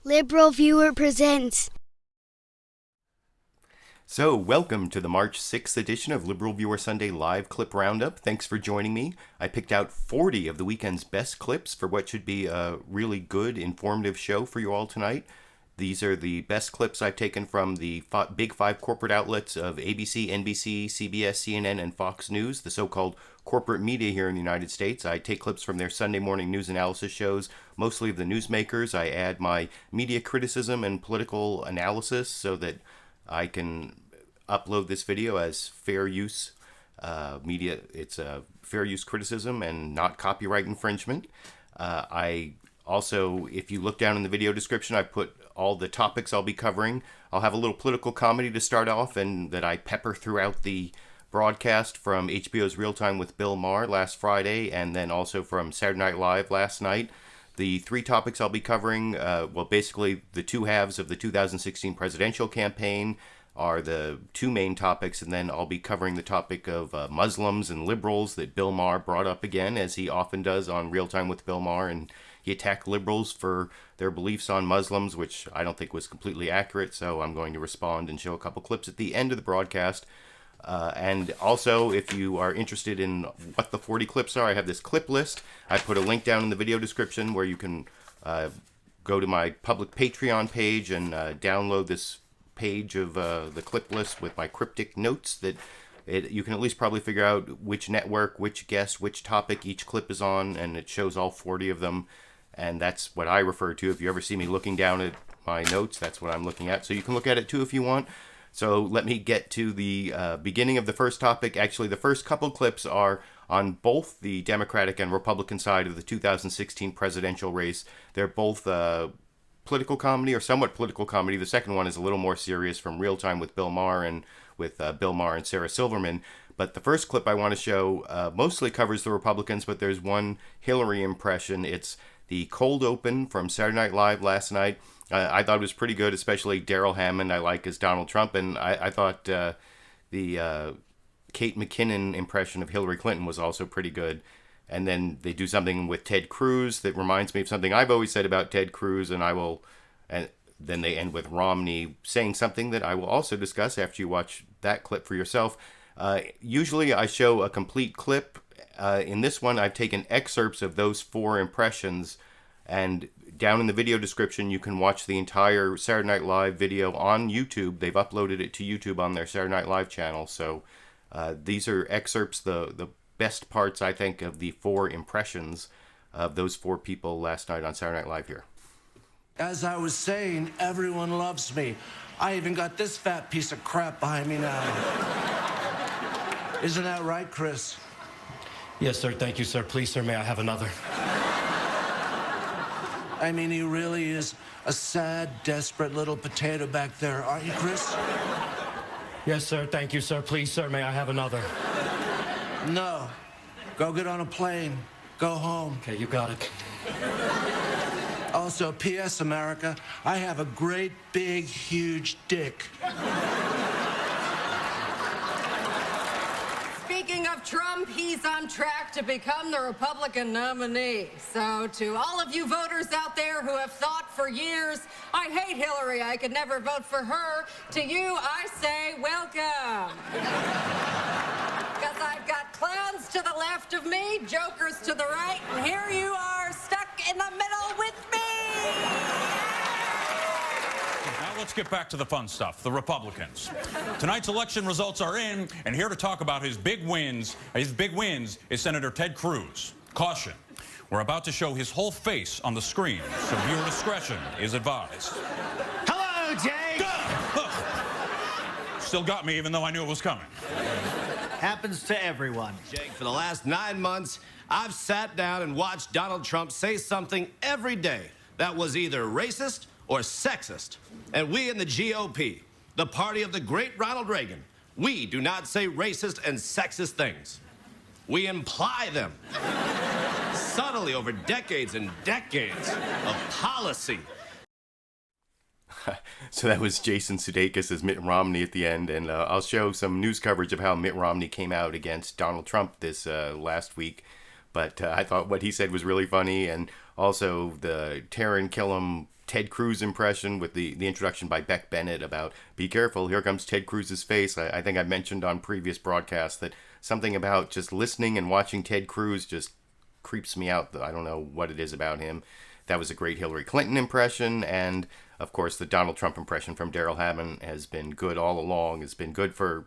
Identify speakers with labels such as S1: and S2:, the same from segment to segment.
S1: LiberalViewer presents.
S2: So, welcome to the March 6th edition of LiberalViewer Sunday Live Clip Roundup. Thanks for joining me. I picked out 40 of the weekend's best clips for what should be a really good, informative show for you all tonight. These are the best clips I've taken from the big five corporate outlets of ABC, NBC, CBS, CNN, and Fox News, the so-called corporate media here in the United States. I take clips from their Sunday morning news analysis shows, mostly of the newsmakers. I add my media criticism and political analysis so that I can upload this video as fair use media. It's a fair use criticism and not copyright infringement. I also, if you look down in the video description, I put all the topics I'll be covering. I'll have a little political comedy to start off and that I pepper throughout the broadcast from HBO's Real Time with Bill Maher last Friday and then also from Saturday Night Live last night. The three topics I'll be covering, basically the two halves of the 2016 presidential campaign are the two main topics, and then I'll be covering the topic of Muslims and liberals that Bill Maher brought up again, as he often does on Real Time with Bill Maher, and he attacked liberals for their beliefs on Muslims, which I don't think was completely accurate, so I'm going to respond and show a couple clips at the end of the broadcast. And also, if you are interested in what the 40 clips are, I have this clip list. I put a link down in the video description where you can go to my public Patreon page and download this page of the clip list with my cryptic notes that you can at least probably figure out which network, which guest, which topic each clip is on, and it shows all 40 of them. And that's what I refer to. If you ever see me looking down at my notes, that's what I'm looking at. So you can look at it too if you want. So let me get to the beginning of the first topic. Actually, the first couple clips are on both the Democratic and Republican side of the 2016 presidential race. They're both political comedy or somewhat political comedy. The second one is a little more serious, from Real Time with Bill Maher and with Bill Maher and Sarah Silverman. But the first clip I want to show mostly covers the Republicans, but there's one Hillary impression. It's the cold open from Saturday Night Live last night. I thought it was pretty good, especially Daryl Hammond I like as Donald Trump, and I thought the Kate McKinnon impression of Hillary Clinton was also pretty good. And then they do something with Ted Cruz that reminds me of something I've always said about Ted Cruz, and then they end with Romney saying something that I will also discuss after you watch that clip for yourself. Usually I show a complete clip. In this one, I've taken excerpts of those four impressions, and down in the video description, you can watch the entire Saturday Night Live video on YouTube. They've uploaded it to YouTube on their Saturday Night Live channel. So these are excerpts, the best parts, I think, of the four impressions of those four people last night on Saturday Night Live here.
S3: As I was saying, everyone loves me. I even got this fat piece of crap behind me now. Isn't that right, Chris?
S4: Yes, sir. Thank you, sir. Please, sir, may I have another?
S3: I mean, he really is a sad, desperate little potato back there, aren't you, Chris?
S4: Yes, sir. Thank you, sir. Please, sir, may I have another?
S3: No. Go get on a plane. Go home.
S4: Okay, you got it.
S3: Also, P.S. America, I have a great, big, huge dick.
S5: Speaking of Trump, he's on track to become the Republican nominee. So to all of you voters out there who have thought for years, I hate Hillary, I could never vote for her, to you I say welcome. Because I've got clowns to the left of me, jokers to the right, and here you are stuck in the middle with me.
S6: Now let's get back to the fun stuff, the Republicans. Tonight's election results are in, and here to talk about his big wins is Senator Ted Cruz. Caution, we're about to show his whole face on the screen, so viewer discretion is advised.
S7: Hello, Jake!
S6: Still got me, even though I knew it was coming.
S7: Happens to everyone. Jake, for the last 9 months, I've sat down and watched Donald Trump say something every day that was either racist or sexist. And we in the GOP, the party of the great Ronald Reagan, we do not say racist and sexist things. We imply them. Subtly over decades and decades of policy.
S2: So that was Jason Sudeikis as Mitt Romney at the end, and I'll show some news coverage of how Mitt Romney came out against Donald Trump this last week. But I thought what he said was really funny, and also the Taran Killam Ted Cruz impression with the introduction by Beck Bennett about, be careful, here comes Ted Cruz's face. I think I mentioned on previous broadcasts that something about just listening and watching Ted Cruz just creeps me out. I don't know what it is about him. That was a great Hillary Clinton impression, and of course the Donald Trump impression from Darrell Hammond has been good all along. It's been good for,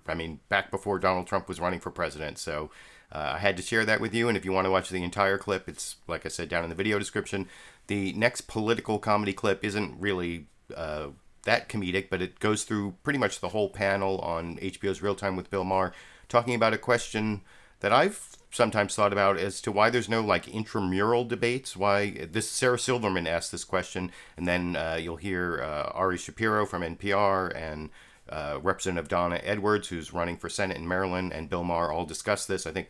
S2: back before Donald Trump was running for president. So I had to share that with you, and if you want to watch the entire clip, it's, like I said, down in the video description. The next political comedy clip isn't really that comedic, but it goes through pretty much the whole panel on HBO's Real Time with Bill Maher, talking about a question that I've sometimes thought about as to why there's no like intramural debates. Why this Sarah Silverman asked this question, and then you'll hear Ari Shapiro from NPR and Representative Donna Edwards, who's running for Senate in Maryland, and Bill Maher all discuss this. I think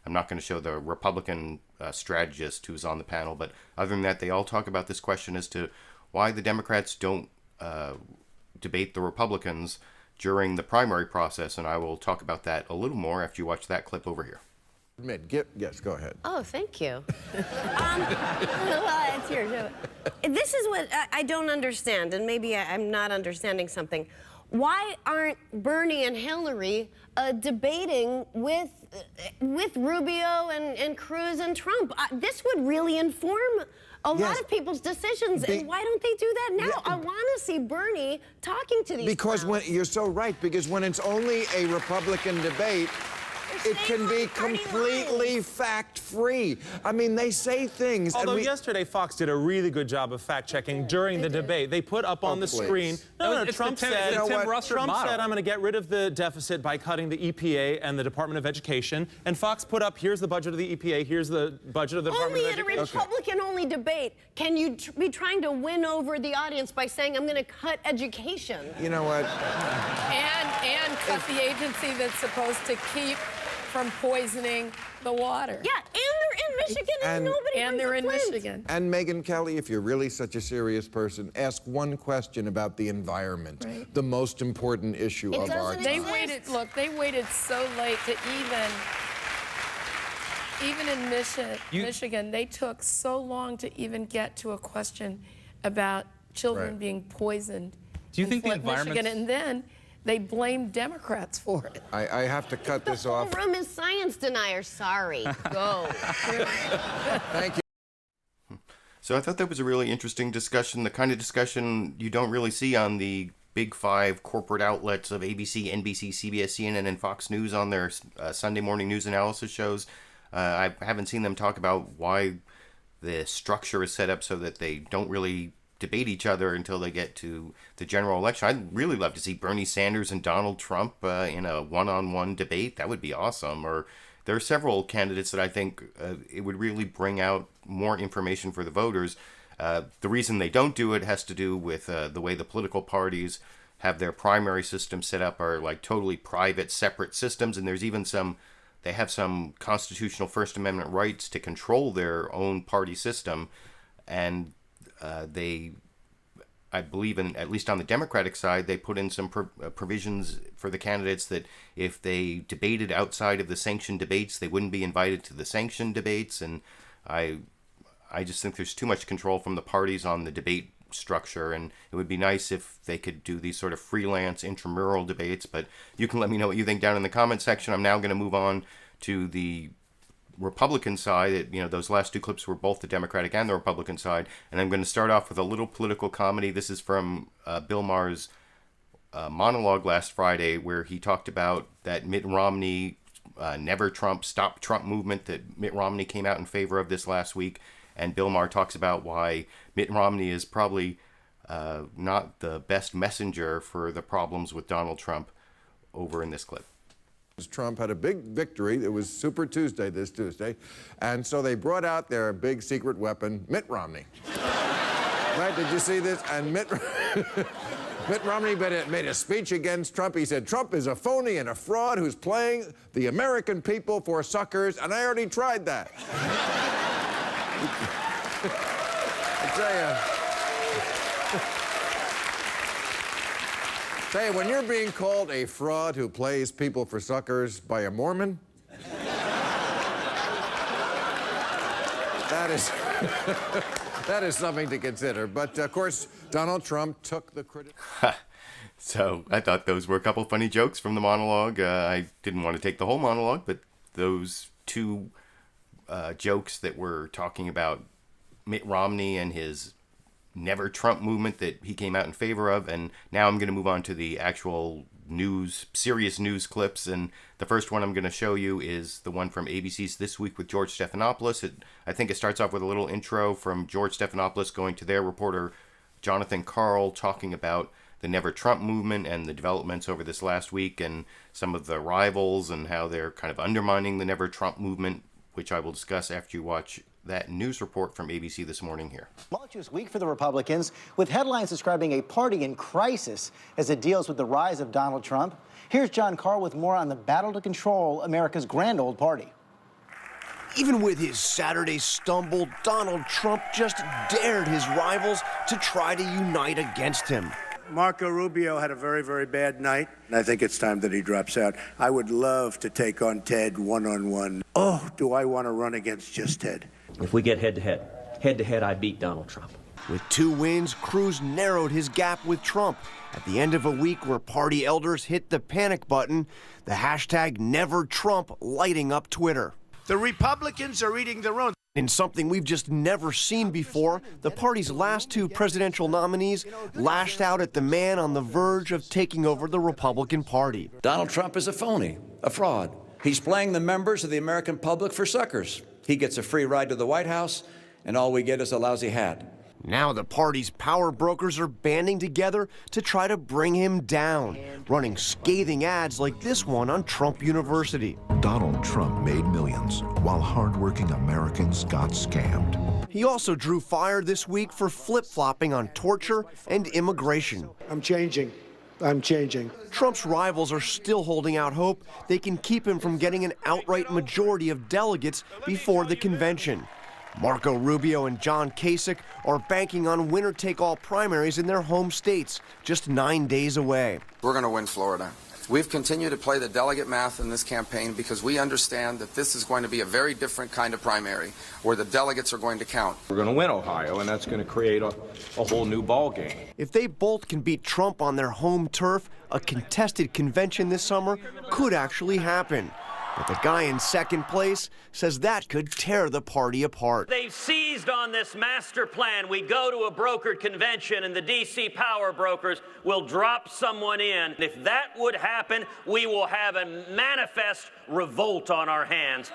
S2: I'm not going to show the Republican strategist who's on the panel, but other than that, they all talk about this question as to why the Democrats don't debate the Republicans during the primary process, and I will talk about that a little more after you watch that clip over here.
S8: Yes, go ahead.
S9: Oh, thank you. Well, it's yours. This is what I don't understand, and maybe I'm not understanding something. Why aren't Bernie and Hillary debating with Rubio and Cruz and Trump? This would really inform a lot of people's decisions, and why don't they do that now?
S8: Yeah.
S9: I want to see Bernie talking to these
S8: Because
S9: clowns.
S8: you're so right, because when it's only a Republican debate, it can be completely fact-free. I mean, they say things.
S10: Although yesterday Fox did a really good job of fact-checking during the debate. They put up on the screen. Trump said, I'm going to get rid of the deficit by cutting the EPA and the Department of Education. And Fox put up, here's the budget of the EPA, here's the budget of the Department of Education.
S9: Only at a Republican-only debate can you be trying to win over the audience by saying, I'm going to cut education.
S8: You know what?
S11: And cut the agency that's supposed to keep from poisoning the water.
S9: Yeah, and they're in Michigan, and nobody
S11: And they're in Michigan.
S8: And Megyn Kelly, if you're really such a serious person, ask one question about the environment, the most important issue of our time.
S11: They waited so late to even in Michigan, they took so long to even get to a question about children being poisoned.
S12: Do you think the environment?
S11: Michigan, and then they blamed Democrats for it.
S8: I have to cut this off.
S9: The whole room is science deniers. Sorry. Go.
S8: Thank you.
S2: So I thought that was a really interesting discussion, the kind of discussion you don't really see on the big five corporate outlets of ABC, NBC, CBS, CNN, and Fox News on their Sunday morning news analysis shows. I haven't seen them talk about why the structure is set up so that they don't really debate each other until they get to the general election. I'd really love to see Bernie Sanders and Donald Trump in a one-on-one debate. That would be awesome. Or there are several candidates that I think it would really bring out more information for the voters. The reason they don't do it has to do with the way the political parties have their primary system set up are like totally private, separate systems, and there's even they have some constitutional First Amendment rights to control their own party system, and I believe, at least on the Democratic side, they put in some provisions for the candidates that if they debated outside of the sanctioned debates, they wouldn't be invited to the sanctioned debates. And I just think there's too much control from the parties on the debate structure, and it would be nice if they could do these sort of freelance intramural debates. But you can let me know what you think down in the comment section. I'm now going to move on to the Republican side. Those last two clips were both the Democratic and the Republican side, and I'm going to start off with a little political comedy. This is from Bill Maher's monologue last Friday, where he talked about that Mitt Romney Never Trump, Stop Trump movement that Mitt Romney came out in favor of this last week, and Bill Maher talks about why Mitt Romney is probably not the best messenger for the problems with Donald Trump over in this clip.
S8: Trump had a big victory. It was Super Tuesday this Tuesday. And so they brought out their big secret weapon, Mitt Romney. Right? Did you see this? And Mitt Romney made a speech against Trump. He said, Trump is a phony and a fraud who's playing the American people for suckers, and I already tried that. I tell you, when you're being called a fraud who plays people for suckers by a Mormon, That is, that is something to consider. But, of course, Donald Trump took the credit.
S2: So I thought those were a couple funny jokes from the monologue. I didn't want to take the whole monologue, but those two jokes that were talking about Mitt Romney and his Never Trump movement that he came out in favor of. And now I'm going to move on to the actual news, serious news clips. And the first one I'm going to show you is the one from ABC's This Week with George Stephanopoulos. I think it starts off with a little intro from George Stephanopoulos going to their reporter, Jonathan Karl, talking about the Never Trump movement and the developments over this last week and some of the rivals and how they're kind of undermining the Never Trump movement, which I will discuss after you watch that news report from ABC this morning here.
S12: Tumultuous week for the Republicans, with headlines describing a party in crisis as it deals with the rise of Donald Trump. Here's John Karl with more on the battle to control America's grand old party.
S13: Even with his Saturday stumble, Donald Trump just dared his rivals to try to unite against him.
S14: Marco Rubio had a very, very bad night, and I think it's time that he drops out. I would love to take on Ted one-on-one. Oh, do I want to run against just Ted?
S15: If we get head-to-head, I beat Donald Trump.
S13: With 2 wins, Cruz narrowed his gap with Trump. At the end of a week where party elders hit the panic button, the hashtag #NeverTrump lighting up Twitter.
S14: The Republicans are eating their own.
S13: In something we've just never seen before, the party's last 2 presidential nominees lashed out at the man on the verge of taking over the Republican Party.
S16: Donald Trump is a phony, a fraud. He's playing the members of the American public for suckers. He gets a free ride to the White House, and all we get is a lousy hat.
S13: Now the party's power brokers are banding together to try to bring him down, running scathing ads like this one on Trump University.
S17: Donald Trump made millions while hardworking Americans got scammed.
S13: He also drew fire this week for flip-flopping on torture and immigration.
S14: I'm changing.
S13: Trump's rivals are still holding out hope they can keep him from getting an outright majority of delegates before the convention. Marco Rubio and John Kasich are banking on winner-take-all primaries in their home states, just 9 days away.
S18: We're going to win Florida. We've continued to play the delegate math in this campaign because we understand that this is going to be a very different kind of primary where the delegates are going to count.
S19: We're going to win Ohio, and that's going to create a whole new ball game.
S13: If they both can beat Trump on their home turf, a contested convention this summer could actually happen. But the guy in second place says that could tear the party apart.
S20: They've seized on this master plan. We go to a brokered convention and the D.C. power brokers will drop someone in. If that would happen, we will have a manifest revolt on our hands.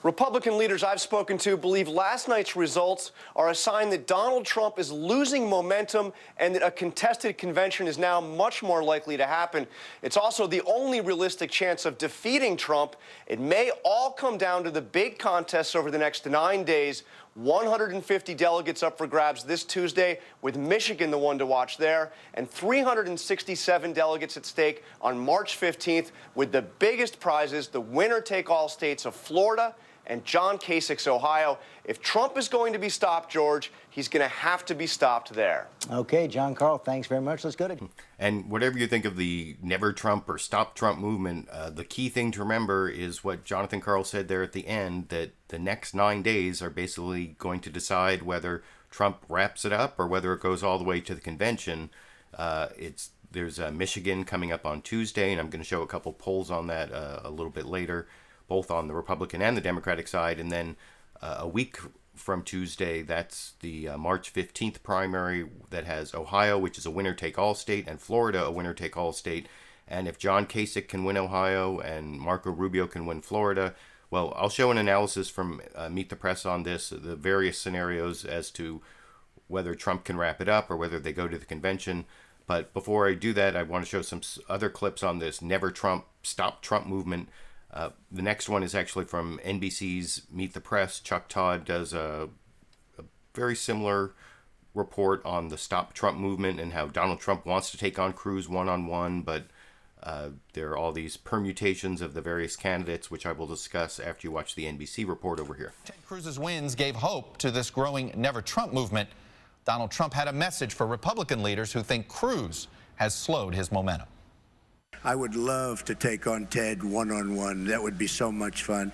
S13: Republican leaders I've spoken to believe last night's results are a sign that Donald Trump is losing momentum and that a contested convention is now much more likely to happen. It's also the only realistic chance of defeating Trump. It may all come down to the big contests over the next 9 days. 150 delegates up for grabs this Tuesday, with Michigan the one to watch there, and 367 delegates at stake on March 15th, with the biggest prizes, the winner-take-all states of Florida and John Kasich's Ohio. If Trump is going to be stopped, George, he's going to have to be stopped there.
S12: Okay, John Karl, thanks very much. Let's go to...
S2: And whatever you think of the Never Trump or Stop Trump movement, the key thing to remember is what Jonathan Karl said there at the end, that the next 9 days are basically going to decide whether Trump wraps it up or whether it goes all the way to the convention. There's Michigan coming up on Tuesday, and I'm going to show a couple polls on that a little bit later, both on the Republican and the Democratic side. And then a week from Tuesday, that's the March 15th primary that has Ohio, which is a winner-take-all state, and Florida, a winner-take-all state. And if John Kasich can win Ohio and Marco Rubio can win Florida, well, I'll show an analysis from Meet the Press on this, the various scenarios as to whether Trump can wrap it up or whether they go to the convention. But before I do that, I want to show some other clips on this Never Trump, Stop Trump movement. The next one is actually from NBC's Meet the Press. Chuck Todd does a very similar report on the Stop Trump movement and how Donald Trump wants to take on Cruz one-on-one, but there are all these permutations of the various candidates, which I will discuss after you watch the NBC report over here.
S21: Ted Cruz's wins gave hope to this growing Never Trump movement. Donald Trump had a message for Republican leaders who think Cruz has slowed his momentum.
S14: I would love to take on Ted one-on-one. That would be so much fun.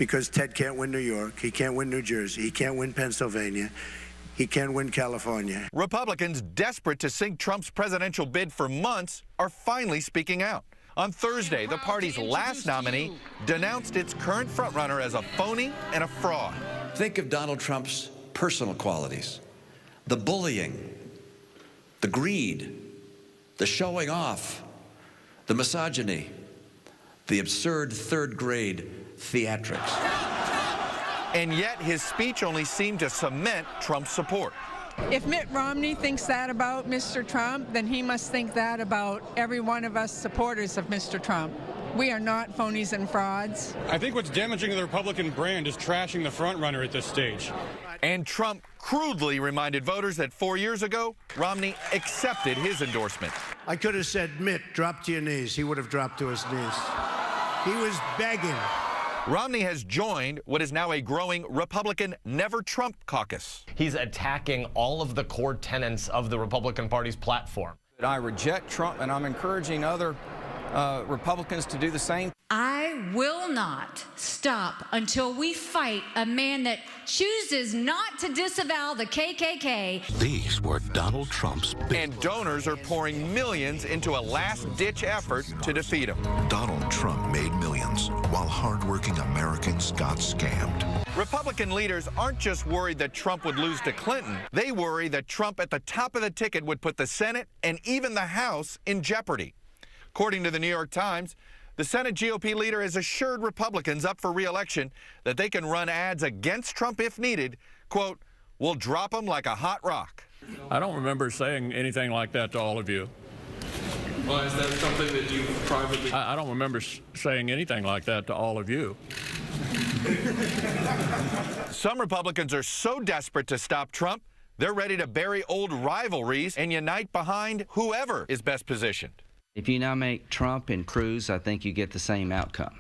S14: because Ted can't win New York, he can't win New Jersey, he can't win Pennsylvania, he can't win California.
S21: Republicans desperate to sink Trump's presidential bid for months are finally speaking out. On Thursday, the party's last nominee denounced its current frontrunner as a phony and a fraud.
S16: Think of Donald Trump's personal qualities: the bullying, the greed, the showing off, the misogyny, the absurd third-grade theatrics.
S21: And yet his speech only seemed to cement Trump's support.
S1: If Mitt Romney thinks that about Mr. Trump, then he must think that about every one of us supporters of Mr. Trump. We are not phonies and frauds.
S22: I think what's damaging the Republican brand is trashing the frontrunner at this stage.
S21: And Trump crudely reminded voters that 4 years ago, Romney accepted his endorsement.
S14: I could have said, Mitt, drop to your knees. He would have dropped to his knees. He was begging.
S21: Romney has joined what is now a growing Republican Never Trump caucus.
S23: He's attacking all of the core tenets of the Republican Party's platform.
S24: I reject Trump, and I'm encouraging other Republicans to do the same.
S25: I will not stop until we fight a man that chooses not to disavow the KKK.
S21: These were Donald Trump's big. And donors are pouring millions into a last-ditch effort to defeat him.
S17: Donald Trump made millions while hardworking Americans got scammed.
S21: Republican leaders aren't just worried that Trump would lose to Clinton. They worry that Trump at the top of the ticket would put the Senate and even the House in jeopardy. According to the New York Times, the Senate GOP leader has assured Republicans up for re-election that they can run ads against Trump if needed. Quote, "We'll drop him like a hot rock."
S26: I don't remember saying anything like that to all of you.
S27: Well, is that something that you privately...
S26: I don't remember saying anything like that to all of you.
S21: Some Republicans are so desperate to stop Trump, they're ready to bury old rivalries and unite behind whoever is best positioned.
S28: If you nominate Trump and Cruz, I think you get the same outcome.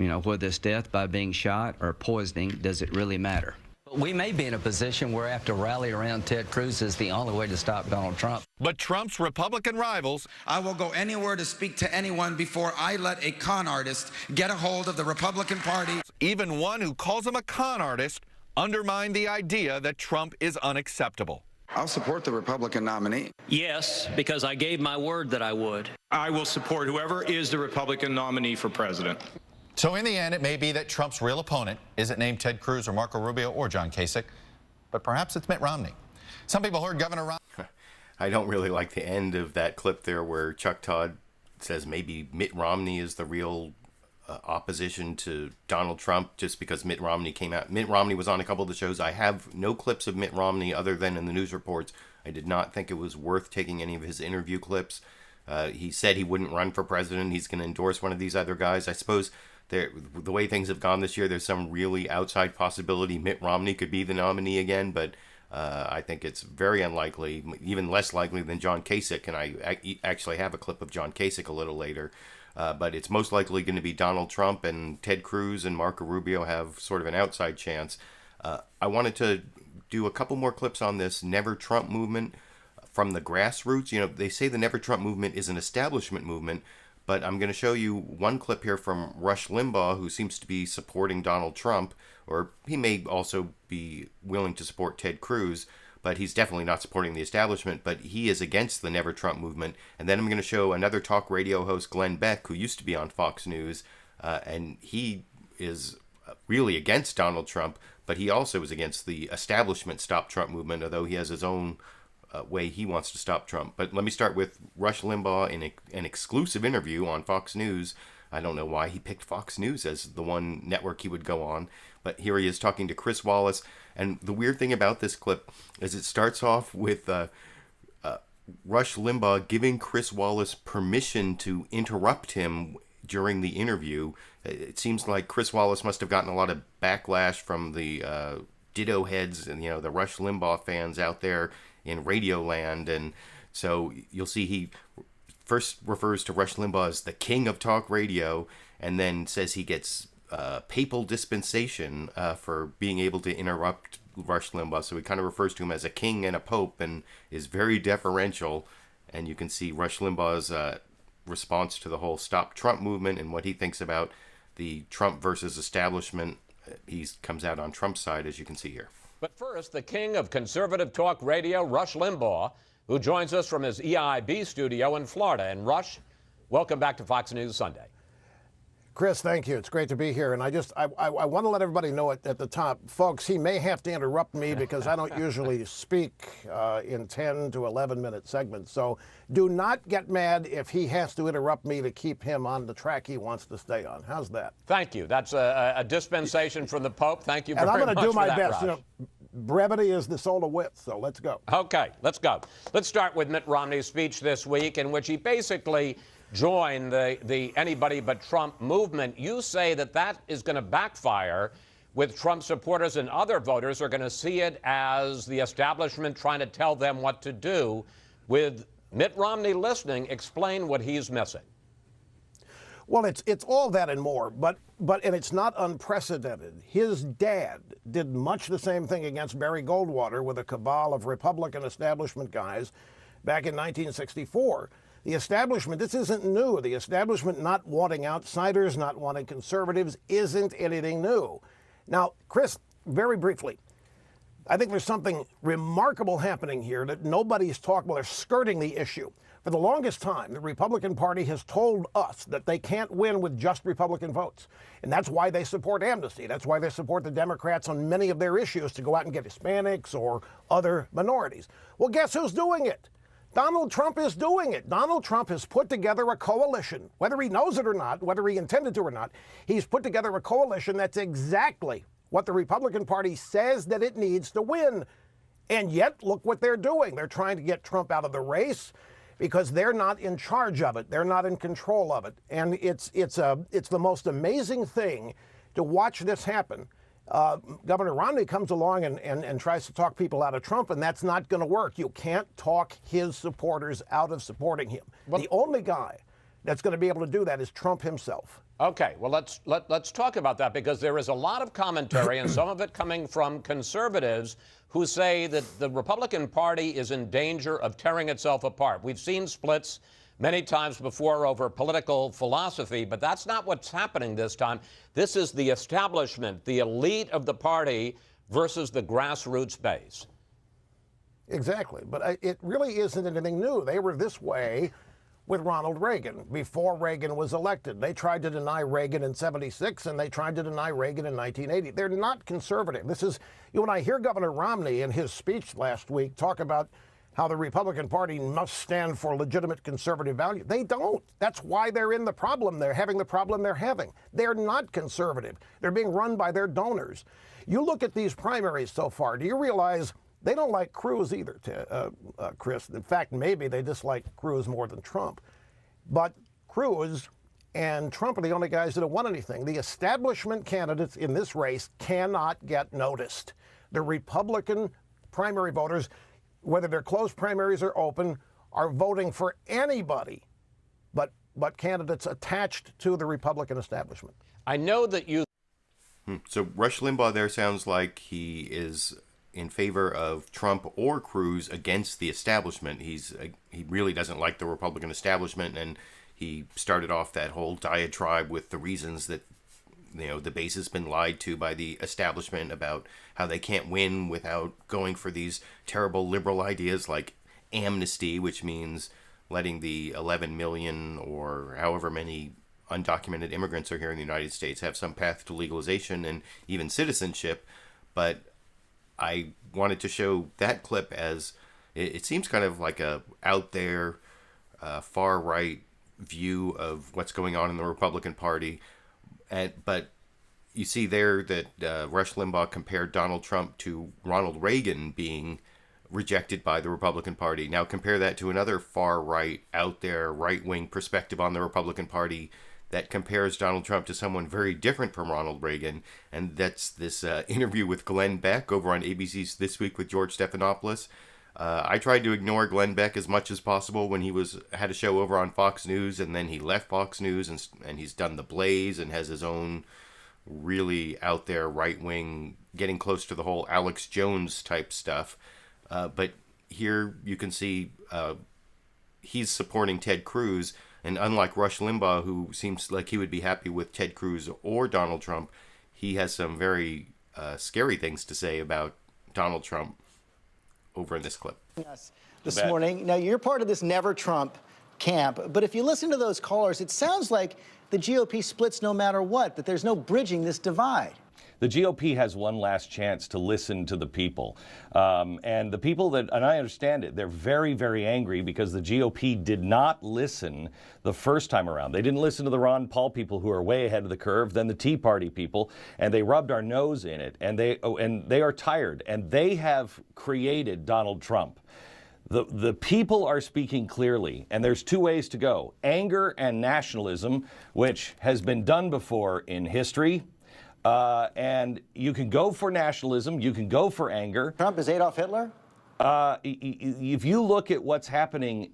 S28: You know, whether it's death by being shot or poisoning, does it really matter?
S29: We may be in a position where we have to rally around Ted Cruz is the only way to stop Donald Trump.
S21: But Trump's Republican rivals...
S30: I will go anywhere to speak to anyone before I let a con artist get a hold of the Republican Party.
S21: Even one who calls him a con artist undermine the idea that Trump is unacceptable.
S30: I'll support the Republican nominee.
S29: Yes, because I gave my word that I would.
S19: I will support whoever is the Republican nominee for president.
S21: So in the end, it may be that Trump's real opponent isn't named Ted Cruz or Marco Rubio or John Kasich, but perhaps it's Mitt Romney. Some people heard Governor Romney.
S2: I don't really like the end of that clip there where Chuck Todd says maybe Mitt Romney is the real opposition to Donald Trump just because Mitt Romney came out. Mitt Romney was on a couple of the shows. I have no clips of Mitt Romney other than in the news reports. I did not think it was worth taking any of his interview clips. He said he wouldn't run for president. He's going to endorse one of these other guys. I suppose the way things have gone this year, there's some really outside possibility Mitt Romney could be the nominee again, but I think it's very unlikely, even less likely than John Kasich, and I actually have a clip of John Kasich a little later. But it's most likely going to be Donald Trump, and Ted Cruz and Marco Rubio have sort of an outside chance. I wanted to do a couple more clips on this Never Trump movement from the grassroots. You know, they say the Never Trump movement is an establishment movement, but I'm going to show you one clip here from Rush Limbaugh, who seems to be supporting Donald Trump, or he may also be willing to support Ted Cruz, but he's definitely not supporting the establishment, but he is against the Never Trump movement. And then I'm going to show another talk radio host, Glenn Beck, who used to be on Fox News, and he is really against Donald Trump, but he also is against the establishment Stop Trump movement, although he has his own way he wants to stop Trump. But let me start with Rush Limbaugh in an exclusive interview on Fox News. I don't know why he picked Fox News as the one network he would go on, but here he is talking to Chris Wallace. And the weird thing about this clip is it starts off with Rush Limbaugh giving Chris Wallace permission to interrupt him during the interview. It seems like Chris Wallace must have gotten a lot of backlash from the ditto heads and, you know, the Rush Limbaugh fans out there in Radio Land. And so you'll see he first refers to Rush Limbaugh as the king of talk radio, and then says he gets papal dispensation for being able to interrupt Rush Limbaugh. So he kind of refers to him as a king and a pope and is very deferential. And you can see Rush Limbaugh's response to the whole Stop Trump movement and what he thinks about the Trump versus establishment. He comes out on Trump's side, as you can see here.
S3: But first, the king of conservative talk radio, Rush Limbaugh, who joins us from his EIB studio in Florida. And Rush, welcome back to Fox News Sunday.
S4: Chris, thank you. It's great to be here. And I want to let everybody know at the top, folks, he may have to interrupt me because I don't usually speak in 10 to 11-minute segments. So do not get mad if he has to interrupt me to keep him on the track he wants to stay on. How's that?
S3: Thank you. That's a dispensation from the Pope. Thank you very much.
S4: And I'm going to do my
S3: that,
S4: best.
S3: Rush.
S4: Brevity is the soul of wit, so let's go.
S3: Okay, let's go. Let's start with Mitt Romney's speech this week, in which he basically joined the anybody but Trump movement. You say that is going to backfire with Trump supporters, and other voters are going to see it as the establishment trying to tell them what to do. With Mitt Romney listening, explain what he's missing.
S4: Well, it's all that and more, but and it's not unprecedented. His dad did much the same thing against Barry Goldwater with a cabal of Republican establishment guys back in 1964. The establishment, this isn't new. The establishment not wanting outsiders, not wanting conservatives, isn't anything new. Now, Chris, very briefly, I think there's something remarkable happening here that nobody's talking about. They're skirting the issue. For the longest time, the Republican Party has told us that they can't win with just Republican votes. And that's why they support amnesty. That's why they support the Democrats on many of their issues to go out and get Hispanics or other minorities. Well, guess who's doing it? Donald Trump is doing it. Donald Trump has put together a coalition, whether he knows it or not, whether he intended to or not. He's put together a coalition that's exactly what the Republican Party says that it needs to win. And yet, look what they're doing. They're trying to get Trump out of the race because they're not in charge of it. They're not in control of it. And it's the most amazing thing to watch this happen. Governor Romney comes along and tries to talk people out of Trump, and that's not going to work. You can't talk his supporters out of supporting him. Well, the only guy that's going to be able to do that is Trump himself.
S3: Okay, well, let's talk about that, because there is a lot of commentary, and some of it coming from conservatives who say that the Republican Party is in danger of tearing itself apart. We've seen splits many times before over political philosophy, but that's not what's happening this time. This is the establishment, the elite of the party versus the grassroots base.
S4: Exactly, but it really isn't anything new. They were this way with Ronald Reagan before Reagan was elected. They tried to deny Reagan in '76, and they tried to deny Reagan in 1980. They're not conservative. When I hear Governor Romney in his speech last week talk about how the Republican Party must stand for legitimate conservative values. They don't. That's why they're in the problem. They're having the problem they're having. They're not conservative. They're being run by their donors. You look at these primaries so far, do you realize they don't like Cruz either, Chris? In fact, maybe they dislike Cruz more than Trump. But Cruz and Trump are the only guys that have won anything. The establishment candidates in this race cannot get noticed. The Republican primary voters, whether they're closed primaries or open, are voting for anybody but candidates attached to the Republican establishment.
S3: I know that you...
S2: So Rush Limbaugh there sounds like he is in favor of Trump or Cruz against the establishment. He really doesn't like the Republican establishment, and he started off that whole diatribe with the reasons that the base has been lied to by the establishment about how they can't win without going for these terrible liberal ideas like amnesty, which means letting the 11 million or however many undocumented immigrants are here in the United States have some path to legalization and even citizenship. But I wanted to show that clip as it seems kind of like a out there far right view of what's going on in the Republican Party. But you see there that Rush Limbaugh compared Donald Trump to Ronald Reagan being rejected by the Republican Party. Now compare that to another far right, out there, right-wing perspective on the Republican Party that compares Donald Trump to someone very different from Ronald Reagan. And that's this interview with Glenn Beck over on ABC's This Week with George Stephanopoulos. I tried to ignore Glenn Beck as much as possible when he had a show over on Fox News, and then he left Fox News, and he's done The Blaze and has his own really out there right-wing, getting close to the whole Alex Jones type stuff. But here you can see he's supporting Ted Cruz. And unlike Rush Limbaugh, who seems like he would be happy with Ted Cruz or Donald Trump, he has some very scary things to say about Donald Trump over in this clip.
S12: Yes, this morning. Now, you're part of this Never Trump camp, but if you listen to those callers, it sounds like the GOP splits no matter what, that there's no bridging this divide.
S5: The GOP has one last chance to listen to the people. And the people that, and I understand it, they're very, very angry because the GOP did not listen the first time around. They didn't listen to the Ron Paul people who are way ahead of the curve, then the Tea Party people, and they rubbed our nose in it. And they are tired, and they have created Donald Trump. The people are speaking clearly, and there's two ways to go. Anger and nationalism, which has been done before in history. And you can go for nationalism, you can go for anger.
S12: Trump is Adolf Hitler?
S5: If you look at what's happening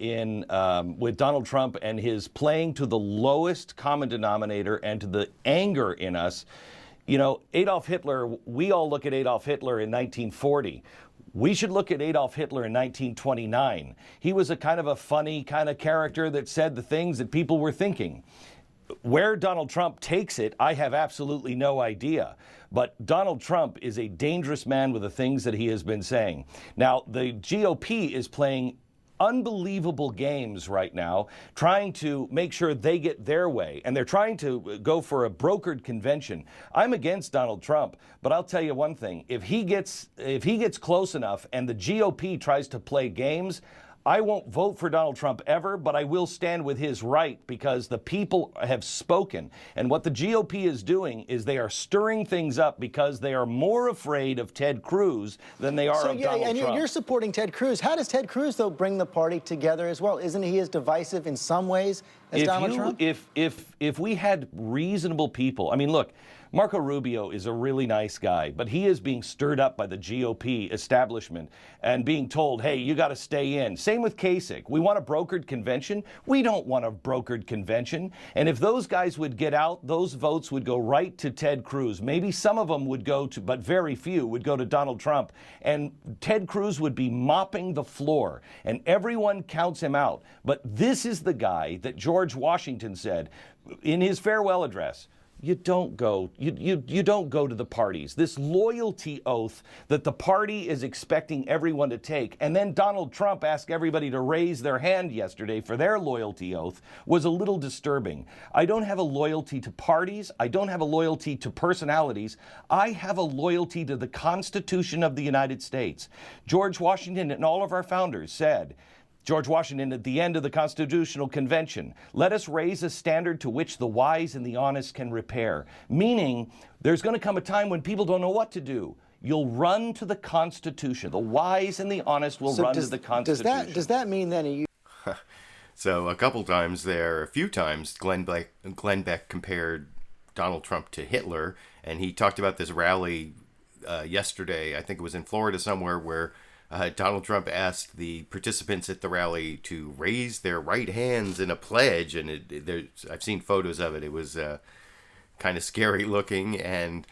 S5: with Donald Trump and his playing to the lowest common denominator and to the anger in us, you know, Adolf Hitler, we all look at Adolf Hitler in 1940. We should look at Adolf Hitler in 1929. He was a kind of a funny kind of character that said the things that people were thinking. Where Donald Trump takes it, I have absolutely no idea. But Donald Trump is a dangerous man with the things that he has been saying. Now, the GOP is playing unbelievable games right now, trying to make sure they get their way. And they're trying to go for a brokered convention. I'm against Donald Trump, but I'll tell you one thing. If he gets close enough and the GOP tries to play games, I won't vote for Donald Trump ever, but I will stand with his right because the people have spoken. And what the GOP is doing is they are stirring things up because they are more afraid of Ted Cruz than they are of Donald Trump.
S12: And you're supporting Ted Cruz. How does Ted Cruz, though, bring the party together as well? Isn't he as divisive in some ways as Donald Trump?
S5: If we had reasonable people, I mean, look, Marco Rubio is a really nice guy, but he is being stirred up by the GOP establishment and being told, hey, you got to stay in. Same with Kasich. We want a brokered convention. We don't want a brokered convention. And if those guys would get out, those votes would go right to Ted Cruz. Maybe some of them would go to, but very few would go to Donald Trump. And Ted Cruz would be mopping the floor, and everyone counts him out. But this is the guy that George Washington said in his farewell address. You don't go to the parties. This loyalty oath that the party is expecting everyone to take, and then Donald Trump asked everybody to raise their hand yesterday for their loyalty oath, was a little disturbing. I don't have a loyalty to parties. I don't have a loyalty to personalities. I have a loyalty to the Constitution of the United States. George Washington and all of our founders said, George Washington at the end of the Constitutional Convention, let us raise a standard to which the wise and the honest can repair. Meaning, there's going to come a time when people don't know what to do. You'll run to the Constitution. The wise and the honest will run to the Constitution.
S12: Does that mean then
S2: So a couple times there, a few times, Glenn Beck compared Donald Trump to Hitler, and he talked about this rally yesterday, I think it was in Florida somewhere, where Donald Trump asked the participants at the rally to raise their right hands in a pledge, and I've seen photos of it. It was kind of scary looking, and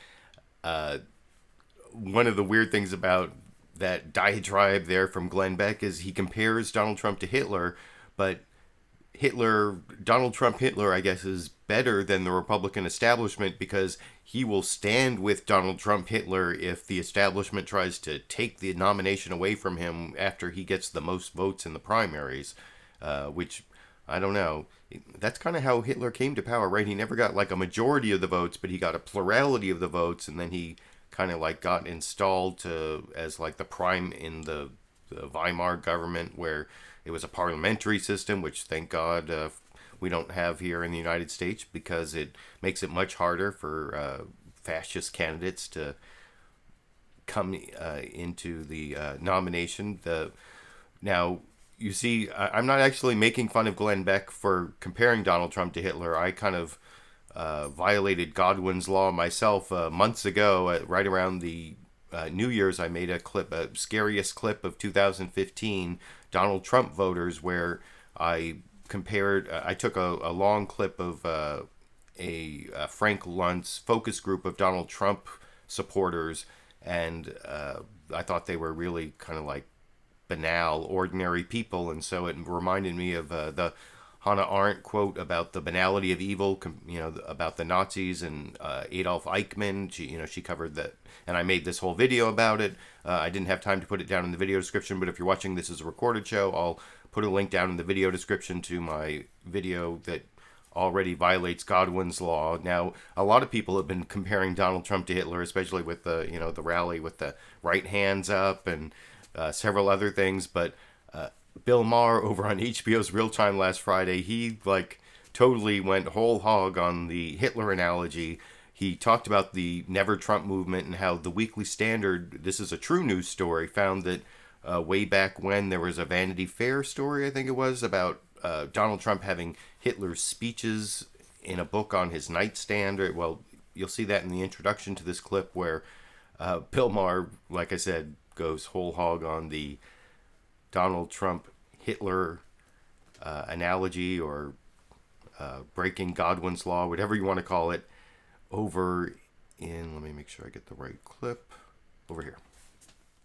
S2: one of the weird things about that diatribe there from Glenn Beck is he compares Donald Trump to Hitler, but Donald Trump Hitler, I guess, is better than the Republican establishment because he will stand with Donald Trump Hitler if the establishment tries to take the nomination away from him after he gets the most votes in the primaries, which, I don't know. That's kind of how Hitler came to power, right? He never got like a majority of the votes, but he got a plurality of the votes, and then he kind of like got installed as like the prime in the Weimar government, where it was a parliamentary system, which thank God we don't have here in the United States because it makes it much harder for fascist candidates to come into the nomination. Now, you see, I'm not actually making fun of Glenn Beck for comparing Donald Trump to Hitler. I kind of violated Godwin's law myself months ago, right around the New Year's. I made a scariest clip of 2015 Donald Trump voters, where I took a long clip of a Frank Luntz focus group of Donald Trump supporters, and I thought they were really kind of like banal, ordinary people, and so it reminded me of the Hannah Arendt quote about the banality of evil, about the Nazis and Adolf Eichmann. She covered that, and I made this whole video about it. I didn't have time to put it down in the video description, but if you're watching this as a recorded show, I'll put a link down in the video description to my video that already violates Godwin's law. Now, a lot of people have been comparing Donald Trump to Hitler, especially with the rally with the right hands up and several other things, but Bill Maher over on HBO's Real Time last Friday, he totally went whole hog on the Hitler analogy. He talked about the Never Trump movement and how the Weekly Standard, this is a true news story, found that way back when there was a Vanity Fair story, I think it was, about Donald Trump having Hitler's speeches in a book on his nightstand. Well, you'll see that in the introduction to this clip where Bill Maher, like I said, goes whole hog on the Donald Trump Hitler analogy, or breaking Godwin's law, whatever you want to call it, over in, let me make sure I get the right clip, over here.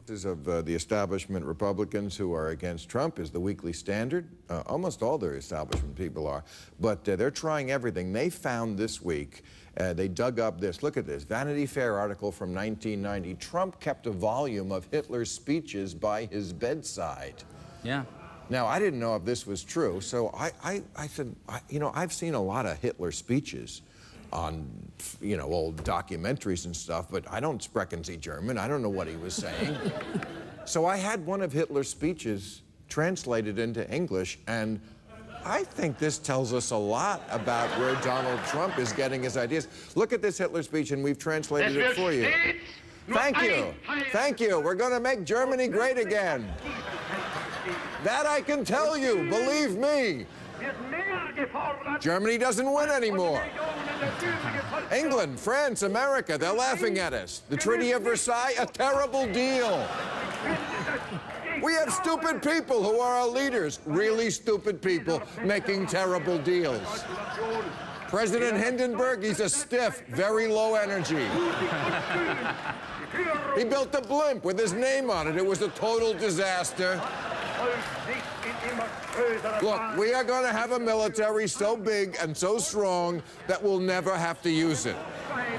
S6: Of the establishment Republicans who are against Trump is the Weekly Standard. Almost all their establishment people are, but they're trying everything. They found this week, they dug up this, look at this, Vanity Fair article from 1990. Trump kept a volume of Hitler's speeches by his bedside.
S28: Yeah.
S6: Now, I didn't know if this was true, so I said, I've seen a lot of Hitler speeches on, old documentaries and stuff, but I don't sprechen Sie German. I don't know what he was saying. So I had one of Hitler's speeches translated into English, and I think this tells us a lot about where Donald Trump is getting his ideas. Look at this Hitler speech, and we've translated it for you. Thank you. Thank you. We're going to make Germany great again. That I can tell you, believe me. Germany doesn't win anymore. England, France, America, they're laughing at us. The Treaty of Versailles, a terrible deal. We have stupid people who are our leaders, really stupid people making terrible deals. President Hindenburg, he's a stiff, very low energy. He built a blimp with his name on it. It was a total disaster. Look, we are going to have a military so big and so strong that we'll never have to use it.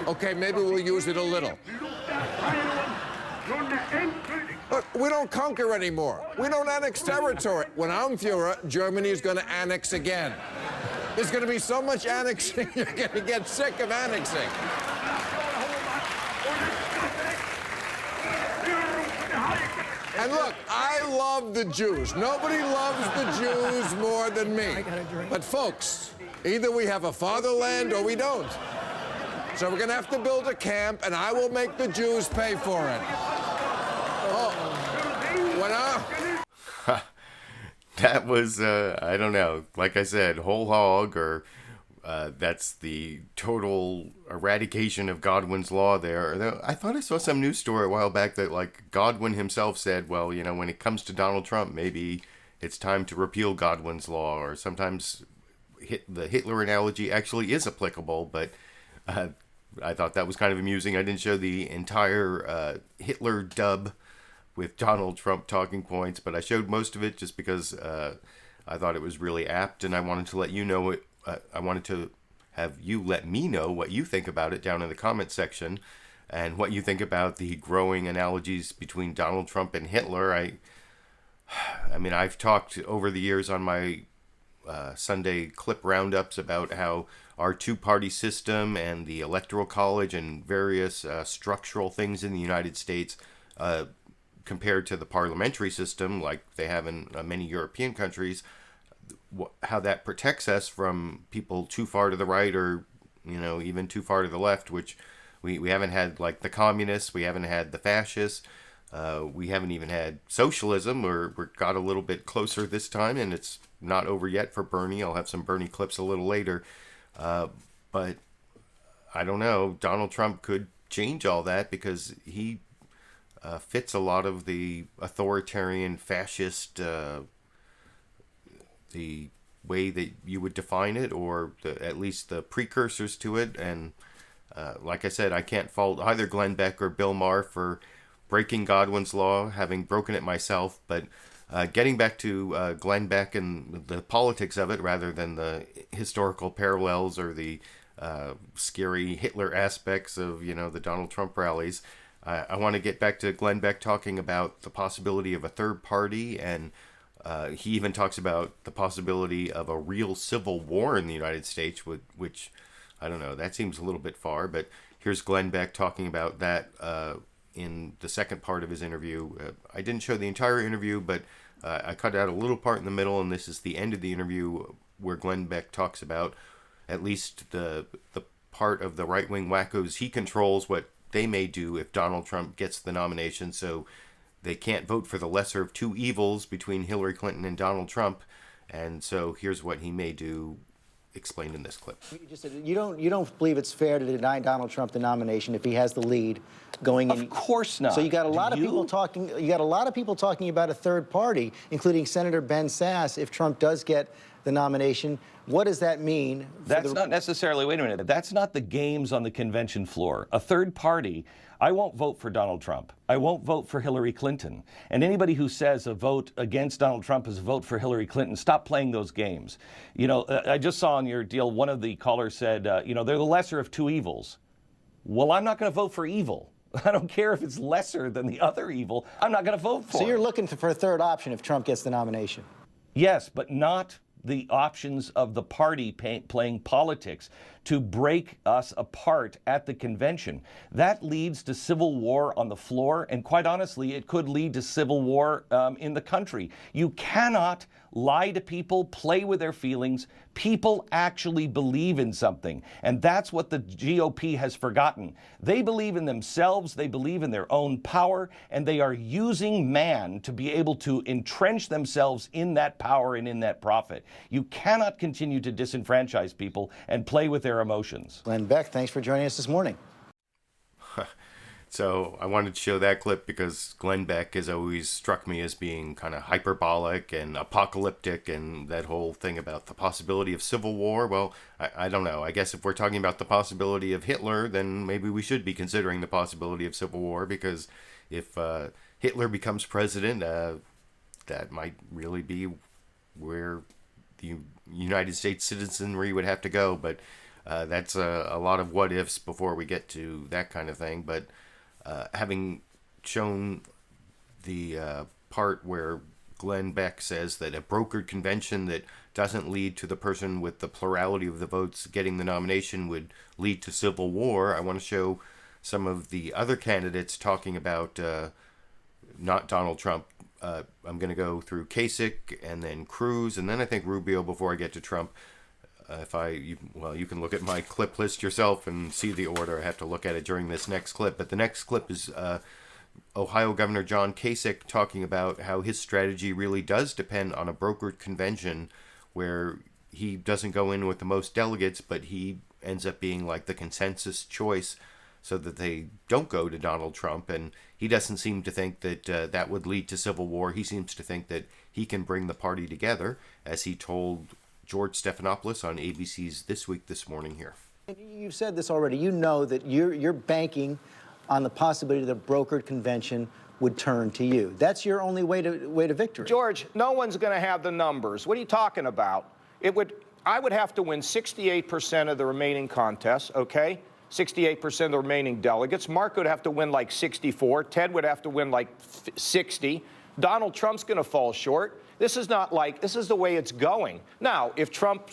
S6: Okay, maybe we'll use it a little. Look, we don't conquer anymore. We don't annex territory. When I'm Führer, Germany is going to annex again. There's going to be so much annexing, you're going to get sick of annexing. And look, I love the Jews. Nobody loves the Jews more than me. But folks, either we have a fatherland or we don't. So we're going to have to build a camp, and I will make the Jews pay for it.
S2: That was, I don't know, like I said, whole hog, or that's the total eradication of Godwin's law there. I thought I saw some news story a while back that, Godwin himself said, well, when it comes to Donald Trump, maybe it's time to repeal Godwin's law, or sometimes the Hitler analogy actually is applicable, but I thought that was kind of amusing. I didn't show the entire Hitler dub with Donald Trump talking points, but I showed most of it just because I thought it was really apt, and I wanted to let you know it. I wanted to have you let me know what you think about it down in the comment section, and what you think about the growing analogies between Donald Trump and Hitler. I mean, I've talked over the years on my Sunday clip roundups about how our two-party system and the Electoral College and various structural things in the United States compared to the parliamentary system like they have in many European countries, how that protects us from people too far to the right or, even too far to the left, which we haven't had, like the communists, we haven't had the fascists, we haven't even had socialism. We got a little bit closer this time, and it's not over yet for Bernie. I'll have some Bernie clips a little later. But I don't know, Donald Trump could change all that because he fits a lot of the authoritarian, fascist, the way that you would define it, or at least the precursors to it. And like I said, I can't fault either Glenn Beck or Bill Maher for breaking Godwin's law, having broken it myself. But Getting back to Glenn Beck and the politics of it rather than the historical parallels or the scary Hitler aspects of, the Donald Trump rallies, I want to get back to Glenn Beck talking about the possibility of a third party, and he even talks about the possibility of a real civil war in the United States, which, I don't know, that seems a little bit far, but here's Glenn Beck talking about that in the second part of his interview. I didn't show the entire interview, but I cut out a little part in the middle, and this is the end of the interview where Glenn Beck talks about at least the part of the right-wing wackos he controls, what they may do if Donald Trump gets the nomination, so they can't vote for the lesser of two evils between Hillary Clinton and Donald Trump. And so here's what he may do, explained in this clip.
S12: You just said you don't believe it's fair to deny Donald Trump the nomination if he has the lead going in.
S5: Of course not.
S12: So you got a lot of people talking. You got a lot of people talking about a third party, including Senator Ben Sasse. If Trump does get the nomination, what does that mean?
S5: That's not necessarily. Wait a minute. That's not the games on the convention floor. A third party. I won't vote for Donald Trump. I won't vote for Hillary Clinton. And anybody who says a vote against Donald Trump is a vote for Hillary Clinton, stop playing those games. I just saw on your deal, one of the callers said, they're the lesser of two evils. Well, I'm not going to vote for evil. I don't care if it's lesser than the other evil. I'm not going to vote for it.
S12: So you're looking for a third option if Trump gets the nomination?
S5: Yes, but not the options of the party playing politics to break us apart at the convention. That leads to civil war on the floor, and quite honestly, it could lead to civil war in the country. You cannot lie to people, play with their feelings. People actually believe in something, and that's what the GOP has forgotten. They believe in themselves, they believe in their own power, and they are using man to be able to entrench themselves in that power and in that profit. You cannot continue to disenfranchise people and play with their emotions.
S12: Glenn Beck, thanks for joining us this morning.
S2: So I wanted to show that clip because Glenn Beck has always struck me as being kind of hyperbolic and apocalyptic, and that whole thing about the possibility of civil war. Well, I don't know. I guess if we're talking about the possibility of Hitler, then maybe we should be considering the possibility of civil war, because if Hitler becomes president, that might really be where the United States citizenry would have to go. But that's a lot of what ifs before we get to that kind of thing. But having shown the part where Glenn Beck says that a brokered convention that doesn't lead to the person with the plurality of the votes getting the nomination would lead to civil war, I want to show some of the other candidates talking about not Donald Trump. I'm going to go through Kasich and then Cruz and then I think Rubio before I get to Trump. You can look at my clip list yourself and see the order. I have to look at it during this next clip. But the next clip is Ohio Governor John Kasich talking about how his strategy really does depend on a brokered convention where he doesn't go in with the most delegates, but he ends up being like the consensus choice so that they don't go to Donald Trump. And he doesn't seem to think that that would lead to civil war. He seems to think that he can bring the party together, as he told George Stephanopoulos on ABC's This Week This Morning here.
S12: You've said this already. You know that you're banking on the possibility that a brokered convention would turn to you. That's your only way to victory.
S7: George, no one's going to have the numbers. What are you talking about? I would have to win 68% of the remaining contests, okay? 68% of the remaining delegates. Mark would have to win like 64. Ted would have to win like 60. Donald Trump's going to fall short. This is the way it's going. Now, if Trump,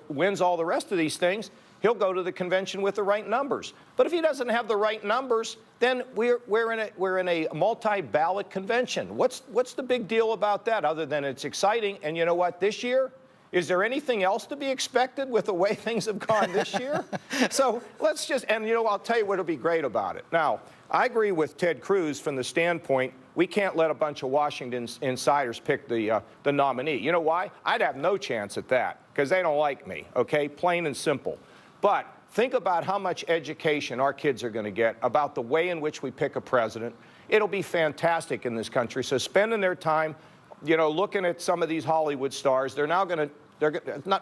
S7: wins all the rest of these things, he'll go to the convention with the right numbers. But if he doesn't have the right numbers, then we're in a multi-ballot convention. What's the big deal about that other than it's exciting? And you know what? This year, is there anything else to be expected with the way things have gone this year? So let's just, and I'll tell you what'll be great about it. Now, I agree with Ted Cruz from the standpoint we can't let a bunch of Washington insiders pick the nominee. You know why? I'd have no chance at that because they don't like me, okay? Plain and simple. But think about how much education our kids are going to get about the way in which we pick a president. It'll be fantastic in this country. So spending their time, looking at some of these Hollywood stars, there's nothing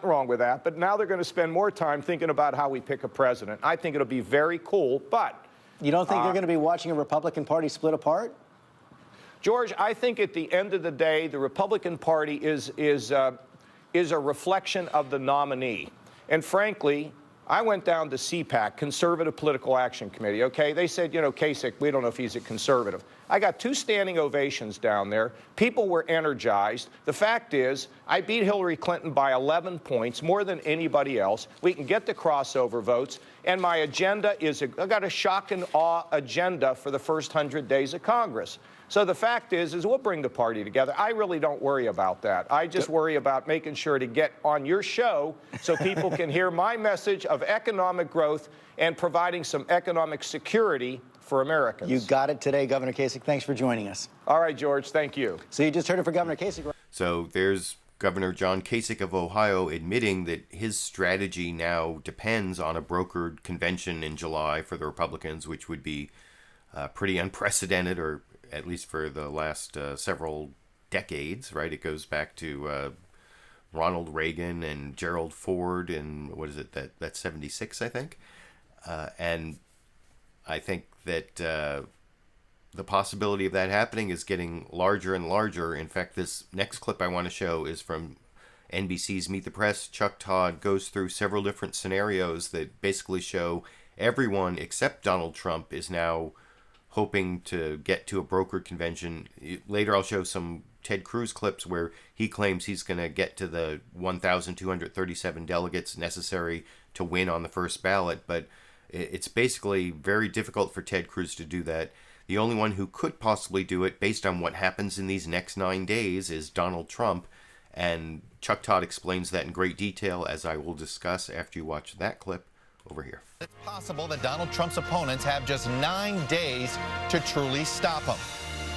S7: wrong with that, but now they're going to spend more time thinking about how we pick a president. I think it'll be very cool, but...
S12: You don't think they're going to be watching a Republican Party split apart?
S7: George, I think at the end of the day, the Republican Party is a reflection of the nominee. And frankly, I went down to CPAC, Conservative Political Action Committee, okay? They said, you know, Kasich, we don't know if he's a conservative. I got 2 standing ovations down there. People were energized. The fact is, I beat Hillary Clinton by 11 points, more than anybody else. We can get the crossover votes. And my agenda is, I got a shock and awe agenda for the first 100 days of Congress. So the fact is we'll bring the party together. I really don't worry about that. I just worry about making sure to get on your show so people can hear my message of economic growth and providing some economic security for Americans.
S12: You got it today, Governor Kasich. Thanks for joining us.
S7: All right, George, thank you.
S12: So you just heard it for Governor Kasich.
S2: So there's Governor John Kasich of Ohio admitting that his strategy now depends on a brokered convention in July for the Republicans, which would be pretty unprecedented, or at least for the last several decades, right? It goes back to Ronald Reagan and Gerald Ford, and what is it, that's 76, I think. And I think that the possibility of that happening is getting larger and larger. In fact, this next clip I want to show is from NBC's Meet the Press. Chuck Todd goes through several different scenarios that basically show everyone except Donald Trump is now hoping to get to a brokered convention. Later I'll show some Ted Cruz clips where he claims he's going to get to the 1,237 delegates necessary to win on the first ballot, but it's basically very difficult for Ted Cruz to do that. The only one who could possibly do it, based on what happens in these next 9 days, is Donald Trump, and Chuck Todd explains that in great detail, as I will discuss after you watch that clip over here.
S21: It's possible that Donald Trump's opponents have just 9 days to truly stop him.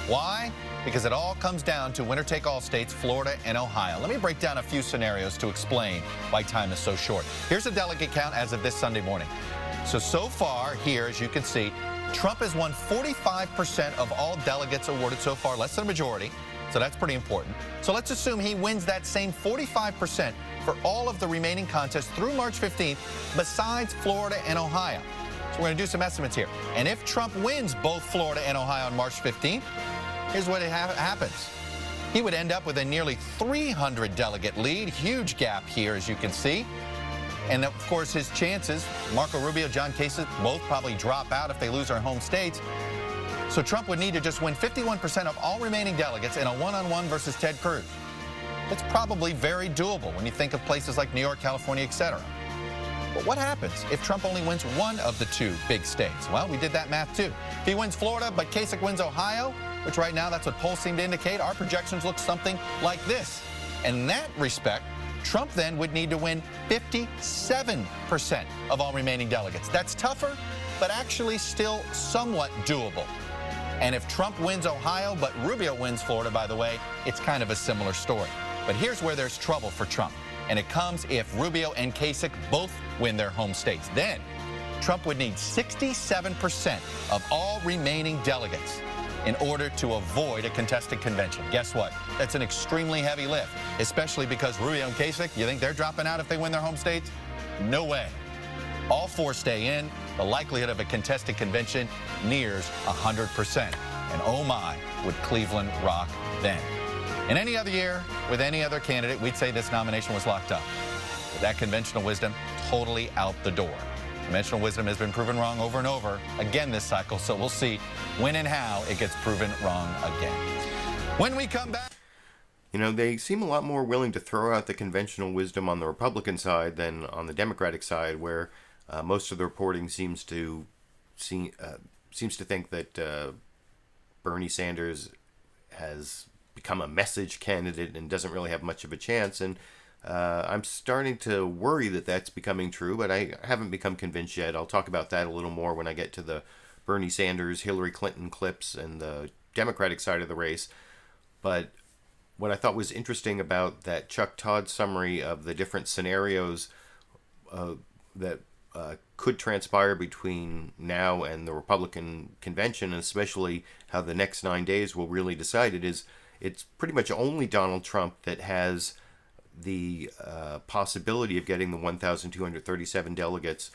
S21: Why? Because it all comes down to winner-take-all states, Florida and Ohio. Let me break down a few scenarios to explain why time is so short. Here's a delegate count as of this Sunday morning. So far here, as you can see, Trump has won 45% of all delegates awarded so far, less than a majority. So that's pretty important. So let's assume he wins that same 45% for all of the remaining contests through March 15th, besides Florida and Ohio. So we're going to do some estimates here. And if Trump wins both Florida and Ohio on March 15th, here's what happens. He would end up with a nearly 300 delegate lead. Huge gap here, as you can see. And of course, his chances, Marco Rubio, John Kasich, both probably drop out if they lose their home states. So Trump would need to just win 51% of all remaining delegates in a one-on-one versus Ted Cruz. It's probably very doable when you think of places like New York, California, etc. But what happens if Trump only wins one of the 2 big states? Well, we did that math too. If he wins Florida, but Kasich wins Ohio, which right now that's what polls seem to indicate, our projections look something like this. In that respect, Trump then would need to win 57% of all remaining delegates. That's tougher, but actually still somewhat doable. And if Trump wins Ohio, but Rubio wins Florida, by the way, it's kind of a similar story. But here's where there's trouble for Trump. And it comes if Rubio and Kasich both win their home states. Then Trump would need 67% of all remaining delegates in order to avoid a contested convention. Guess what? That's an extremely heavy lift, especially because Rubio and Kasich, you think they're dropping out if they win their home states? No way. All 4 stay in. The likelihood of a contested convention nears 100%. And oh my, would Cleveland rock then. In any other year, with any other candidate, we'd say this nomination was locked up. But that conventional wisdom, totally out the door. Conventional wisdom has been proven wrong over and over again this cycle, so we'll see when and how it gets proven wrong again. When we come back...
S2: You know, they seem a lot more willing to throw out the conventional wisdom on the Republican side than on the Democratic side, where most of the reporting seems to think that Bernie Sanders has become a message candidate and doesn't really have much of a chance. And I'm starting to worry that that's becoming true, but I haven't become convinced yet. I'll talk about that a little more when I get to the Bernie Sanders, Hillary Clinton clips and the Democratic side of the race. But what I thought was interesting about that Chuck Todd summary of the different scenarios that could transpire between now and the Republican convention, and especially how the next 9 days will really decide it, is it's pretty much only Donald Trump that has the possibility of getting the 1,237 delegates.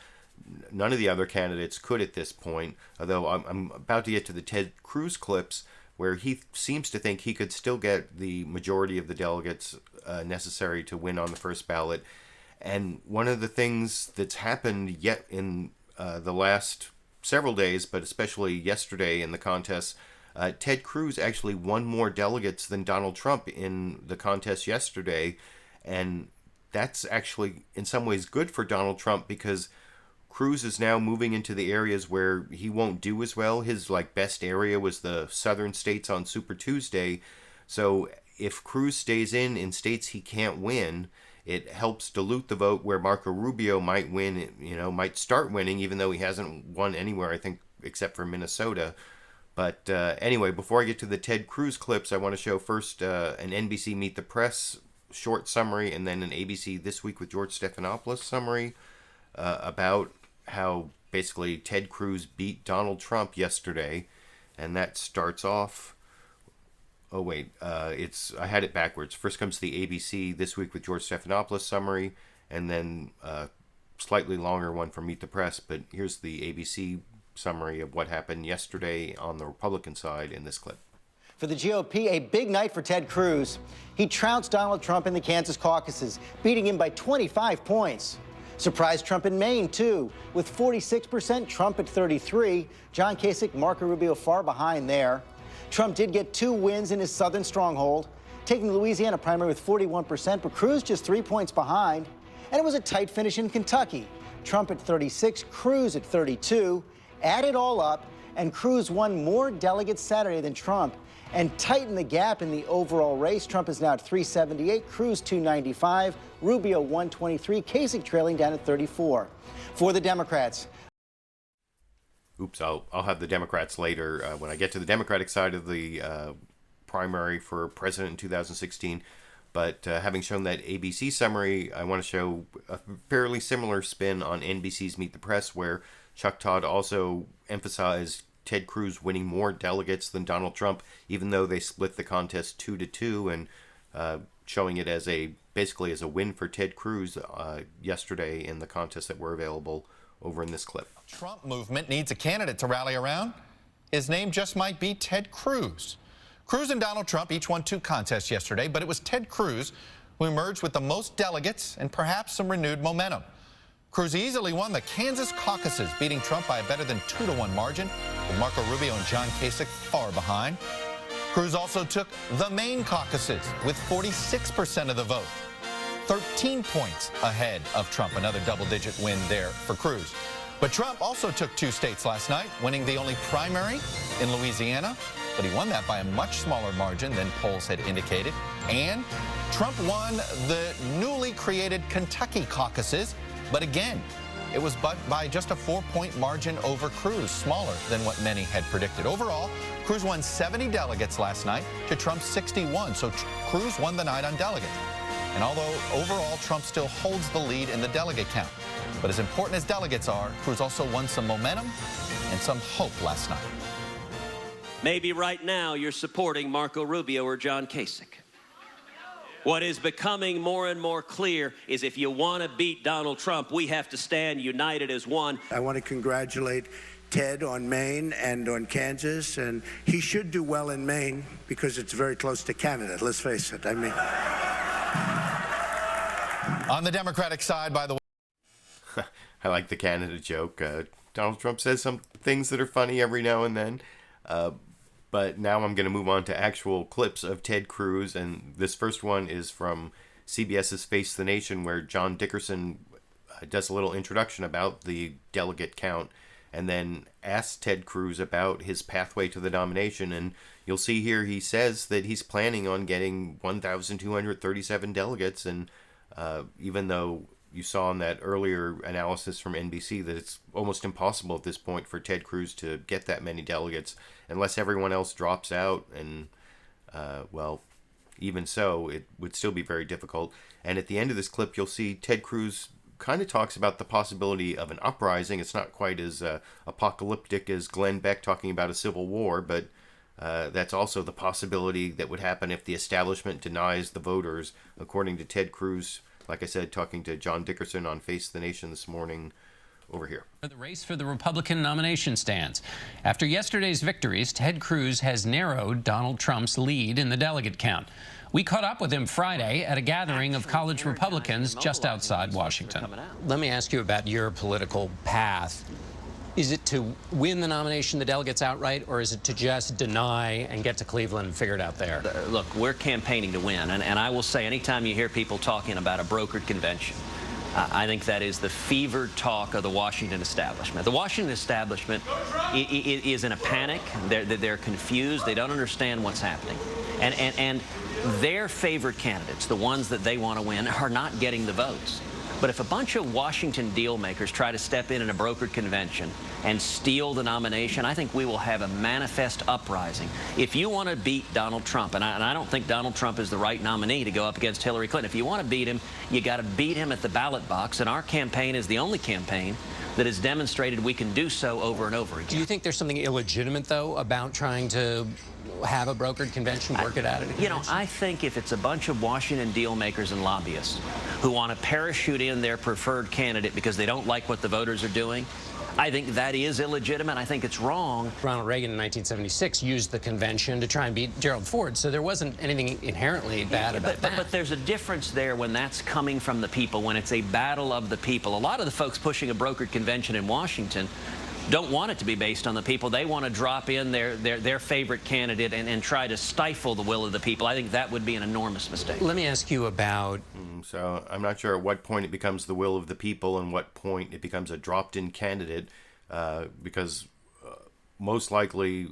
S2: None of the other candidates could at this point, although I'm about to get to the Ted Cruz clips. where he seems to think he could still get the majority of the delegates necessary to win on the first ballot. And one of the things that's happened yet in the last several days, but especially yesterday in the contest, Ted Cruz actually won more delegates than Donald Trump in the contest yesterday. And that's actually in some ways good for Donald Trump, because Cruz is now moving into the areas where he won't do as well. His best area was the southern states on Super Tuesday. So if Cruz stays in states he can't win, it helps dilute the vote where Marco Rubio might win, might start winning, even though he hasn't won anywhere, I think, except for Minnesota. But anyway, before I get to the Ted Cruz clips, I want to show first an NBC Meet the Press short summary, and then an ABC This Week with George Stephanopoulos summary about how basically Ted Cruz beat Donald Trump yesterday. And that starts off... Oh, wait. I had it backwards. First comes the ABC This Week with George Stephanopoulos summary, and then a slightly longer one from Meet the Press. But here's the ABC summary of what happened yesterday on the Republican side in this clip.
S12: For the GOP, a big night for Ted Cruz. He trounced Donald Trump in the Kansas caucuses, beating him by 25 points. Surprised Trump in Maine, too, with 46%, Trump at 33%. John Kasich, Marco Rubio far behind there. Trump did get 2 wins in his southern stronghold, taking the Louisiana primary with 41%, but Cruz just 3 points behind. And it was a tight finish in Kentucky. Trump at 36%, Cruz at 32%. Add it all up, and Cruz won more delegates Saturday than Trump and tightened the gap in the overall race. Trump is now at 378, Cruz 295, Rubio 123, Kasich trailing down at 34. For the Democrats...
S2: Oops, I'll have the Democrats later when I get to the Democratic side of the primary for president in 2016. But having shown that ABC summary, I want to show a fairly similar spin on NBC's Meet the Press, where Chuck Todd also emphasized Ted Cruz winning more delegates than Donald Trump, even though they split the contest 2-2, and showing it as basically as a win for Ted Cruz yesterday in the contests that were available over in this clip.
S21: Trump movement needs a candidate to rally around. His name just might be Ted Cruz. Cruz and Donald Trump each won 2 contests yesterday, but it was Ted Cruz who emerged with the most delegates and perhaps some renewed momentum. Cruz easily won the Kansas caucuses, beating Trump by a better than 2-1 margin, with Marco Rubio and John Kasich far behind. Cruz also took the Maine caucuses with 46% of the vote, 13 points ahead of Trump, another double-digit win there for Cruz. But Trump also took 2 states last night, winning the only primary in Louisiana, but he won that by a much smaller margin than polls had indicated. And Trump won the newly created Kentucky caucuses, but again, it was by just a 4-point margin over Cruz, smaller than what many had predicted. Overall, Cruz won 70 delegates last night to Trump's 61, so Cruz won the night on delegates. And although overall Trump still holds the lead in the delegate count, but as important as delegates are, Cruz also won some momentum and some hope last night.
S1: Maybe right now you're supporting Marco Rubio or John Kasich. What is becoming more and more clear is if you want to beat Donald Trump, we have to stand united as one.
S14: I want to congratulate Ted on Maine and on Kansas, and he should do well in Maine because it's very close to Canada, let's face it. I mean...
S21: On the Democratic side, by the way...
S2: I like the Canada joke. Donald Trump says some things that are funny every now and then. But now I'm going to move on to actual clips of Ted Cruz. And this first one is from CBS's Face the Nation, where John Dickerson does a little introduction about the delegate count and then asks Ted Cruz about his pathway to the nomination. And you'll see here he says that he's planning on getting 1,237 delegates. And even though you saw in that earlier analysis from NBC that it's almost impossible at this point for Ted Cruz to get that many delegates unless everyone else drops out. And, well, even so, it would still be very difficult. And at the end of this clip, you'll see Ted Cruz kind of talks about the possibility of an uprising. It's not quite as apocalyptic as Glenn Beck talking about a civil war, but that's also the possibility that would happen if the establishment denies the voters, according to Ted Cruz. Like I said, talking to John Dickerson on Face the Nation this morning over here.
S8: The race for the Republican nomination stands. After yesterday's victories, Ted Cruz has narrowed Donald Trump's lead in the delegate count. We caught up with him Friday at a gathering of college Republicans just outside Washington.
S3: Let me ask you about your political path. Is it to win the nomination, the delegates outright, or is it to just deny and get to Cleveland and figure it out there?
S1: Look, we're campaigning to win, and I will say anytime you hear people talking about a brokered convention, I think that is the fevered talk of the Washington establishment. The Washington establishment is in a panic. They're confused. They don't understand what's happening. And their favorite candidates, the ones that they want to win, are not getting the votes. But if a bunch of Washington deal makers try to step in a brokered convention and steal the nomination, I think we will have a manifest uprising. If you want to beat Donald Trump, and I don't think Donald Trump is the right nominee to go up against Hillary Clinton. If you want to beat him, you got to beat him at the ballot box. And our campaign is the only campaign that has demonstrated we can do so over and over again.
S3: Do you think there's something illegitimate, though, about trying to have a brokered convention, work it out at a convention?
S1: You know, I think if it's a bunch of Washington deal makers and lobbyists who want to parachute in their preferred candidate because they don't like what the voters are doing, I think that is illegitimate. I think it's wrong.
S3: Ronald Reagan in 1976 used the convention to try and beat Gerald Ford, so there wasn't anything inherently bad about that.
S1: But there's a difference there when that's coming from the people, when it's a battle of the people. A lot of the folks pushing a brokered convention in Washington don't want it to be based on the people. They want to drop in their favorite candidate and try to stifle the will of the people. I think that would be an enormous mistake.
S3: Let me ask you about...
S2: So I'm not sure at what point it becomes the will of the people and what point it becomes a dropped-in candidate, because most likely,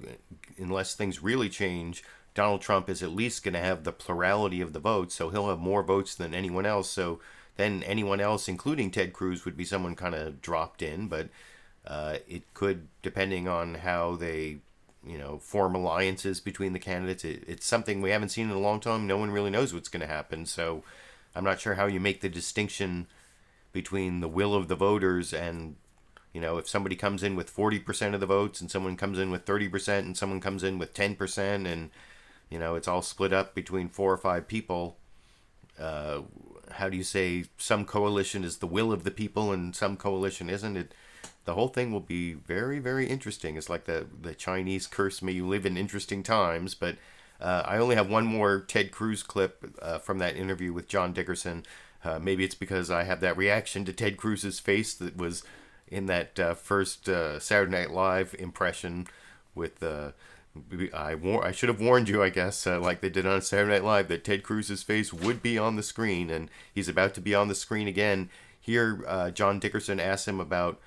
S2: unless things really change, Donald Trump is at least going to have the plurality of the votes, so he'll have more votes than anyone else. So then anyone else, including Ted Cruz, would be someone kind of dropped in, but it could, depending on how they, form alliances between the candidates. It's something we haven't seen in a long time. No one really knows what's going to happen. So I'm not sure how you make the distinction between the will of the voters and, if somebody comes in with 40% of the votes and someone comes in with 30% and someone comes in with 10% and, it's all split up between 4 or 5 people. How do you say some coalition is the will of the people and some coalition isn't? The whole thing will be very, very interesting. It's like the Chinese curse, may you live in interesting times. But I only have one more Ted Cruz clip from that interview with John Dickerson. Maybe it's because I have that reaction to Ted Cruz's face that was in that first Saturday Night Live impression with... I should have warned you, I guess, like they did on Saturday Night Live, that Ted Cruz's face would be on the screen, and he's about to be on the screen again. Here, John Dickerson asked him about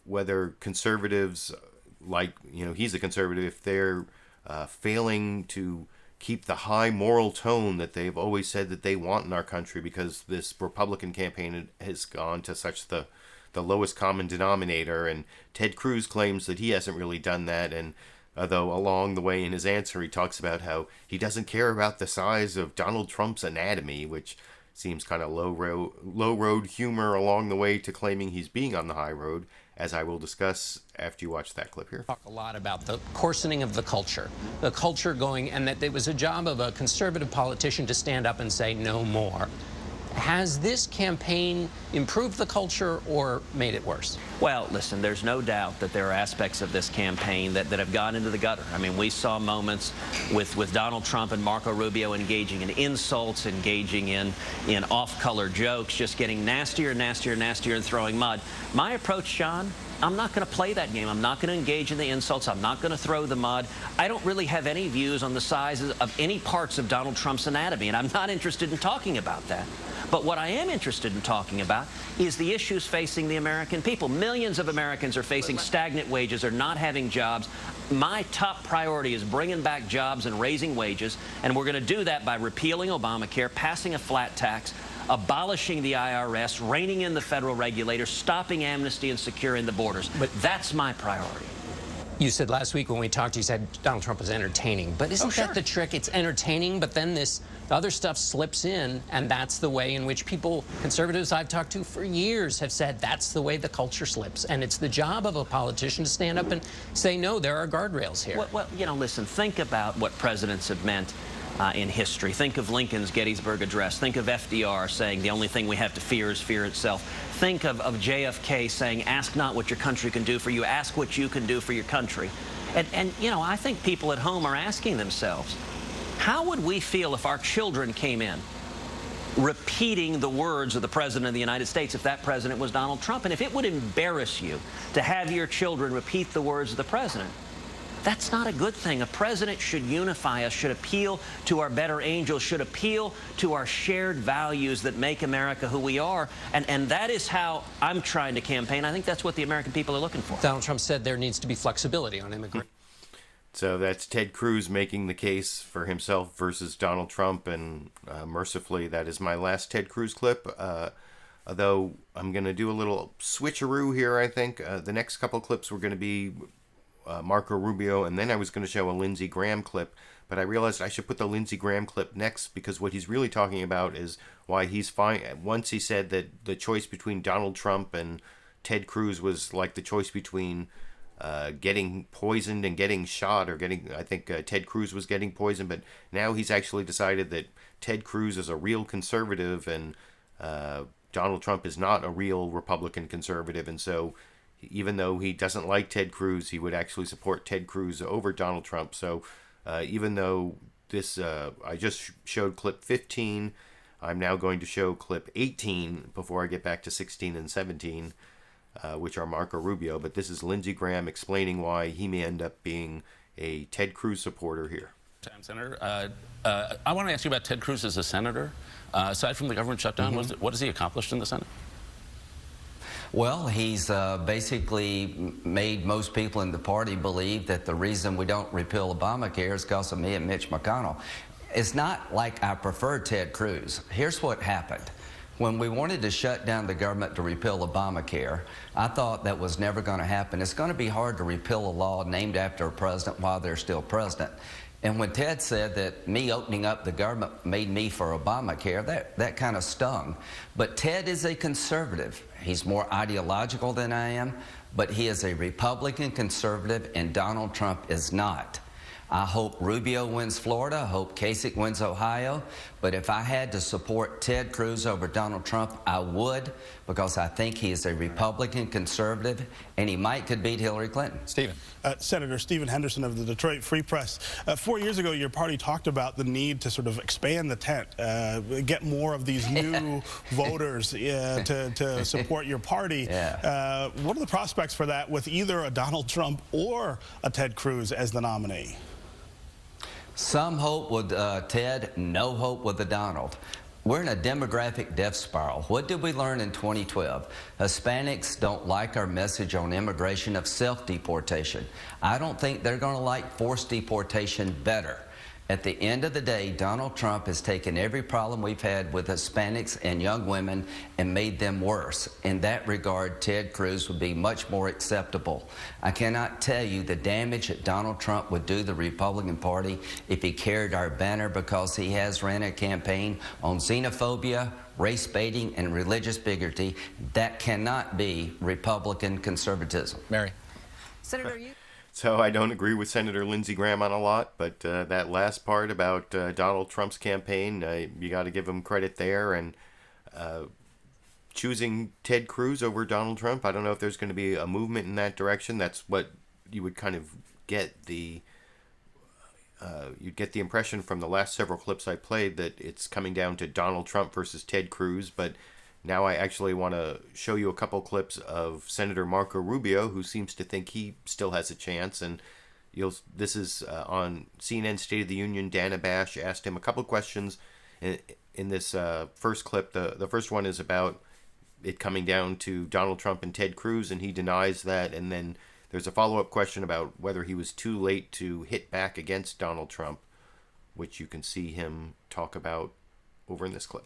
S2: whether conservatives, he's a conservative, if they're failing to keep the high moral tone that they've always said that they want in our country, because this Republican campaign has gone to such the lowest common denominator, and Ted Cruz claims that he hasn't really done that, and although along the way in his answer he talks about how he doesn't care about the size of Donald Trump's anatomy, which seems kind of low road humor along the way to claiming he's being on the high road, as I will discuss after you watch that clip here.
S3: Talk a lot about the coarsening of the culture going, and that it was a job of a conservative politician to stand up and say no more. Has this campaign improved the culture or made it worse?
S1: Well, listen, there's no doubt that there are aspects of this campaign that have gone into the gutter. I mean, we saw moments with Donald Trump and Marco Rubio engaging in insults, engaging in off-color jokes, just getting nastier and nastier and nastier and throwing mud. My approach, John, I'm not going to play that game. I'm not going to engage in the insults. I'm not going to throw the mud. I don't really have any views on the sizes of any parts of Donald Trump's anatomy, and I'm not interested in talking about that. But what I am interested in talking about is the issues facing the American people. Millions of Americans are facing stagnant wages, are not having jobs. My top priority is bringing back jobs and raising wages, and we're going to do that by repealing Obamacare, passing a flat tax, abolishing the IRS, reining in the federal regulators, stopping amnesty and securing the borders. But that's my priority.
S3: You said last week when we talked, you said Donald Trump was entertaining. But isn't that the trick? It's entertaining, but then this other stuff slips in, and that's the way in which people, conservatives I've talked to for years, have said that's the way the culture slips. And it's the job of a politician to stand up and say, no, there are guardrails here.
S1: Well, listen, think about what presidents have meant in history. Think of Lincoln's Gettysburg Address. Think of FDR saying the only thing we have to fear is fear itself. Think of JFK saying, ask not what your country can do for you, ask what you can do for your country. And you know, I think people at home are asking themselves, how would we feel if our children came in repeating the words of the President of the United States if that president was Donald Trump? And if it would embarrass you to have your children repeat the words of the president, that's not a good thing. A president should unify us, should appeal to our better angels, should appeal to our shared values that make America who we are. And that is how I'm trying to campaign. I think that's what the American people are looking for.
S8: Donald Trump said there needs to be flexibility on immigration.
S2: So that's Ted Cruz making the case for himself versus Donald Trump. And mercifully, that is my last Ted Cruz clip. Although I'm going to do a little switcheroo here, I think. The next couple clips were going to be Marco Rubio, and then I was going to show a Lindsey Graham clip, but I realized I should put the Lindsey Graham clip next because what he's really talking about is why he's fine. Once he said that the choice between Donald Trump and Ted Cruz was like the choice between getting poisoned and getting shot, or I think Ted Cruz was getting poisoned, but now he's actually decided that Ted Cruz is a real conservative and Donald Trump is not a real Republican conservative, and so even though he doesn't like Ted Cruz, he would actually support Ted Cruz over Donald Trump. So even though this, I just showed clip 15, I'm now going to show clip 18 before I get back to 16 and 17, which are Marco Rubio. But this is Lindsey Graham explaining why he may end up being a Ted Cruz supporter here.
S9: Senator, I want to ask you about Ted Cruz as a senator. Aside from the government shutdown, what has he accomplished in the Senate?
S29: Well, he's basically made most people in the party believe that the reason we don't repeal Obamacare is because of me and Mitch McConnell. It's not like I prefer Ted Cruz. Here's what happened. When we wanted to shut down the government to repeal Obamacare, I thought that was never going to happen. It's going to be hard to repeal a law named after a president while they're still president. And when Ted said that me opening up the government made me for Obamacare, that kind of stung. But Ted is a conservative. He's more ideological than I am, but he is a Republican conservative, and Donald Trump is not. I hope Rubio wins Florida. I hope Kasich wins Ohio. But if I had to support Ted Cruz over Donald Trump, I would, because I think he is a Republican conservative, and he could beat Hillary Clinton.
S10: Stephen. Senator Stephen Henderson of the Detroit Free Press. 4 years ago, your party talked about the need to sort of expand the tent, get more of these new voters to support your party. Yeah. What are the prospects for that with either a Donald Trump or a Ted Cruz as the nominee?
S29: Some hope with Ted, no hope with the Donald. We're in a demographic death spiral. What did we learn in 2012? Hispanics don't like our message on immigration of self-deportation. I don't think they're going to like forced deportation better. At the end of the day, Donald Trump has taken every problem we've had with Hispanics and young women and made them worse. In that regard, Ted Cruz would be much more acceptable. I cannot tell you the damage that Donald Trump would do the Republican Party if he carried our banner, because he has ran a campaign on xenophobia, race baiting, and religious bigotry. That cannot be Republican conservatism.
S9: Mary.
S25: Senator, you...
S2: So I don't agree with Senator Lindsey Graham on a lot, but that last part about Donald Trump's campaign, you got to give him credit there. And choosing Ted Cruz over Donald Trump, I don't know if there's going to be a movement in that direction. That's what you would kind of get you'd get the impression from the last several clips I played that it's coming down to Donald Trump versus Ted Cruz. But now I actually want to show you a couple clips of Senator Marco Rubio, who seems to think he still has a chance. And this is on CNN State of the Union. Dana Bash asked him a couple questions in this first clip. The first one is about it coming down to Donald Trump and Ted Cruz, and he denies that. And then there's a follow-up question about whether he was too late to hit back against Donald Trump, which you can see him talk about over in this clip.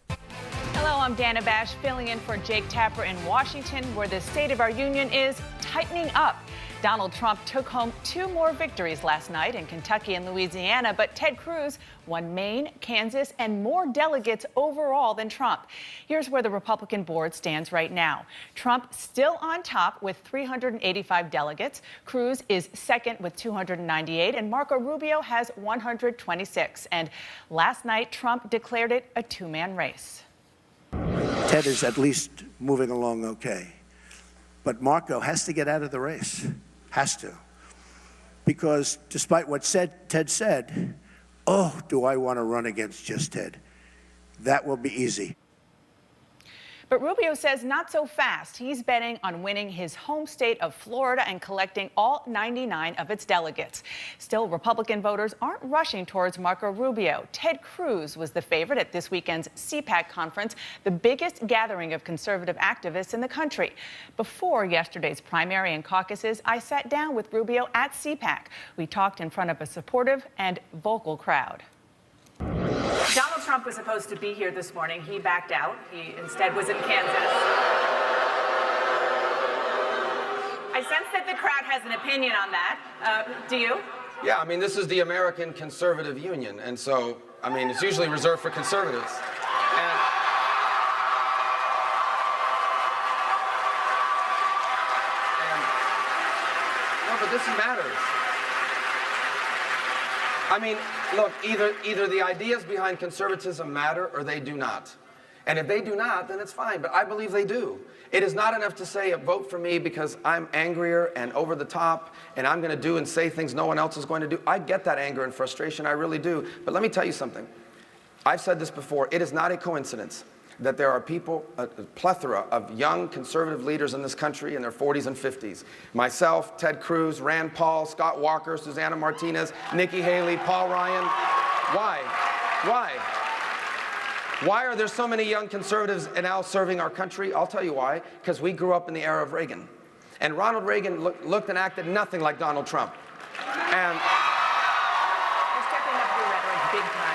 S11: Hello, I'm Dana Bash, filling in for Jake Tapper in Washington, where the State of our Union is tightening up. Donald Trump took home 2 more victories last night in Kentucky and Louisiana, but Ted Cruz won Maine, Kansas, and more delegates overall than Trump. Here's where the Republican board stands right now. Trump still on top with 385 delegates. Cruz is second with 298, and Marco Rubio has 126. And last night, Trump declared it a 2-man race.
S14: Ted is at least moving along okay. But Marco has to get out of the race. Has to. Because despite what Ted said, oh, do I want to run against just Ted? That will be easy.
S11: But Rubio says not so fast. He's betting on winning his home state of Florida and collecting all 99 of its delegates. Still, Republican voters aren't rushing towards Marco Rubio. Ted Cruz was the favorite at this weekend's CPAC conference, the biggest gathering of conservative activists in the country. Before yesterday's primary and caucuses, I sat down with Rubio at CPAC. We talked in front of a supportive and vocal crowd. Donald Trump was supposed to be here this morning. He backed out. He instead was in Kansas. I sense that the crowd has an opinion on that. Do you?
S13: Yeah, I mean, this is the American Conservative Union, and so, I mean, it's usually reserved for conservatives. And no, but this matters. I mean, look, either the ideas behind conservatism matter or they do not. And if they do not, then it's fine, but I believe they do. It is not enough to say, vote for me because I'm angrier and over the top and I'm going to do and say things no one else is going to do. I get that anger and frustration, I really do. But let me tell you something. I've said this before. It is not a coincidence that there are people, a plethora of young conservative leaders in this country in their 40s and 50s. Myself, Ted Cruz, Rand Paul, Scott Walker, Susanna Martinez, Nikki Haley, Paul Ryan. Why? Why? Why are there so many young conservatives now serving our country? I'll tell you why. Because we grew up in the era of Reagan. And Ronald Reagan looked and acted nothing like Donald Trump. And
S11: you're stepping up your rhetoric big time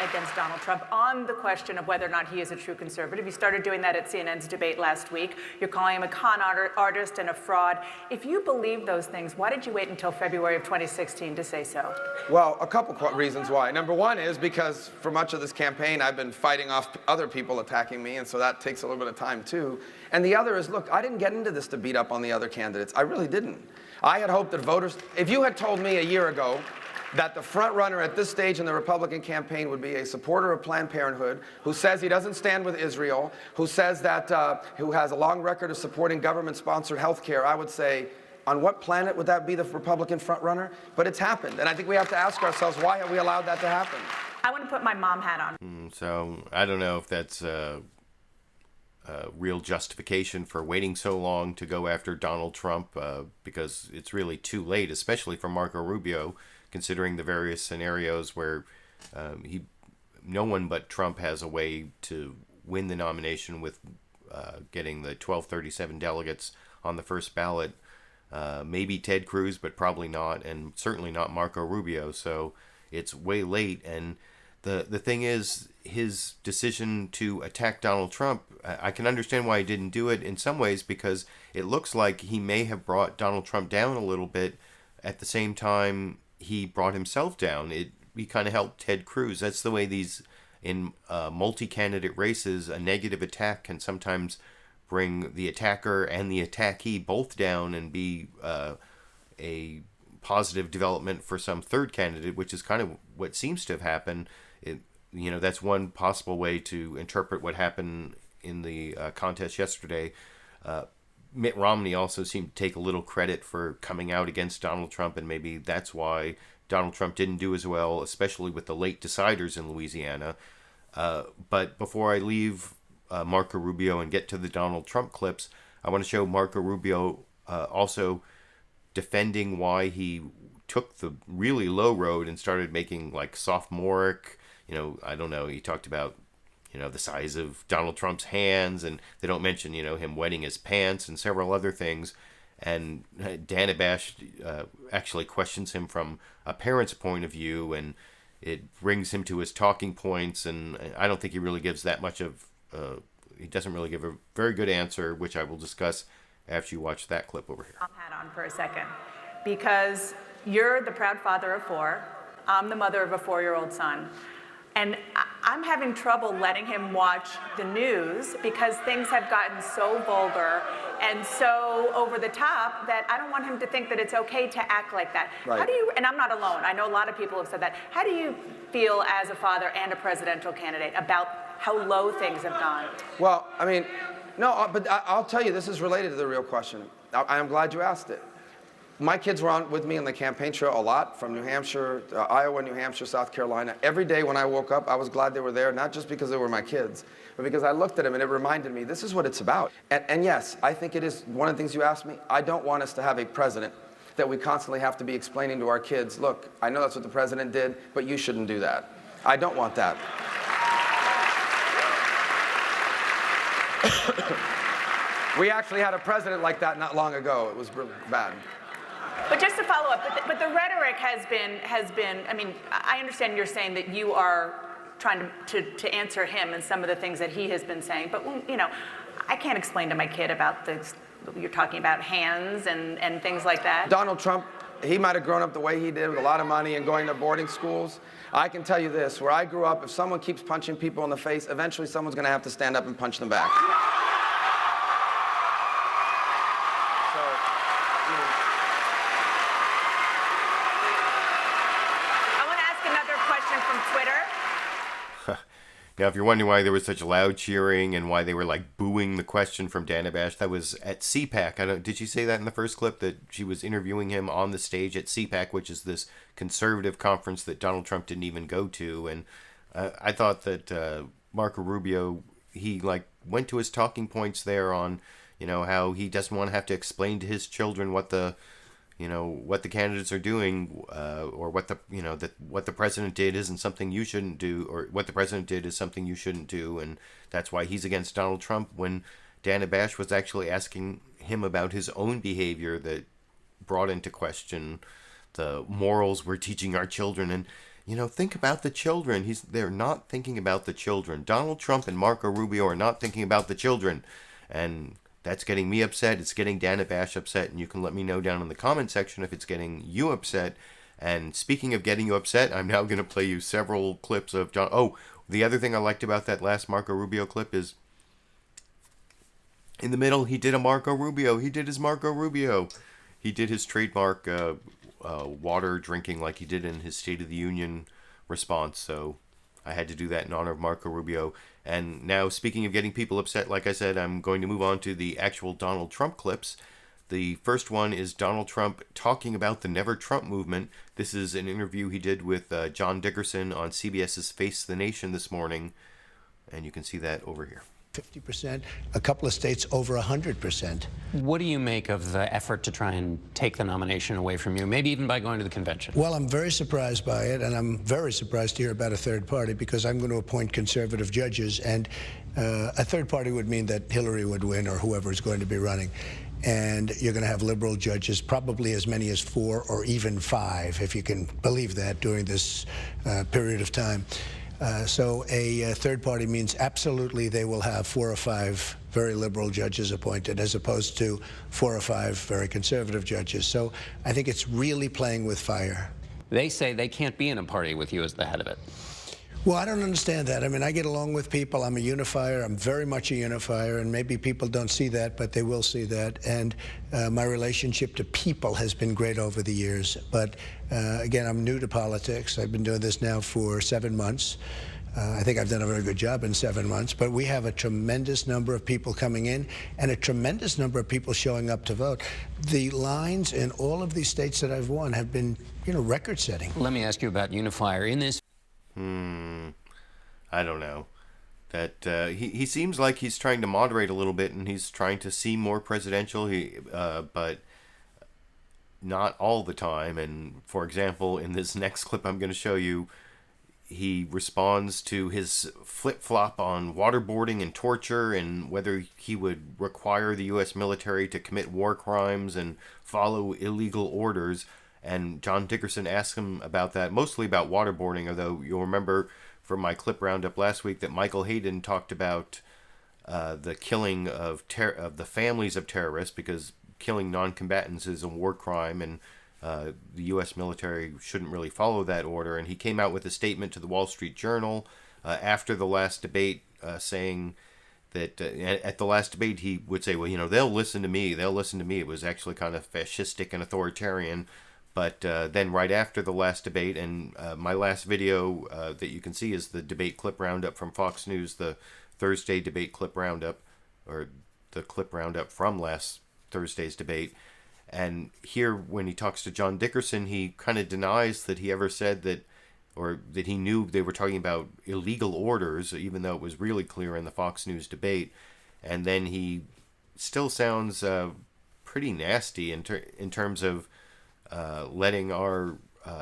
S11: against Donald Trump on the question of whether or not he is a true conservative. You started doing that at CNN's debate last week. You're calling him a con artist and a fraud. If you believe those things, why did you wait until February of 2016 to say so?
S13: Well, a couple reasons why. Number one is because for much of this campaign, I've been fighting off other people attacking me, and so that takes a little bit of time, too. And the other is, look, I didn't get into this to beat up on the other candidates. I really didn't. I had hoped that voters, if you had told me a year ago that the front runner at this stage in the Republican campaign would be a supporter of Planned Parenthood, who says he doesn't stand with Israel, who says that, who has a long record of supporting government-sponsored health care, I would say, on what planet would that be the Republican front runner? But it's happened, and I think we have to ask ourselves, why have we allowed that to happen?
S11: I want to put my mom hat on.
S2: So I don't know if that's a real justification for waiting so long to go after Donald Trump, because it's really too late, especially for Marco Rubio, considering the various scenarios where no one but Trump has a way to win the nomination with getting the 1237 delegates on the first ballot. Maybe Ted Cruz, but probably not, and certainly not Marco Rubio. So it's way late. And the thing is, his decision to attack Donald Trump, I can understand why he didn't do it in some ways, because it looks like he may have brought Donald Trump down a little bit. At the same time, he brought himself down. He kind of helped Ted Cruz. That's the way these, in multi-candidate races, a negative attack can sometimes bring the attacker and the attackee both down and be a positive development for some third candidate, which is kind of what seems to have happened. That's one possible way to interpret what happened in the contest yesterday. Mitt Romney also seemed to take a little credit for coming out against Donald Trump, and maybe that's why Donald Trump didn't do as well, especially with the late deciders in Louisiana. But before I leave Marco Rubio and get to the Donald Trump clips, I want to show Marco Rubio also defending why he took the really low road and started making like sophomoric, I don't know, he talked about the size of Donald Trump's hands, and they don't mention, him wetting his pants and several other things. And Dana Bash actually questions him from a parent's point of view, and it brings him to his talking points, and I don't think he really gives that much of, he doesn't really give a very good answer, which I will discuss after you watch that clip over here.
S11: Hat on for a second. because you're the proud father of 4. I'm the mother of a 4-year-old son. And I'm having trouble letting him watch the news because things have gotten so vulgar and so over the top that I don't want him to think that it's okay to act like that.
S13: Right.
S11: How do you, and I'm not alone, I know a lot of people have said that. How do you feel as a father and a presidential candidate about how low things have gone?
S13: Well, I mean, no, but I'll tell you, this is related to the real question. I'm glad you asked it. My kids were on with me on the campaign trail a lot, from New Hampshire, Iowa, New Hampshire, South Carolina. Every day when I woke up, I was glad they were there, not just because they were my kids, but because I looked at them and it reminded me, this is what it's about. And yes, I think it is one of the things you asked me. I don't want us to have a president that we constantly have to be explaining to our kids, look, I know that's what the president did, but you shouldn't do that. I don't want that. We actually had a president like that not long ago. It was really bad.
S11: But just to follow up, but the rhetoric has been, I mean, I understand you're saying that you are trying to answer him and some of the things that he has been saying, but, you know, I can't explain to my kid about this, you're talking about hands and things like that.
S13: Donald Trump, he might have grown up the way he did with a lot of money and going to boarding schools. I can tell you this, where I grew up, if someone keeps punching people in the face, eventually someone's going to have to stand up and punch them back.
S2: Now, if you're wondering why there was such loud cheering and why they were like booing the question from Dana Bash, that was at CPAC. Did she say that in the first clip, that she was interviewing him on the stage at CPAC, which is this conservative conference that Donald Trump didn't even go to? And I thought that Marco Rubio, he like went to his talking points there on, you know, how he doesn't want to have to explain to his children what the candidates are doing, or what the president did isn't something you shouldn't do, or what the president did is something you shouldn't do, and that's why he's against Donald Trump, when Dana Bash was actually asking him about his own behavior that brought into question the morals we're teaching our children. And, you know, think about the children. They're not thinking about the children. Donald Trump and Marco Rubio are not thinking about the children, and that's getting me upset. It's getting Dana Bash upset, and you can let me know down in the comment section if it's getting you upset. And speaking of getting you upset, I'm now going to play you several clips of John. Oh, the other thing I liked about that last Marco Rubio clip is in the middle, he did a Marco Rubio. He did his Marco Rubio. He did his trademark water drinking like he did in his State of the Union response. So I had to do that in honor of Marco Rubio. And now, speaking of getting people upset, like I said, I'm going to move on to the actual Donald Trump clips. The first one is Donald Trump talking about the Never Trump movement. This is an interview he did with John Dickerson on CBS's Face the Nation this morning. And you can see that over here.
S14: 50%, a couple of states over 100%.
S8: What do you make of the effort to try and take the nomination away from you, maybe even by going to the convention?
S14: Well, I'm very surprised by it, and I'm very surprised to hear about a third party, because I'm going to appoint conservative judges, and a third party would mean that Hillary would win, or whoever is going to be running. And you're going to have liberal judges, probably as many as 4 or even 5, if you can believe that, during this period of time. So a third party means absolutely they will have 4 or 5 very liberal judges appointed, as opposed to 4 or 5 very conservative judges. So I think it's really playing with fire.
S8: They say they can't be in a party with you as the head of it.
S14: Well, I don't understand that. I mean, I get along with people. I'm a unifier. I'm very much a unifier, and maybe people don't see that, but they will see that. And my relationship to people has been great over the years. But again, I'm new to politics. I've been doing this now for 7 months. I think I've done a very good job in 7 months, but we have a tremendous number of people coming in and a tremendous number of people showing up to vote. The lines in all of these states that I've won have been, you know, record-setting.
S8: Let me ask you about Unifier. In this
S2: I don't know. That he seems like he's trying to moderate a little bit, and he's trying to seem more presidential. But not all the time. And for example, in this next clip I'm going to show you, he responds to his flip-flop on waterboarding and torture, and whether he would require the U.S. military to commit war crimes and follow illegal orders. And John Dickerson asked him about that, mostly about waterboarding, although you'll remember from my clip roundup last week that Michael Hayden talked about the killing of the families of terrorists, because killing non-combatants is a war crime, and the U.S. military shouldn't really follow that order. And he came out with a statement to the Wall Street Journal after the last debate saying that at the last debate he would say, well, you know, they'll listen to me. They'll listen to me. It was actually kind of fascistic and authoritarian. But then right after the last debate, and my last video that you can see is the debate clip roundup from Fox News, the Thursday debate clip roundup, or the clip roundup from last Thursday's debate. And here, when he talks to John Dickerson, he kind of denies that he ever said that, or that he knew they were talking about illegal orders, even though it was really clear in the Fox News debate. And then he still sounds pretty nasty in terms of letting our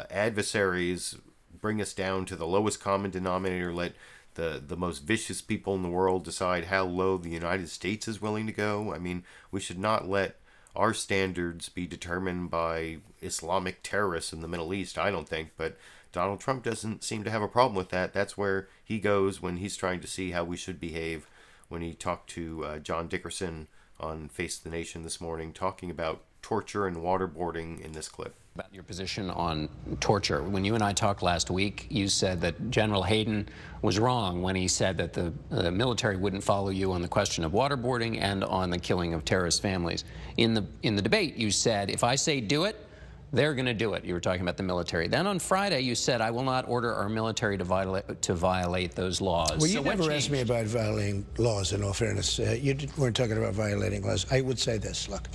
S2: adversaries bring us down to the lowest common denominator, let the most vicious people in the world decide how low the United States is willing to go. I mean, we should not let our standards be determined by Islamic terrorists in the Middle East, I don't think, but Donald Trump doesn't seem to have a problem with that. That's where he goes when he's trying to see how we should behave. When he talked to John Dickerson on Face the Nation this morning, talking about torture and waterboarding in this clip.
S8: About your position on torture. When you and I talked last week, you said that General Hayden was wrong when he said that the military wouldn't follow you on the question of waterboarding and on the killing of terrorist families. In the debate, you said, if I say do it, they're going to do it. You were talking about the military. Then on Friday, you said, I will not order our military to violate those laws.
S14: Well, you never asked me about violating laws, in all fairness. You weren't talking about violating laws. I would say this, look.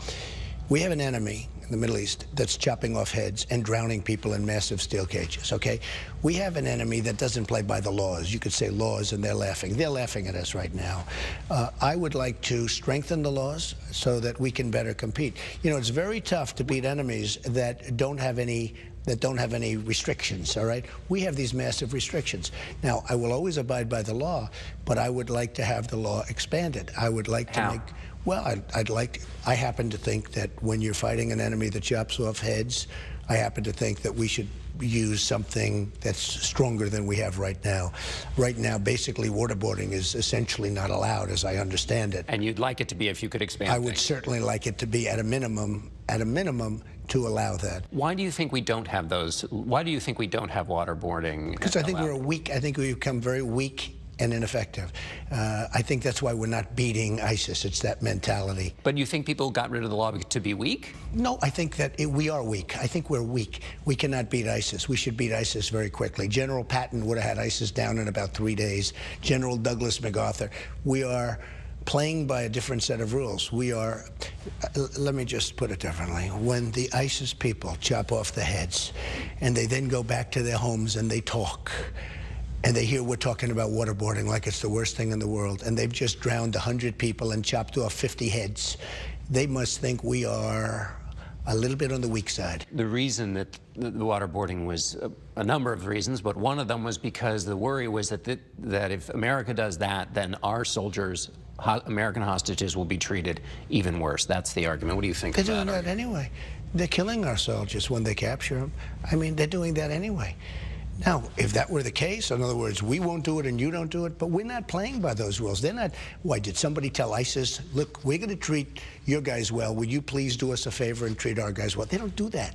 S14: We have an enemy in the Middle East that's chopping off heads and drowning people in massive steel cages, okay? We have an enemy that doesn't play by the laws. You could say laws, and they're laughing. They're laughing at us right now. I would like to strengthen the laws so that we can better compete. You know, it's very tough to beat enemies that don't have any restrictions, all right? We have these massive restrictions. Now, I will always abide by the law, but I would like to have the law expanded. I would like to make... Well, I happen to think that when you're fighting an enemy that chops off heads, I happen to think that we should use something that's stronger than we have right now. Right now, basically, waterboarding is essentially not allowed, as I understand it.
S8: And you'd like it to be if you could expand
S14: I would certainly like it to be at a minimum, to allow that.
S8: Why do you think we don't have those? Why do you think we don't have waterboarding?
S14: Because I think we're weak. I think we've become very weak and ineffective. I think that's why we're not beating ISIS. It's that mentality.
S8: But you think people got rid of the law to be weak?
S14: No, I think that we are weak. I think we're weak. We cannot beat ISIS. We should beat ISIS very quickly. General Patton would have had ISIS down in about 3 days. General Douglas MacArthur. We are playing by a different set of rules. We are, let me just put it differently. When the ISIS people chop off the heads and they then go back to their homes and they talk, and they hear we're talking about waterboarding like it's the worst thing in the world, and they've just drowned 100 people and chopped off 50 heads, they must think we are a little bit on the weak side.
S8: The reason that the waterboarding was a number of reasons, but one of them was because the worry was that if America does that, then our soldiers, American hostages, will be treated even worse. That's the argument. What do you think of that?
S14: They're doing that anyway. They're killing our soldiers when they capture them. I mean, they're doing that anyway. Now, if that were the case, in other words, we won't do it and you don't do it, but we're not playing by those rules. They're not, why, did somebody tell ISIS, look, we're going to treat your guys well. Would you please do us a favor and treat our guys well? They don't do that.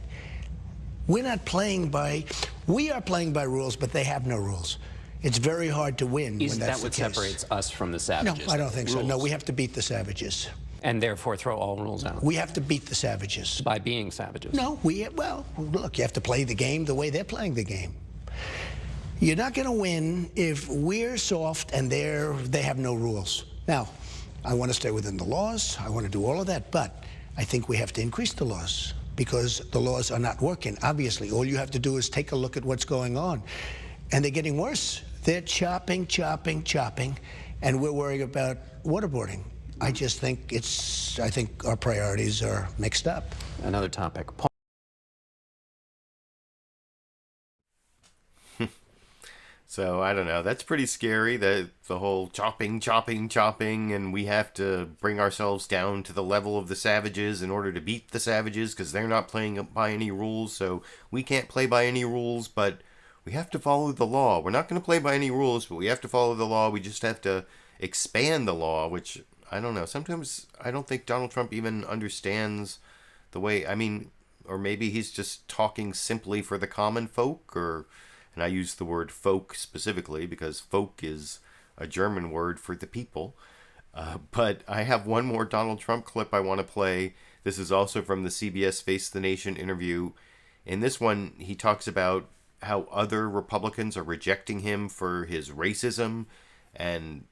S14: We're not playing by, we are playing by rules, but they have no rules. It's very hard to win
S8: Isn't
S14: when that's
S8: that what
S14: the case.
S8: separates us from the savages?
S14: No, I don't think so. No, we have to beat the savages.
S8: And therefore throw all rules out?
S14: We have to beat the savages.
S8: By being savages?
S14: No, well, look, you have to play the game the way they're playing the game. You're not going to win if we're soft and they have no rules. Now, I want to stay within the laws. I want to do all of that. But I think we have to increase the laws because the laws are not working. Obviously, all you have to do is take a look at what's going on. And they're getting worse. They're chopping, and we're worrying about waterboarding. I just think I think our priorities are mixed up.
S8: Another topic.
S2: So, I don't know. That's pretty scary, the whole chopping, and we have to bring ourselves down to the level of the savages in order to beat the savages because they're not playing by any rules, so we can't play by any rules, but we have to follow the law. We're not going to play by any rules, but we have to follow the law. We just have to expand the law, which, I don't know. Sometimes I don't think Donald Trump even understands the way, I mean, or maybe he's just talking simply for the common folk, and I use the word folk specifically because folk is a German word for the people. But I have one more Donald Trump clip I want to play. This is also from the CBS Face the Nation interview. In this one, he talks about how other Republicans are rejecting him for his racism. And,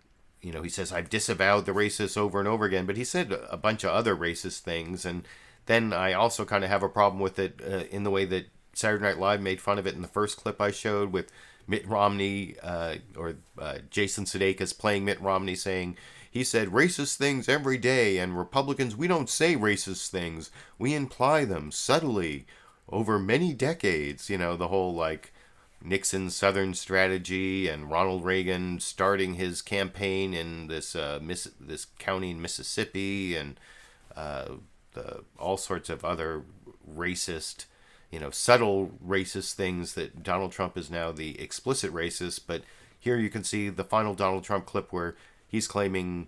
S2: you know, he says, I've disavowed the racists over and over again. But he said a bunch of other racist things. And then I also kind of have a problem with it in the way that Saturday Night Live made fun of it in the first clip I showed with Mitt Romney Jason Sudeikis playing Mitt Romney saying, he said racist things every day, and Republicans, we don't say racist things. We imply them subtly over many decades. You know, the whole, like, Nixon's Southern strategy and Ronald Reagan starting his campaign in this county in Mississippi, and all sorts of other racist, you know, subtle racist things that Donald Trump is now the explicit racist. But here you can see the final Donald Trump clip where he's claiming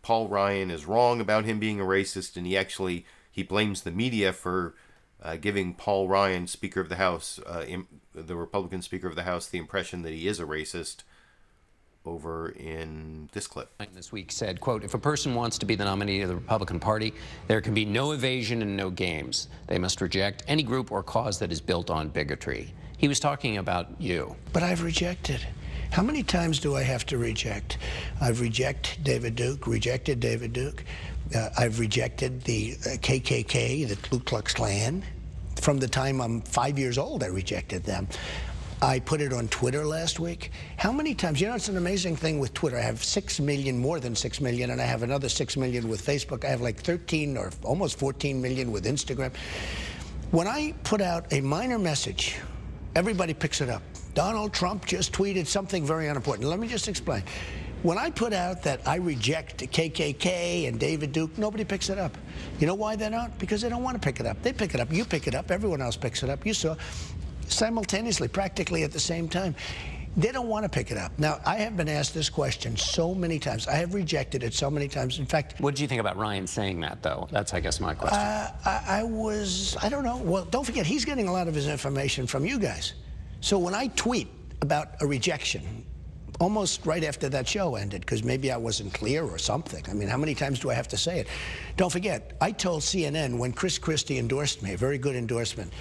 S2: Paul Ryan is wrong about him being a racist, and he blames the media for giving Paul Ryan, Speaker of the House, the Republican Speaker of the House, the impression that he is a racist over in this clip.
S8: This week said, quote, if a person wants to be the nominee of the Republican Party, there can be no evasion and no games. They must reject any group or cause that is built on bigotry. He was talking about you.
S14: But I've rejected. How many times do I have to reject? I've rejected David Duke. I've rejected the KKK, the Ku Klux Klan. From the time I'm 5 years old, I rejected them. I put it on Twitter last week. How many times? You know, it's an amazing thing with Twitter. I have 6 million, more than 6 million, and I have another 6 million with Facebook. I have like 13 or almost 14 million with Instagram. When I put out a minor message, everybody picks it up. Donald Trump just tweeted something very unimportant. Let me just explain. When I put out that I reject KKK and David Duke, nobody picks it up. You know why they're not? Because they don't want to pick it up. They pick it up. You pick it up. Everyone else picks it up. You saw simultaneously, practically at the same time. They don't want to pick it up. Now, I have been asked this question so many times. I have rejected it so many times. In fact...
S8: What did you think about Ryan saying that, though? That's, I guess, my question.
S14: I don't know. Well, don't forget, he's getting a lot of his information from you guys. So when I tweet about a rejection, almost right after that show ended, because maybe I wasn't clear or something. I mean, how many times do I have to say it? Don't forget, I told CNN when Chris Christie endorsed me, a very good endorsement,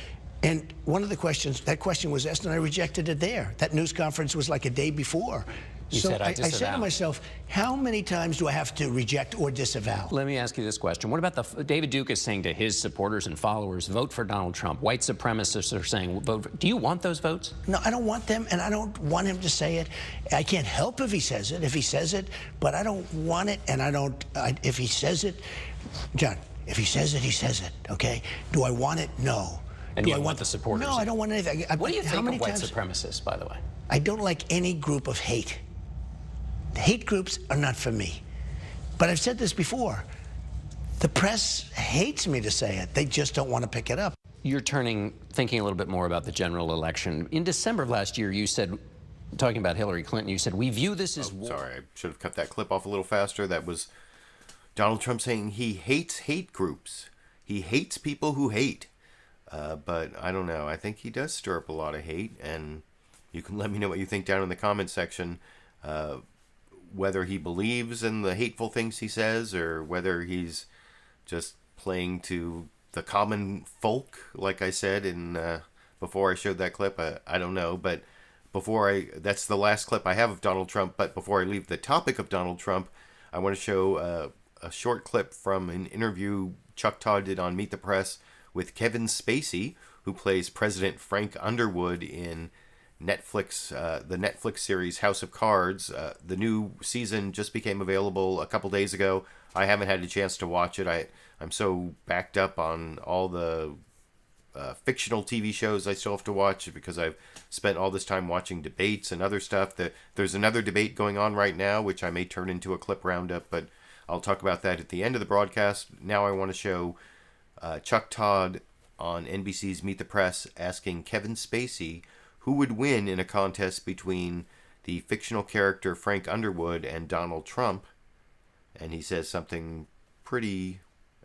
S14: and one of the questions, that question was asked, and I rejected it there. That news conference was like a day before.
S8: You
S14: so
S8: said,
S14: I said to myself, how many times do I have to reject or disavow?
S8: Let me ask you this question. What about David Duke is saying to his supporters and followers, vote for Donald Trump. White supremacists are saying, vote. Do you want those votes?
S14: No, I don't want them, and I don't want him to say it. I can't help if he says it, but I don't want it, and if he says it, John, if he says it, he says it, okay? Do I want it? No.
S8: And do I want the supporters?
S14: No, I don't want anything.
S8: What do you think of white supremacists, by the way?
S14: I don't like any group of hate. The hate groups are not for me. But I've said this before. The press hates me to say it. They just don't want to pick it up.
S8: You're thinking a little bit more about the general election. In December of last year, you said, talking about Hillary Clinton, you said, we view this as war.
S2: Sorry, I should have cut that clip off a little faster. That was Donald Trump saying he hates hate groups. He hates people who hate. But I don't know. I think he does stir up a lot of hate, and you can let me know what you think down in the comments section. Whether he believes in the hateful things he says, or whether he's just playing to the common folk, like I said before I showed that clip. I don't know, but that's the last clip I have of Donald Trump. But before I leave the topic of Donald Trump, I want to show a short clip from an interview Chuck Todd did on Meet the Press with Kevin Spacey, who plays President Frank Underwood in the Netflix series House of Cards. The new season just became available a couple days ago. I haven't had a chance to watch it. I'm so backed up on all the fictional TV shows I still have to watch because I've spent all this time watching debates and other stuff. There's another debate going on right now, which I may turn into a clip roundup, but I'll talk about that at the end of the broadcast. Now I want to show Chuck Todd on NBC's Meet the Press asking Kevin Spacey who would win in a contest between the fictional character Frank Underwood and Donald Trump. And he says something pretty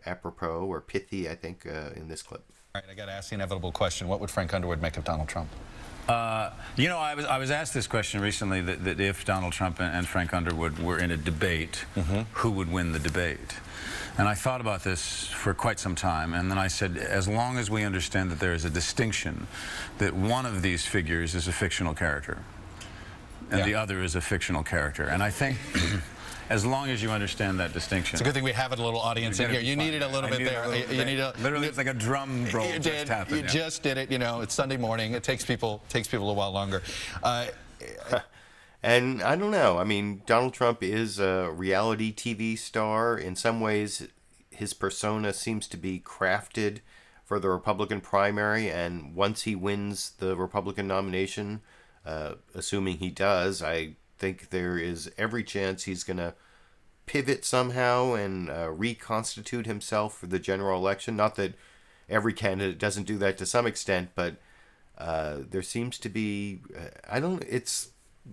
S2: apropos or pithy, I think, in this clip.
S15: All right, I got to ask the inevitable question. What would Frank Underwood make of Donald Trump?
S16: You know, I was asked this question recently, that if Donald Trump and Frank Underwood were in a debate, who would win the debate? And I thought about this for quite some time, and then I said, as long as we understand that there is a distinction, that one of these figures is a fictional character, and the other is a fictional character. And I think as long as you understand that distinction.
S15: It's a good thing we have a little audience in here. You needed a little bit there. You need a
S16: literally, it's like a drum roll.
S15: You did.
S16: Just happened.
S15: You just did it. You know, it's Sunday morning. It takes people a little while longer.
S2: And I don't know. I mean, Donald Trump is a reality TV star. In some ways, his persona seems to be crafted for the Republican primary. And once he wins the Republican nomination, assuming he does, I think there is every chance he's going to pivot somehow and reconstitute himself for the general election. Not that every candidate doesn't do that to some extent, but there seems to be,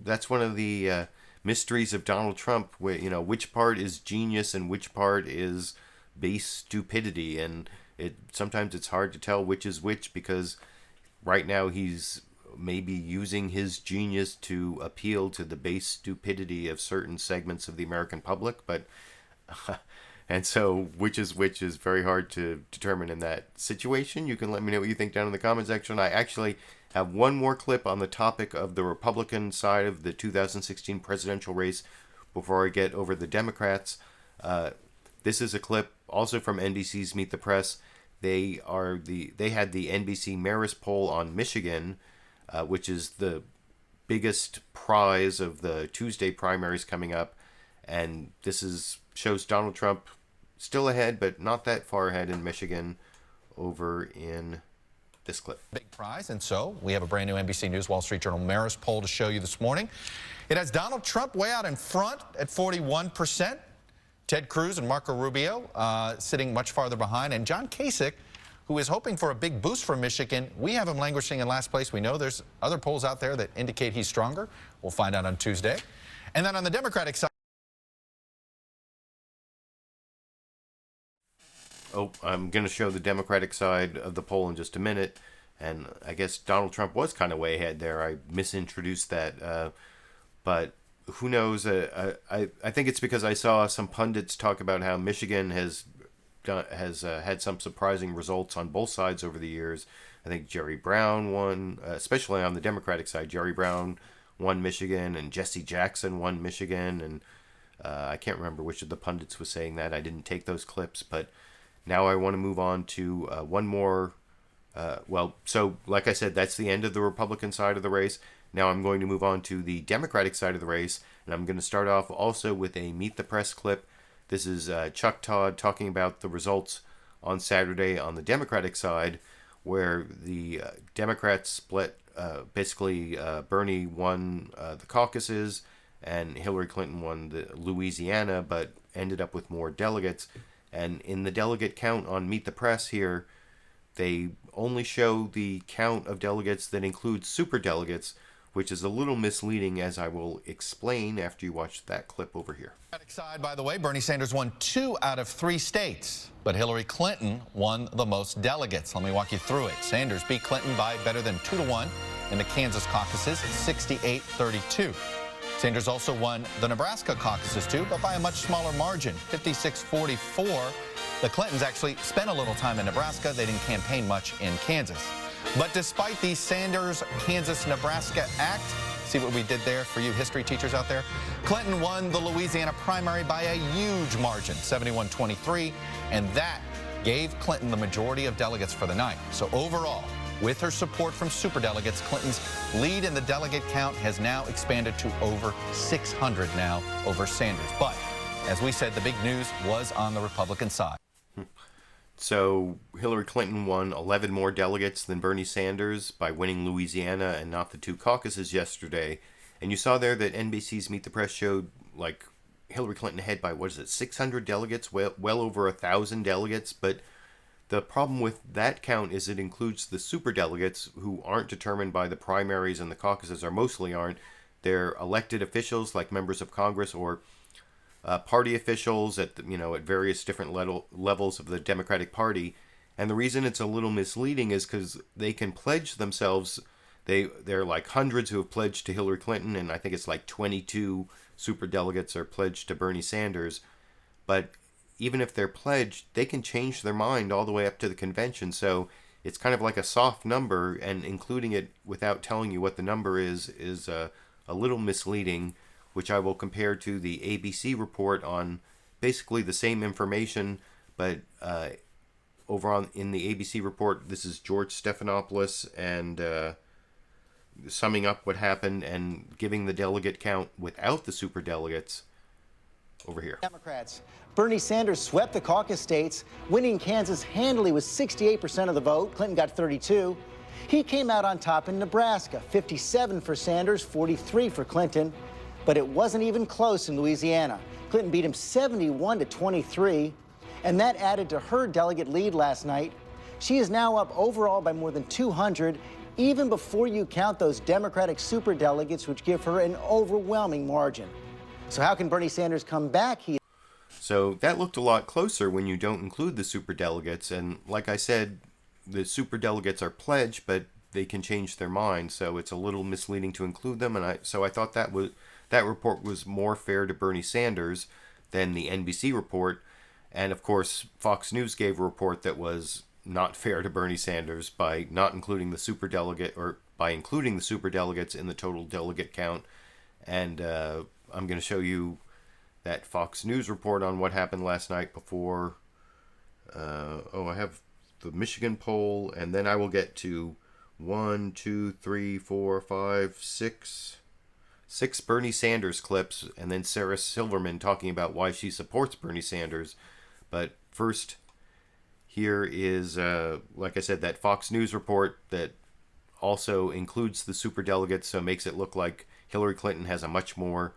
S2: that's one of the mysteries of Donald Trump, where, you know, which part is genius and which part is base stupidity, and sometimes it's hard to tell which is which, because right now he's maybe using his genius to appeal to the base stupidity of certain segments of the American public, but and so which is very hard to determine in that situation. You can let me know what you think down in the comment section. I actually have one more clip on the topic of the Republican side of the 2016 presidential race before I get over the Democrats. This is a clip also from NBC's Meet the Press. They had the NBC Marist poll on Michigan, which is the biggest prize of the Tuesday primaries coming up, and this shows Donald Trump still ahead, but not that far ahead in Michigan, over in this clip.
S15: Big prize, and so we have a brand new NBC News Wall Street Journal Marist poll to show you this morning. It has Donald Trump way out in front at 41%, Ted Cruz and Marco Rubio sitting much farther behind, and John Kasich, who is hoping for a big boost from Michigan. We have him languishing in last place. We know there's other polls out there that indicate he's stronger. We'll find out on Tuesday. And then on the Democratic side.
S2: Oh, I'm going to show the Democratic side of the poll in just a minute. And I guess Donald Trump was kind of way ahead there. I misintroduced that. But who knows? I think it's because I saw some pundits talk about how Michigan has had some surprising results on both sides over the years. I think Jerry Brown won, especially on the Democratic side. Jerry Brown won Michigan, and Jesse Jackson won Michigan, and I can't remember which of the pundits was saying that. I didn't take those clips, but now I want to move on to one more. So like I said, that's the end of the Republican side of the race. Now I'm going to move on to the Democratic side of the race, and I'm going to start off also with a Meet the Press clip. This is Chuck Todd talking about the results on Saturday on the Democratic side, where the Democrats split. Basically, Bernie won the caucuses, and Hillary Clinton won the Louisiana, but ended up with more delegates. And in the delegate count on Meet the Press here, they only show the count of delegates that includes superdelegates, which is a little misleading, as I will explain after you watch that clip over here.
S15: Side, by the way, Bernie Sanders won 2 out of 3 states, but Hillary Clinton won the most delegates. Let me walk you through it. Sanders beat Clinton by better than 2-1 in the Kansas caucuses, 68-32. Sanders also won the Nebraska caucuses too, but by a much smaller margin, 56-44. The Clintons actually spent a little time in Nebraska. They didn't campaign much in Kansas. But despite the Sanders-Kansas-Nebraska Act, see what we did there for you history teachers out there? Clinton won the Louisiana primary by a huge margin, 71-23, and that gave Clinton the majority of delegates for the night. So overall, with her support from superdelegates, Clinton's lead in the delegate count has now expanded to over 600 now over Sanders. But as we said, the big news was on the Republican side.
S2: So Hillary Clinton won 11 more delegates than Bernie Sanders by winning Louisiana and not the 2 caucuses yesterday. And you saw there that NBC's Meet the Press showed like Hillary Clinton ahead by, 600 delegates, well over 1,000 delegates. But the problem with that count is it includes the superdelegates who aren't determined by the primaries and the caucuses, or mostly aren't. They're elected officials like members of Congress or party officials at at various different levels of the Democratic Party. And the reason it's a little misleading is because they can pledge themselves. There are like hundreds who have pledged to Hillary Clinton, and I think it's like 22 superdelegates are pledged to Bernie Sanders. But even if they're pledged, they can change their mind all the way up to the convention. So it's kind of like a soft number, and including it without telling you what the number is a little misleading, which I will compare to the ABC report on basically the same information, but over in the ABC report, this is George Stephanopoulos and summing up what happened and giving the delegate count without the superdelegates over here.
S12: Democrats. Bernie Sanders swept the caucus states, winning Kansas handily with 68% of the vote. Clinton got 32. He came out on top in Nebraska, 57 for Sanders, 43 for Clinton. But it wasn't even close in Louisiana. Clinton beat him 71-23, and that added to her delegate lead last night. She is now up overall by more than 200, even before you count those Democratic superdelegates, which give her an overwhelming margin. So how can Bernie Sanders come back?
S2: So that looked a lot closer when you don't include the superdelegates. And like I said, the superdelegates are pledged, but they can change their mind. So it's a little misleading to include them. And I thought that report was more fair to Bernie Sanders than the NBC report. And of course, Fox News gave a report that was not fair to Bernie Sanders by not including the superdelegate, or by including the superdelegates in the total delegate count. And I'm going to show you that Fox News report on what happened last night before. I have the Michigan poll, and then I will get to 6 Bernie Sanders clips, and then Sarah Silverman talking about why she supports Bernie Sanders. But first, here is, like I said, that Fox News report that also includes the superdelegates, so makes it look like Hillary Clinton has a much more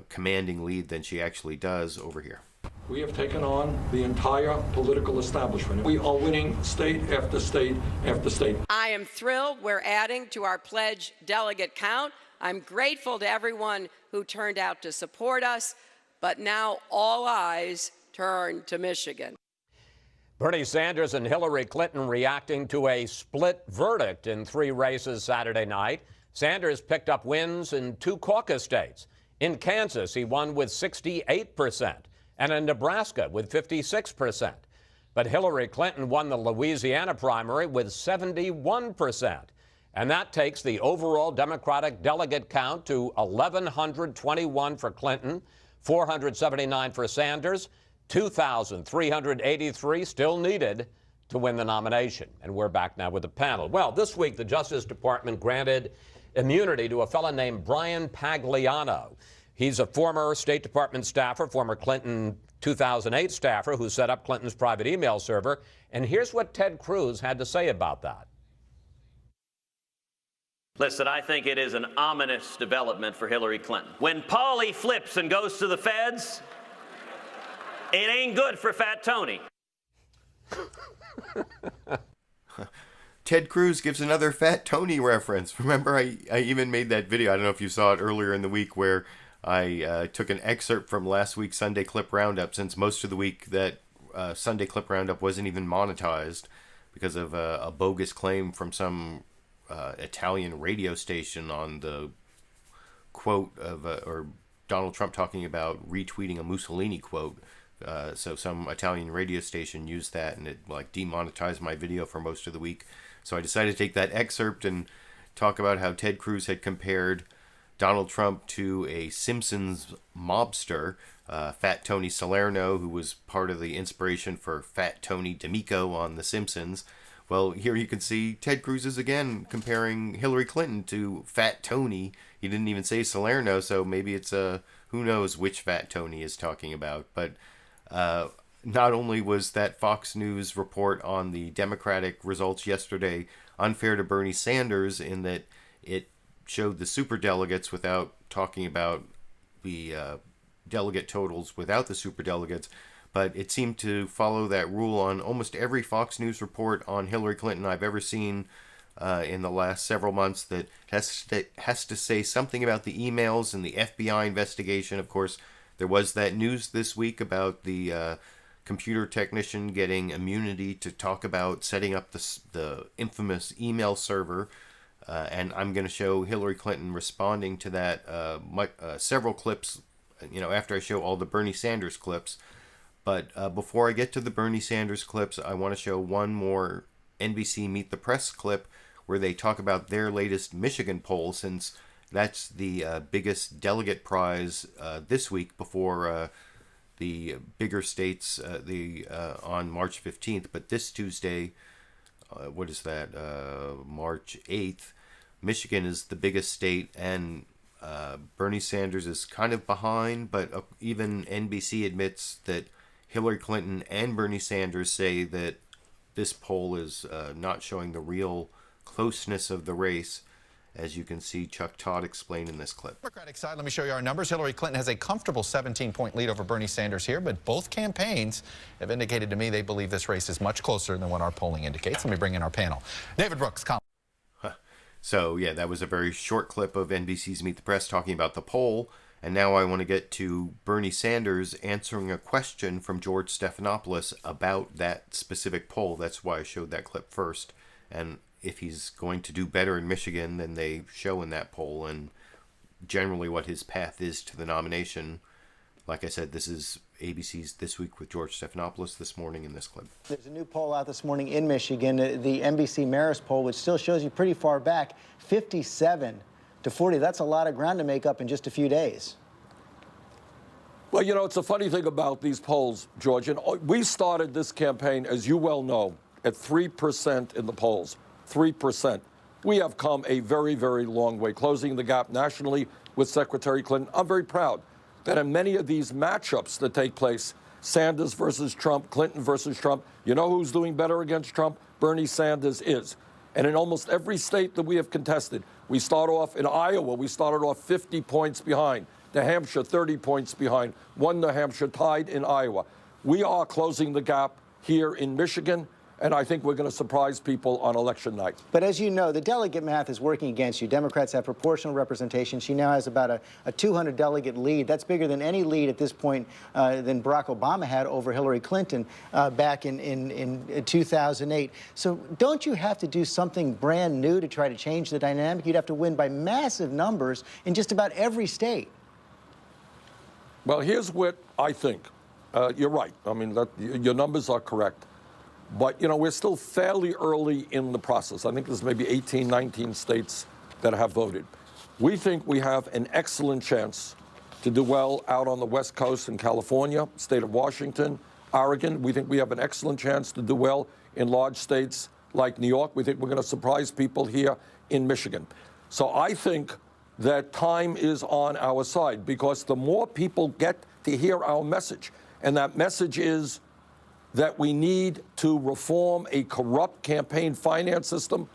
S2: commanding lead than she actually does over here.
S17: We have taken on the entire political establishment. We are winning state after state after state.
S18: I am thrilled we're adding to our pledge delegate count. I'm grateful to everyone who turned out to support us, but now all eyes turn to Michigan.
S3: Bernie Sanders and Hillary Clinton reacting to a split verdict in 3 races Saturday night. Sanders picked up wins in 2 caucus states. In Kansas, he won with 68%, and in Nebraska with 56%. But Hillary Clinton won the Louisiana primary with 71%. And that takes the overall Democratic delegate count to 1,121 for Clinton, 479 for Sanders, 2,383 still needed to win the nomination. And we're back now with the panel. Well, this week, the Justice Department granted immunity to a fellow named Brian Pagliano. He's a former State Department staffer, former Clinton 2008 staffer who set up Clinton's private email server. And here's what Ted Cruz had to say about that.
S1: Listen, I think it is an ominous development for Hillary Clinton. When Paulie flips and goes to the feds, it ain't good for Fat Tony.
S2: Ted Cruz gives another Fat Tony reference. Remember, I even made that video. I don't know if you saw it earlier in the week, where I took an excerpt from last week's Sunday Clip Roundup, since most of the week that Sunday Clip Roundup wasn't even monetized because of a bogus claim from some Italian radio station on the quote of or Donald Trump talking about retweeting a Mussolini quote. So some Italian radio station used that, and it like demonetized my video for most of the week. So I decided to take that excerpt and talk about how Ted Cruz had compared Donald Trump to a Simpsons mobster, Fat Tony Salerno, who was part of the inspiration for Fat Tony D'Amico on The Simpsons. Well, here you can see Ted Cruz is again comparing Hillary Clinton to Fat Tony. He didn't even say Salerno, so maybe it's who knows which Fat Tony is talking about. But not only was that Fox News report on the Democratic results yesterday unfair to Bernie Sanders in that it showed the superdelegates without talking about the delegate totals without the superdelegates, but it seemed to follow that rule on almost every Fox News report on Hillary Clinton I've ever seen in the last several months, that has to say something about the emails and the FBI investigation. Of course, There was that news this week about the computer technician getting immunity to talk about setting up the infamous email server. And I'm going to show Hillary Clinton responding to that several clips, after I show all the Bernie Sanders clips. But before I get to the Bernie Sanders clips, I want to show one more NBC Meet the Press clip where they talk about their latest Michigan poll, since that's the biggest delegate prize this week before the bigger states on March 15th. But this Tuesday, what is that, March 8th, Michigan is the biggest state, and Bernie Sanders is kind of behind, but even NBC admits that Hillary Clinton and Bernie Sanders say that this poll is not showing the real closeness of the race, as you can see Chuck Todd explain in this clip.
S15: Democratic side, let me show you our numbers. Hillary Clinton has a comfortable 17-point lead over Bernie Sanders here, but both campaigns have indicated to me they believe this race is much closer than what our polling indicates. Let me bring in our panel. David Brooks,
S2: So, yeah, that was a very short clip of NBC's Meet the Press talking about the poll. And now I want to get to Bernie Sanders answering a question from George Stephanopoulos about that specific poll. That's why I showed that clip first. And if he's going to do better in Michigan than they show in that poll, and generally what his path is to the nomination. Like I said, this is ABC's This Week with George Stephanopoulos this morning in this clip.
S12: There's a new poll out this morning in Michigan, the NBC Marist poll, which still shows you pretty far back, 57 to 40. That's a lot of ground to make up in just a few days.
S17: Well, it's a funny thing about these polls, George. And we started this campaign, as you well know, at 3% in the polls. 3%. We have come a very, very long way, closing the gap nationally with Secretary Clinton. I'm very proud that in many of these matchups that take place, Sanders versus Trump, Clinton versus Trump, you know who's doing better against Trump? Bernie Sanders is. And in almost every state that we have contested, we start off in Iowa, we started off 50 points behind. New Hampshire, 30 points behind. One New Hampshire tied in Iowa. We are closing the gap here in Michigan, and I think we're going to surprise people on election night.
S12: But as you know, the delegate math is working against you. Democrats have proportional representation. She now has about a 200 delegate lead. That's bigger than any lead at this point than Barack Obama had over Hillary Clinton back in 2008. So don't you have to do something brand new to try to change the dynamic? You'd have to win by massive numbers in just about every state.
S17: Well, here's what I think. You're right. I mean, your numbers are correct. But, we're still fairly early in the process. I think there's maybe 18, 19 states that have voted. We think we have an excellent chance to do well out on the West Coast in California, state of Washington, Oregon. We think we have an excellent chance to do well in large states like New York. We think we're going to surprise people here in Michigan. So I think that time is on our side, because the more people get to hear our message, and that message is that we need to reform a corrupt campaign finance system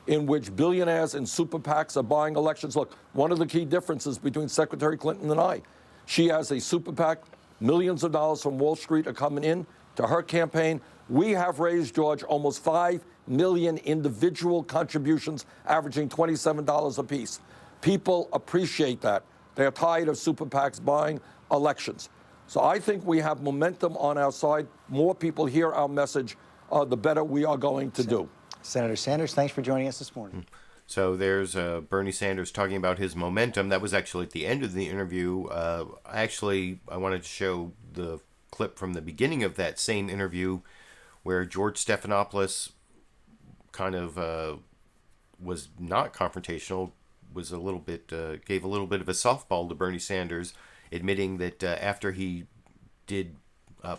S17: in which billionaires and super PACs are buying elections. Look, one of the key differences between Secretary Clinton and I, she has a super PAC, millions of dollars from Wall Street are coming in to her campaign. We have raised, George, almost 5 million individual contributions, averaging $27 apiece. People appreciate that. They're tired of super PACs buying elections. So I think we have momentum on our side. More people hear our message, the better we are going to do.
S12: Senator Sanders, thanks for joining us this morning.
S2: So there's Bernie Sanders talking about his momentum. That was actually at the end of the interview. I wanted to show the clip from the beginning of that same interview where George Stephanopoulos kind of was not confrontational, was a little bit, gave a little bit of a softball to Bernie Sanders, admitting that after he did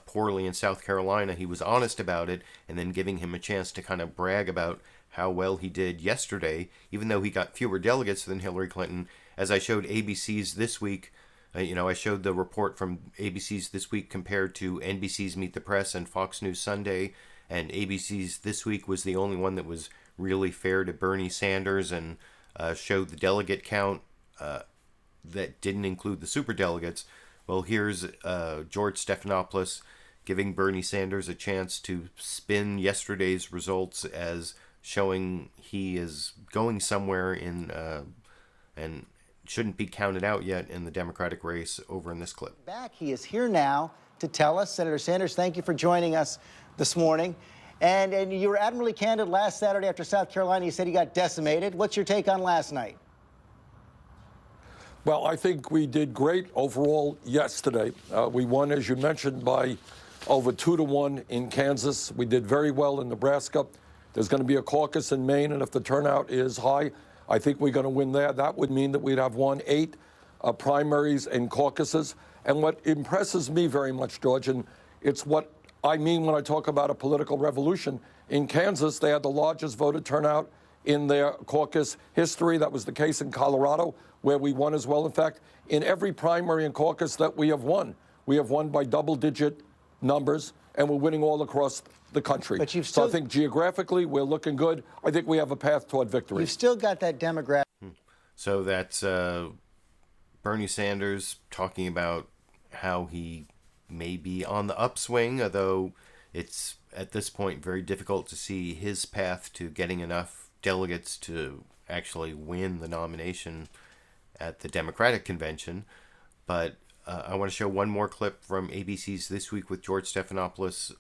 S2: poorly in South Carolina, he was honest about it, and then giving him a chance to kind of brag about how well he did yesterday, even though he got fewer delegates than Hillary Clinton. As I showed ABC's This Week, I showed the report from ABC's This Week compared to NBC's Meet the Press and Fox News Sunday, and ABC's This Week was the only one that was really fair to Bernie Sanders and showed the delegate count that didn't include the superdelegates. Well, here's George Stephanopoulos giving Bernie Sanders a chance to spin yesterday's results as showing he is going somewhere in and shouldn't be counted out yet in the Democratic race over in this clip.
S12: Back, he is here now to tell us. Senator Sanders, thank you for joining us this morning. And you were admirably candid last Saturday after South Carolina. You said he got decimated. What's your take on last night?
S17: Well, I think we did great overall yesterday. We won, as you mentioned, by over 2-1 in Kansas. We did very well in Nebraska. There's going to be a caucus in Maine, and if the turnout is high, I think we're going to win there. That would mean that we'd have won 8 primaries and caucuses. And what impresses me very much, George, and it's what I mean when I talk about a political revolution, in Kansas, they had the largest voter turnout in their caucus history. That was the case in Colorado, where we won as well. In fact, in every primary and caucus that we have won by double-digit numbers, and we're winning all across the country. But so I think geographically, we're looking good. I think we have a path toward victory.
S12: You've still got that demographic.
S2: So that's Bernie Sanders talking about how he may be on the upswing, although it's at this point very difficult to see his path to getting enough delegates to actually win the nomination at the Democratic convention. But I want to show one more clip from ABC's This Week with George Stephanopoulos,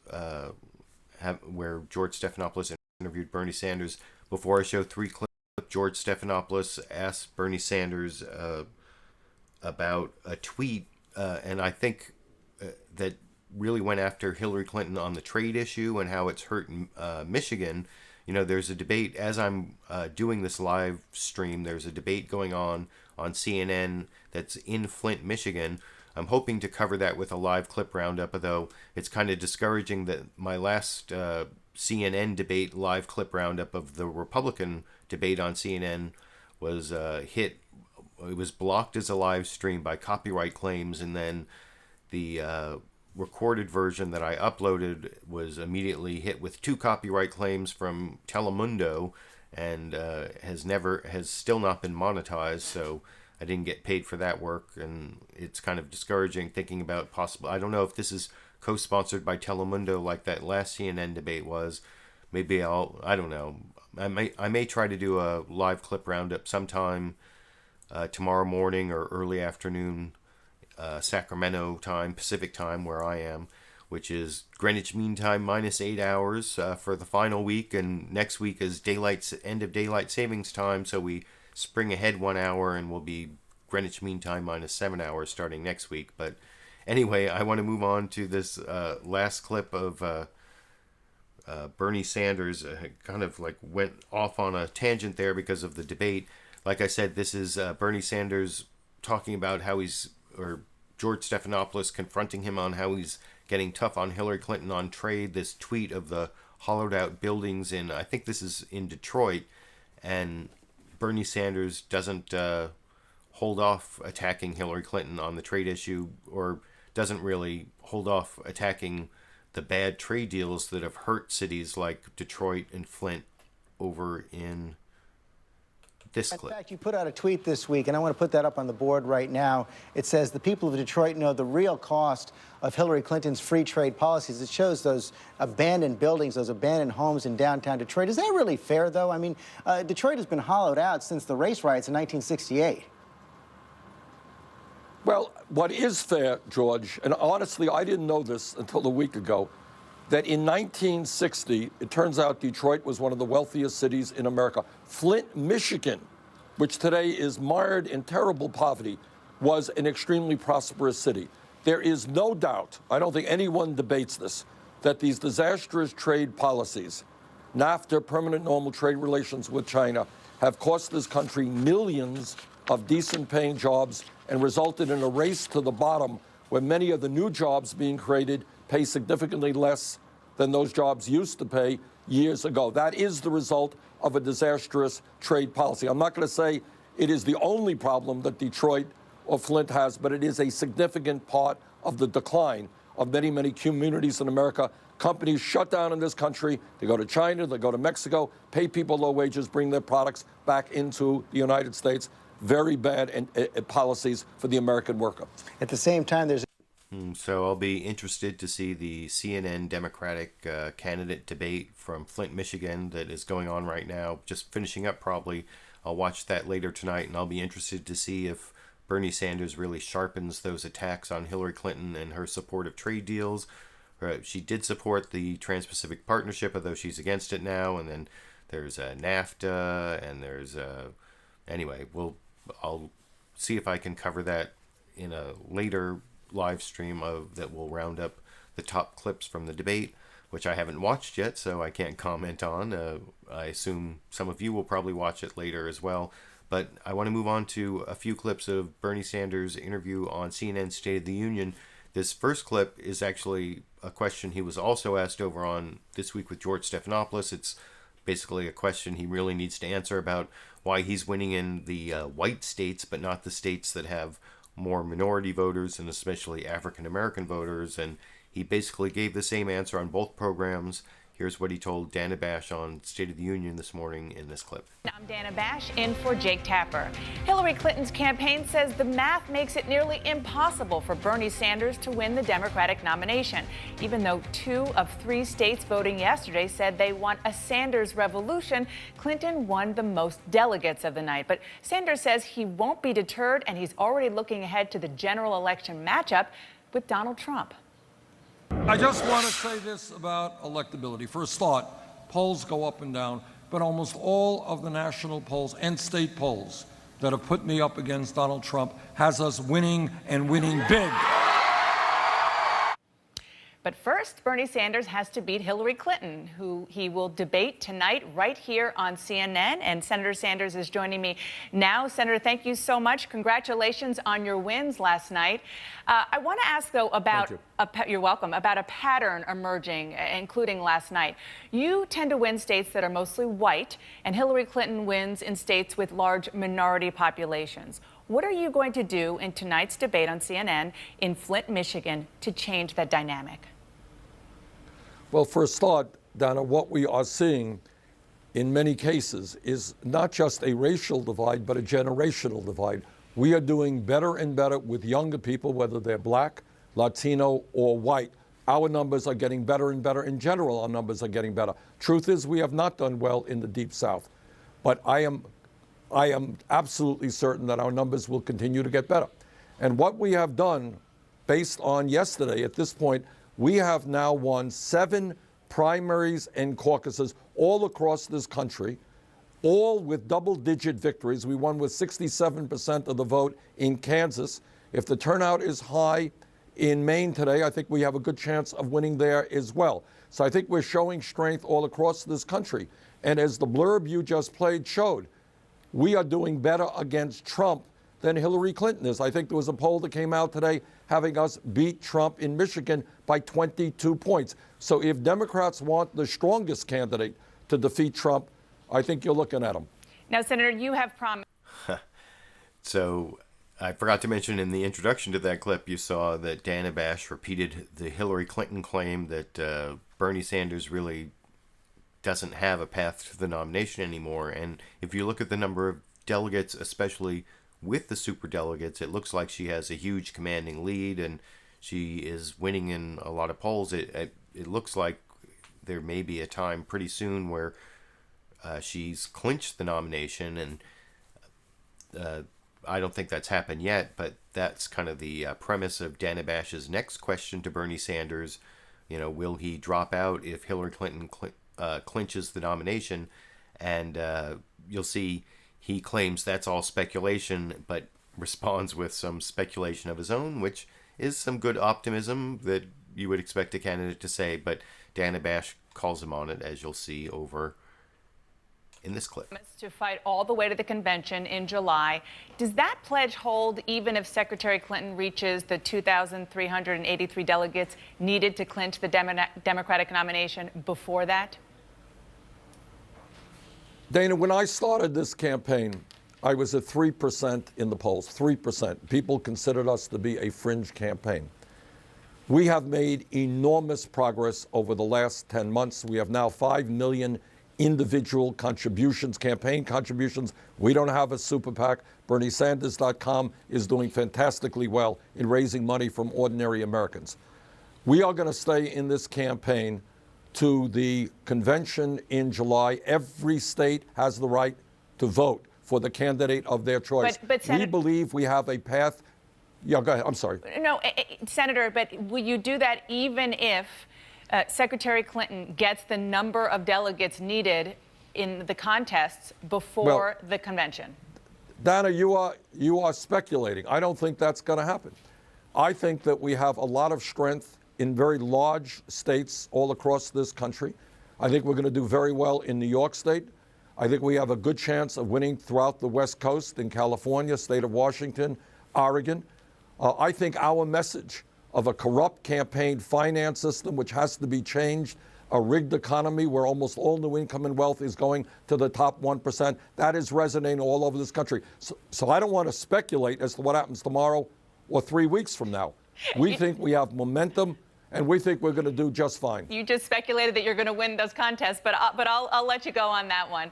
S2: where George Stephanopoulos interviewed Bernie Sanders. Before I show 3 clips, George Stephanopoulos asked Bernie Sanders about a tweet, and I think that really went after Hillary Clinton on the trade issue and how it's hurt Michigan. You know, there's a debate, as I'm doing this live stream, there's a debate going on CNN that's in Flint, Michigan. I'm hoping to cover that with a live clip roundup, although it's kind of discouraging that my last CNN debate live clip roundup of the Republican debate on CNN was it was blocked as a live stream by copyright claims, and then the recorded version that I uploaded was immediately hit with 2 copyright claims from Telemundo, and has still not been monetized, so I didn't get paid for that work, and it's kind of discouraging thinking about possible. I don't know if this is co-sponsored by Telemundo like that last CNN debate was. Maybe I don't know. I may try to do a live clip roundup sometime tomorrow morning or early afternoon, Sacramento time, Pacific time, where I am, which is Greenwich Mean Time minus 8 hours for the final week, and next week is end of daylight savings time, so we spring ahead 1 hour, and we'll be Greenwich Mean Time minus 7 hours starting next week. But anyway, I want to move on to this last clip of Bernie Sanders. Kind of like went off on a tangent there because of the debate. Like I said, this is Bernie Sanders talking about how George Stephanopoulos confronting him on how he's getting tough on Hillary Clinton on trade. This tweet of the hollowed out buildings I think this is in Detroit, and Bernie Sanders doesn't hold off attacking Hillary Clinton on the trade issue, or doesn't really hold off attacking the bad trade deals that have hurt cities like Detroit and Flint over in this clip.
S12: In fact, you put out a tweet this week, and I want to put that up on the board right now. It says, the people of Detroit know the real cost of Hillary Clinton's free trade policies. It shows those abandoned buildings, those abandoned homes in downtown Detroit. Is that really fair, though? I mean, Detroit has been hollowed out since the race riots in 1968.
S17: Well, what is fair, George, and honestly, I didn't know this until a week ago, that in 1960, it turns out Detroit was one of the wealthiest cities in America. Flint, Michigan, which today is mired in terrible poverty, was an extremely prosperous city. There is no doubt, I don't think anyone debates this, that these disastrous trade policies, NAFTA, permanent normal trade relations with China, have cost this country millions of decent-paying jobs and resulted in a race to the bottom where many of the new jobs being created pay significantly less than those jobs used to pay years ago. That is the result of a disastrous trade policy. I'm not going to say it is the only problem that Detroit or Flint has, but it is a significant part of the decline of many, many communities in America. Companies shut down in this country. They go to China, they go to Mexico, pay people low wages, bring their products back into the United States. Very bad policies for the American worker.
S12: At the same time, there's
S2: So I'll be interested to see the CNN Democratic candidate debate from Flint, Michigan that is going on right now, just finishing up probably. I'll watch that later tonight, and I'll be interested to see if Bernie Sanders really sharpens those attacks on Hillary Clinton and her support of trade deals. She did support the Trans-Pacific Partnership, although she's against it now. And then there's NAFTA, and there's anyway. I'll see if I can cover that in a later live stream that will round up the top clips from the debate, which I haven't watched yet, so I can't comment on. I assume some of you will probably watch it later as well. But I want to move on to a few clips of Bernie Sanders' interview on CNN's State of the Union. This first clip is actually a question he was also asked over on This Week with George Stephanopoulos. It's basically a question he really needs to answer about why he's winning in the white states, but not the states that have more minority voters, and especially African-American voters. And he basically gave the same answer on both programs. Here's what he told Dana Bash on State of the Union this morning in this clip.
S11: I'm Dana Bash in for Jake Tapper. Hillary Clinton's campaign says the math makes it nearly impossible for Bernie Sanders to win the Democratic nomination, even though 2 of 3 states voting yesterday said they want a Sanders revolution. Clinton won the most delegates of the night, but Sanders says he won't be deterred, and he's already looking ahead to the general election matchup with Donald Trump.
S4: I just want to say this about electability. First thought, polls go up and down, but almost all of the national polls and state polls that have put me up against Donald Trump has us winning and winning big.
S11: But first, Bernie Sanders has to beat Hillary Clinton, who he will debate tonight right here on CNN. And Senator Sanders is joining me now. Senator, thank you so much. Congratulations on your wins last night. I want to ask, though, about you're welcome, about a pattern emerging, including last night. You tend to win states that are mostly white, and Hillary Clinton wins in states with large minority populations. What are you going to do in tonight's debate on CNN in Flint, Michigan, to change that dynamic?
S4: Well, first thought, Donna, what we are seeing in many cases is not just a racial divide, but a generational divide. We are doing better and better with younger people, whether they're black, Latino, or white. Our numbers are getting better and better. In general, our numbers are getting better. Truth is, we have not done well in the Deep South. But I am absolutely certain that our numbers will continue to get better. And what we have done, based on yesterday, at this point, we have now won 7 primaries and caucuses all across this country, all with double-digit victories. We won with 67% of the vote in Kansas. If the turnout is high in Maine today, I think we have a good chance of winning there as well. So I think we're showing strength all across this country. And as the blurb you just played showed, we are doing better against Trump than Hillary Clinton is. I think there was a poll that came out today having us beat Trump in Michigan by 22 points. So if Democrats want the strongest candidate to defeat Trump, I think you're looking at him.
S11: Now, Senator, you have promised.
S2: So I forgot to mention in the introduction to that clip, you saw that Dana Bash repeated the Hillary Clinton claim that Bernie Sanders really doesn't have a path to the nomination anymore. And if you look at the number of delegates, especially with the superdelegates, it looks like she has a huge commanding lead, and she is winning in a lot of polls. It looks like there may be a time pretty soon where she's clinched the nomination, and I don't think that's happened yet, but that's kind of the premise of Dana Bash's next question to Bernie Sanders. You know, will he drop out if Hillary Clinton clinches the nomination? And you'll see he claims that's all speculation, but responds with some speculation of his own, which is some good optimism that you would expect a candidate to say. But Dana Bash calls him on it, as you'll see over in this clip.
S11: To fight all the way to the convention in July. Does that pledge hold even if Secretary Clinton reaches the 2,383 delegates needed to clinch the Democratic nomination before that?
S4: Dana, when I started this campaign, I was at 3% in the polls, 3%. People considered us to be a fringe campaign. We have made enormous progress over the last 10 months. We have now 5 million individual contributions, campaign contributions. We don't have a super PAC. BernieSanders.com is doing fantastically well in raising money from ordinary Americans. We are going to stay in this campaign to the convention in July. Every state has the right to vote for the candidate of their choice.
S11: But
S4: we believe we have a path. Yeah, go ahead. I'm sorry.
S11: No, Senator, but will you do that even if Secretary Clinton gets the number of delegates needed in the contests before the convention?
S4: Dana, you are speculating. I don't think that's going to happen. I think that we have a lot of strength in very large states all across this country. I think we're going to do very well in New York State. I think we have a good chance of winning throughout the West Coast, in California, state of Washington, Oregon. I think our message of a corrupt campaign finance system, which has to be changed, a rigged economy where almost all new income and wealth is going to the top 1%, that is resonating all over this country. So I don't want to speculate as to what happens tomorrow or 3 weeks from now. We think we have momentum, and we think we're going to do just fine.
S11: You just speculated that you're going to win those contests, but I'll let you go on that one.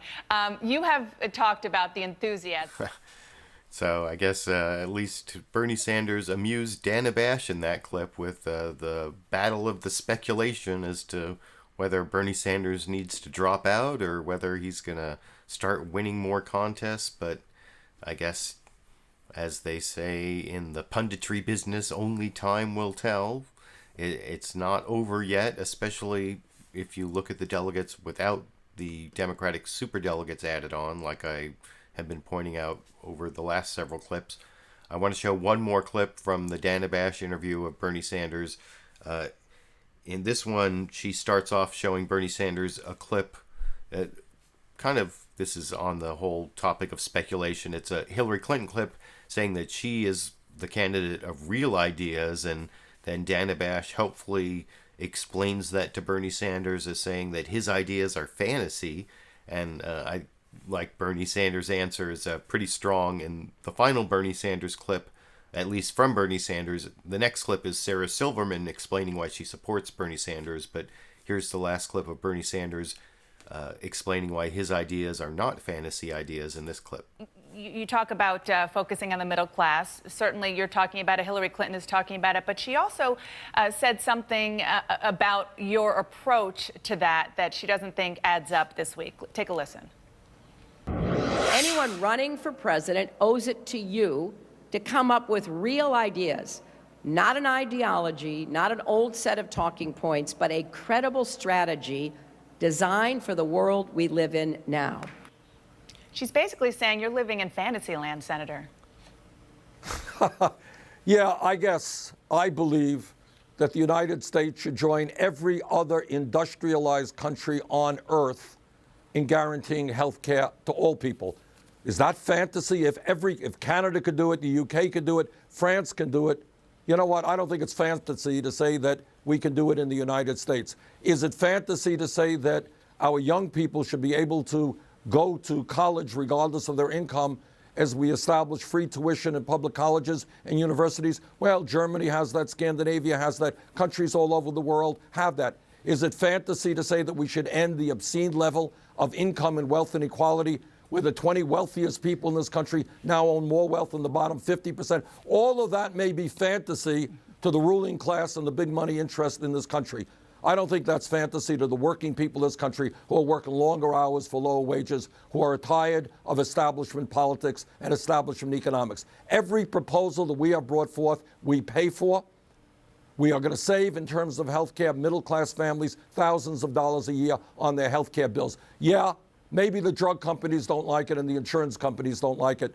S11: You have talked about the enthusiasm.
S2: So I guess at least Bernie Sanders amused Dana Bash in that clip with the battle of the speculation as to whether Bernie Sanders needs to drop out or whether he's going to start winning more contests. But I guess, as they say in the punditry business, only time will tell. It's not over yet, especially if you look at the delegates without the Democratic superdelegates added on, like I have been pointing out over the last several clips. I want to show one more clip from the Dana Bash interview of Bernie Sanders. In this one, she starts off showing Bernie Sanders a clip that this is on the whole topic of speculation. It's a Hillary Clinton clip saying that she is the candidate of real ideas, and then Dana Bash helpfully explains that to Bernie Sanders as saying that his ideas are fantasy. And I like Bernie Sanders' answer is pretty strong. In the final Bernie Sanders clip, at least from Bernie Sanders, the next clip is Sarah Silverman explaining why she supports Bernie Sanders. But here's the last clip of Bernie Sanders explaining why his ideas are not fantasy ideas in this clip.
S11: You talk about focusing on the middle class. Certainly you're talking about it. Hillary Clinton is talking about it. But she also said something about your approach to that she doesn't think adds up this week. Take a listen.
S18: Anyone running for president owes it to you to come up with real ideas, not an ideology, not an old set of talking points, but a credible strategy designed for the world we live in now.
S11: She's basically saying you're living in fantasy land, Senator.
S4: Yeah, I guess I believe that the United States should join every other industrialized country on earth in guaranteeing health care to all people. Is that fantasy? If Canada could do it, the UK could do it, France can do it, you know what? I don't think it's fantasy to say that we can do it in the United States. Is it fantasy to say that our young people should be able to go to college regardless of their income as we establish free tuition in public colleges and universities? Well, Germany has that, Scandinavia has that, countries all over the world have that. Is it fantasy to say that we should end the obscene level of income and wealth inequality, where the 20 wealthiest people in this country now own more wealth than the bottom 50%? All of that may be fantasy to the ruling class and the big money interest in this country. I don't think that's fantasy to the working people of this country who are working longer hours for lower wages, who are tired of establishment politics and establishment economics. Every proposal that we have brought forth, we pay for. We are going to save, in terms of health care, middle-class families thousands of dollars a year on their health care bills. Yeah, maybe the drug companies don't like it and the insurance companies don't like it.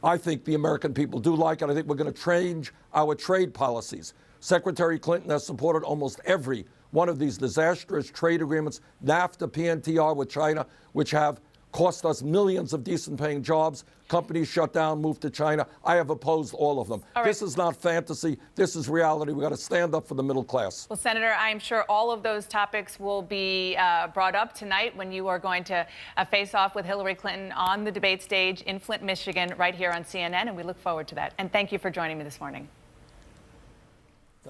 S4: I think the American people do like it. I think we're going to change our trade policies. Secretary Clinton has supported almost every one of these disastrous trade agreements, NAFTA, PNTR with China, which have cost us millions of decent-paying jobs. Companies shut down, moved to China. I have opposed all of them.
S11: All right.
S4: This is not fantasy. This is reality. We've got to stand up for the middle class.
S11: Well, Senator, I'm sure all of those topics will be brought up tonight when you are going to face off with Hillary Clinton on the debate stage in Flint, Michigan, right here on CNN, and we look forward to that. And thank you for joining me this morning.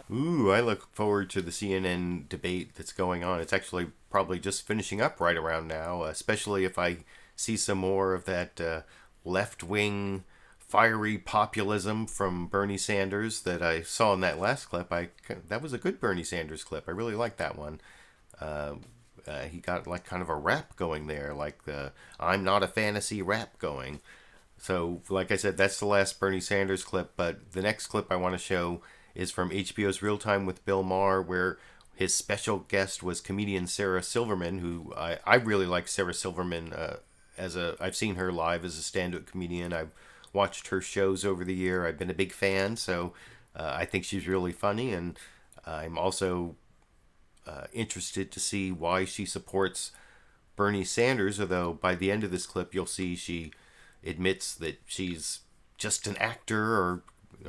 S2: Ooh, I look forward to the CNN debate that's going on. It's actually probably just finishing up right around now, especially if I see some more of that left-wing fiery populism from Bernie Sanders that I saw in that last clip. That was a good Bernie Sanders clip. I really liked that one. he got like kind of a rap going there, like the "I'm not a fantasy" rap going. So, like I said, that's the last Bernie Sanders clip, but the next clip I want to show is from HBO's Real Time with Bill Maher, where his special guest was comedian Sarah Silverman, who I really like Sarah Silverman. I've seen her live as a stand-up comedian. I've watched her shows over the year. I've been a big fan, so I think she's really funny, and I'm also interested to see why she supports Bernie Sanders, although by the end of this clip you'll see she admits that she's just an actor, or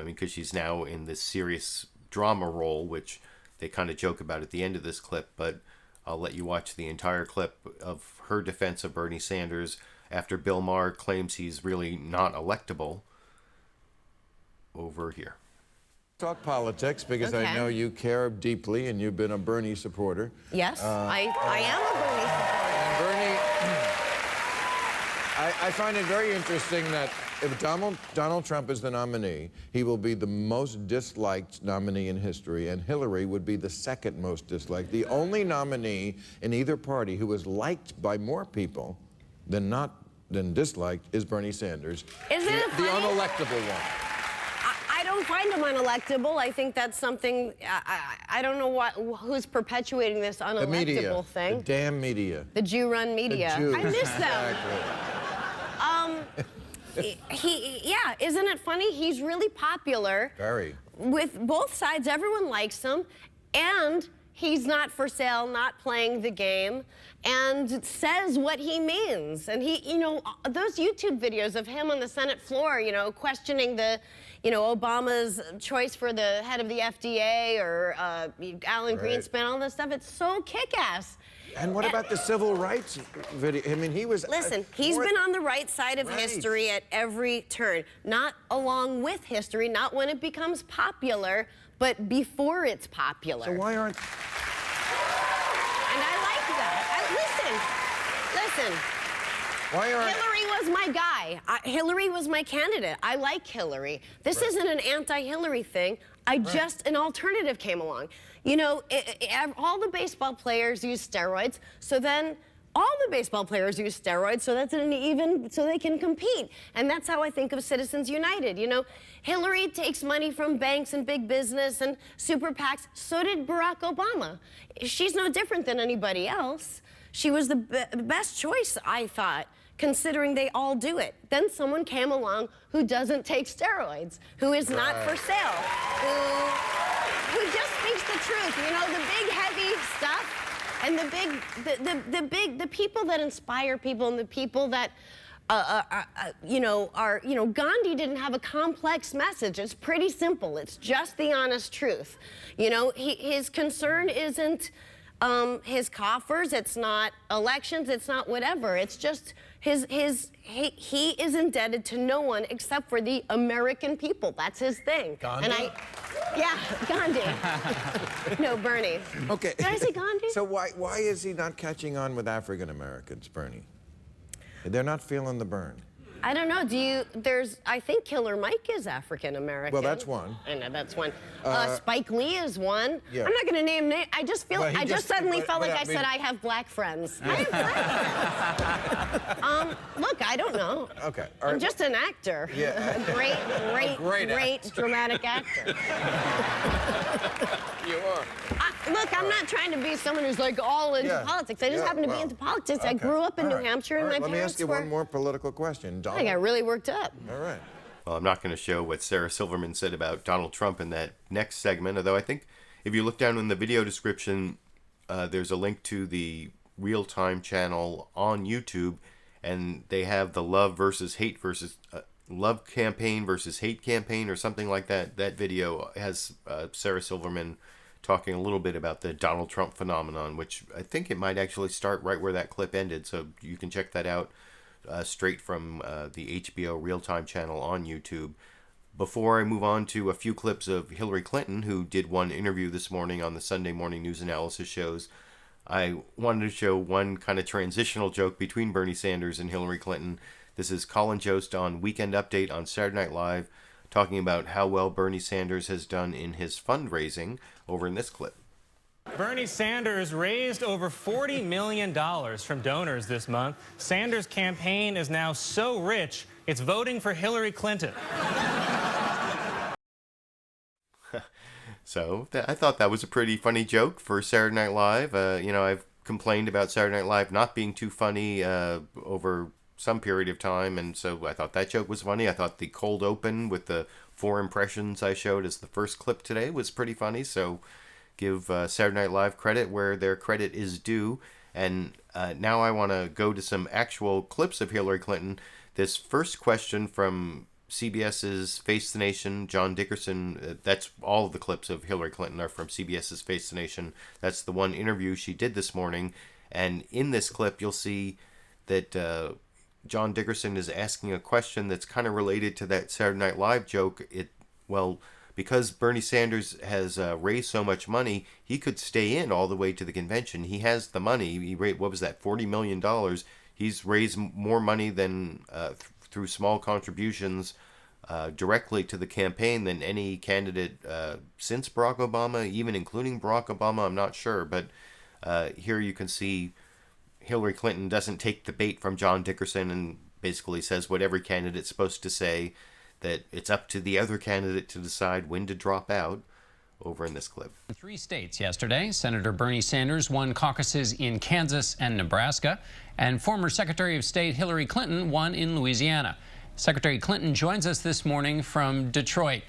S2: because she's now in this serious drama role, which they kind of joke about at the end of this clip, but I'll let you watch the entire clip of her defense of Bernie Sanders after Bill Maher claims he's really not electable. Over here.
S6: Talk politics because I know you care deeply and you've been a Bernie supporter.
S19: Yes, I am a Bernie supporter.
S6: And Bernie, I find it very interesting that if Donald Trump is the nominee, he will be the most disliked nominee in history, and Hillary would be the second most disliked. The only nominee in either party who is liked by more people than disliked is Bernie Sanders.
S19: Isn't it funny?
S6: The unelectable one.
S19: I don't find him unelectable. I think that's something, I don't know who's perpetuating this unelectable
S6: The media,
S19: thing.
S6: the damn media.
S19: The Jew-run media.
S6: The Jews.
S19: I miss them.
S6: Exactly.
S19: Yeah, isn't it funny? He's really popular.
S6: Very.
S19: With both sides, everyone likes him, and he's not for sale, not playing the game, and says what he means. And he, those YouTube videos of him on the Senate floor, questioning the, Obama's choice for the head of the FDA or Alan Greenspan, all this stuff, it's so kick-ass.
S6: And what about the civil rights video? I mean, he was...
S19: Listen, he's been on the right side of history at every turn. Not along with history, not when it becomes popular, but before it's popular.
S6: So why aren't...
S19: And I like that. Listen.
S6: Why aren't...
S19: Hillary was my guy. Hillary was my candidate. I like Hillary. This isn't an anti-Hillary thing. An alternative came along. All the baseball players use steroids, so then all the baseball players use steroids so so they can compete. And that's how I think of Citizens United. Hillary takes money from banks and big business and super PACs. So did Barack Obama. She's no different than anybody else. She was the best choice, I thought, considering they all do it. Then someone came along who doesn't take steroids, who is not for sale, who just speaks the truth. The big heavy stuff, and the people that inspire people, and the people that Gandhi didn't have a complex message. It's pretty simple. It's just the honest truth. His concern isn't his coffers. It's not elections. It's not whatever. It's just he is indebted to no one except for the American people. That's his thing.
S6: Gandhi?
S19: Yeah, Gandhi. No, Bernie.
S6: Okay.
S19: Did I say Gandhi?
S6: So why is he not catching on with African Americans, Bernie? They're not feeling the burn.
S19: I don't know. I think Killer Mike is African American.
S6: Well, that's one.
S19: I know, that's one. Spike Lee is one.
S6: Yeah.
S19: I'm not going to name names. I just feel,
S6: Well,
S19: I just suddenly felt like I said I have black friends. I have black friends. Look, I don't know.
S6: Okay.
S19: I'm just an actor.
S6: Yeah.
S19: A great dramatic actor.
S6: You are.
S19: Look, I'm not trying to be someone who's like all into politics. I just happen to be into politics. I grew up in New Hampshire, and my
S6: Let me
S19: parents
S6: ask you one more political question.
S19: I got really worked up.
S6: All right.
S2: Well, I'm not going to show what Sarah Silverman said about Donald Trump in that next segment, although I think if you look down in the video description, there's a link to the Real Time channel on YouTube, and they have the love campaign versus hate campaign or something like that. That video has Sarah Silverman talking a little bit about the Donald Trump phenomenon, which I think it might actually start right where that clip ended, so you can check that out straight from the HBO Real Time channel on YouTube. Before I move on to a few clips of Hillary Clinton, who did one interview this morning on the Sunday morning news analysis shows, I wanted to show one kind of transitional joke between Bernie Sanders and Hillary Clinton. This is Colin Jost on Weekend Update on Saturday Night Live, talking about how well Bernie Sanders has done in his fundraising over in this clip.
S5: Bernie Sanders raised over $40 million from donors this month. Sanders' campaign is now so rich, it's voting for Hillary Clinton.
S2: So I thought that was a pretty funny joke for Saturday Night Live. You know, I've complained about Saturday Night Live not being too funny over some period of time, and so I thought that joke was funny. I thought the cold open with the 4 impressions I showed as the first clip today was pretty funny, so give Saturday Night Live credit where their credit is due. And now I want to go to some actual clips of Hillary Clinton. This first question from CBS's Face the Nation, John Dickerson, that's all of the clips of Hillary Clinton are from CBS's Face the Nation. That's the one interview she did this morning. And in this clip, you'll see that John Dickerson is asking a question that's kind of related to that Saturday Night Live joke. Because Bernie Sanders has raised so much money, he could stay in all the way to the convention. He has the money. He raised, what was that, $40 million. He's raised more money than through small contributions directly to the campaign than any candidate since Barack Obama, even including Barack Obama. I'm not sure, but here you can see Hillary Clinton doesn't take the bait from John Dickerson and basically says what every candidate's supposed to say, that it's up to the other candidate to decide when to drop out, over in this clip.
S8: In 3 states yesterday, Senator Bernie Sanders won caucuses in Kansas and Nebraska, and former Secretary of State Hillary Clinton won in Louisiana. Secretary Clinton joins us this morning from Detroit.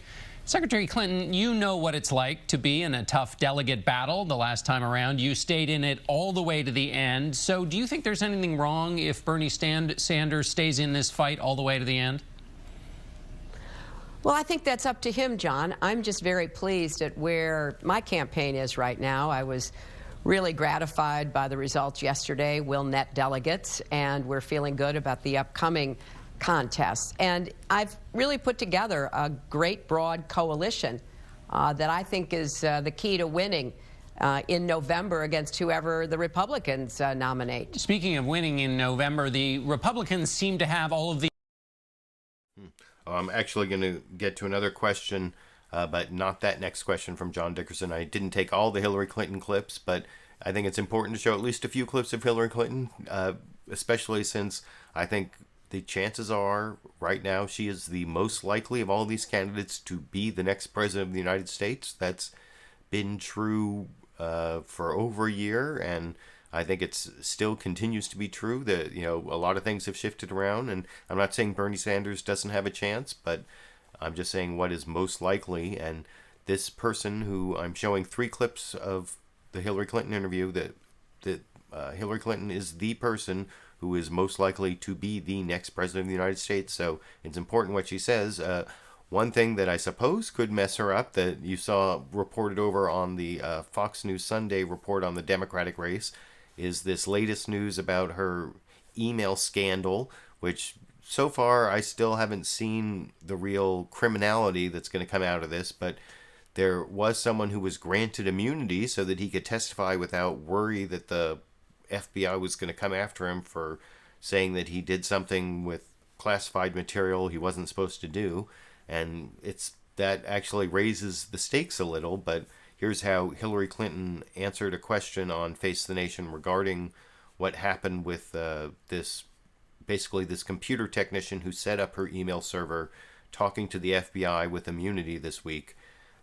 S8: Secretary Clinton, you know what it's like to be in a tough delegate battle. The last time around, you stayed in it all the way to the end. So do you think there's anything wrong if Bernie Sanders stays in this fight all the way to the end?
S18: Well, I think that's up to him, John. I'm just very pleased at where my campaign is right now. I was really gratified by the results yesterday. We'll net delegates, and we're feeling good about the upcoming contests. And I've really put together a great broad coalition that I think is the key to winning in November against whoever the Republicans nominate.
S8: Speaking of winning in November, the Republicans seem to have all of the...
S2: I'm actually going to get to another question, but not that next question from John Dickerson. I didn't take all the Hillary Clinton clips, but I think it's important to show at least a few clips of Hillary Clinton, especially since I think the chances are right now she is the most likely of all these candidates to be the next president of the United States. That's been true for over a year, and I think it's still continues to be true that, you know, a lot of things have shifted around, and I'm not saying Bernie Sanders doesn't have a chance, but I'm just saying what is most likely. And this person who I'm showing 3 clips of the Hillary Clinton interview, that Hillary Clinton is the person who is most likely to be the next president of the United States. So it's important what she says. One thing that I suppose could mess her up that you saw reported over on the Fox News Sunday report on the Democratic race is this latest news about her email scandal, which so far I still haven't seen the real criminality that's going to come out of this, but there was someone who was granted immunity so that he could testify without worry that the FBI was going to come after him for saying that he did something with classified material he wasn't supposed to do. And that actually raises the stakes a little, but here's how Hillary Clinton answered a question on Face the Nation regarding what happened with this computer technician who set up her email server talking to the FBI with immunity this week.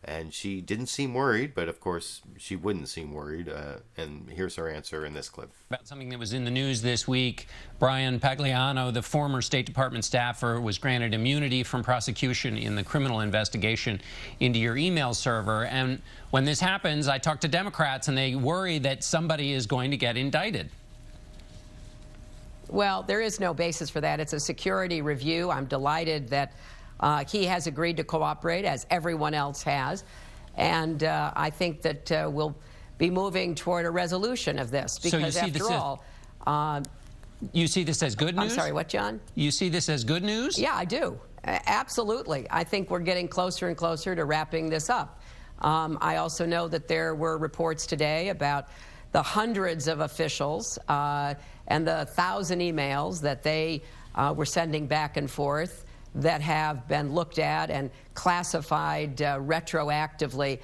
S2: And she didn't seem worried, but of course she wouldn't seem worried. And here's her answer in this clip.
S8: About something that was in the news this week, Brian Pagliano, the former State Department staffer, was granted immunity from prosecution in the criminal investigation into your email server. And when this happens, I talk to Democrats, and they worry that somebody is going to get indicted.
S18: Well, there is no basis for that. It's a security review. I'm delighted that he has agreed to cooperate, as everyone else has. And I think that we'll be moving toward a resolution of this. Because after all...
S8: you see this as good news?
S18: I'm sorry, what, John?
S8: You see this as good news?
S18: Yeah, I do. Absolutely. I think we're getting closer and closer to wrapping this up. I also know that there were reports today about the hundreds of officials and the 1,000 emails that they were sending back and forth that have been looked at and classified retroactively.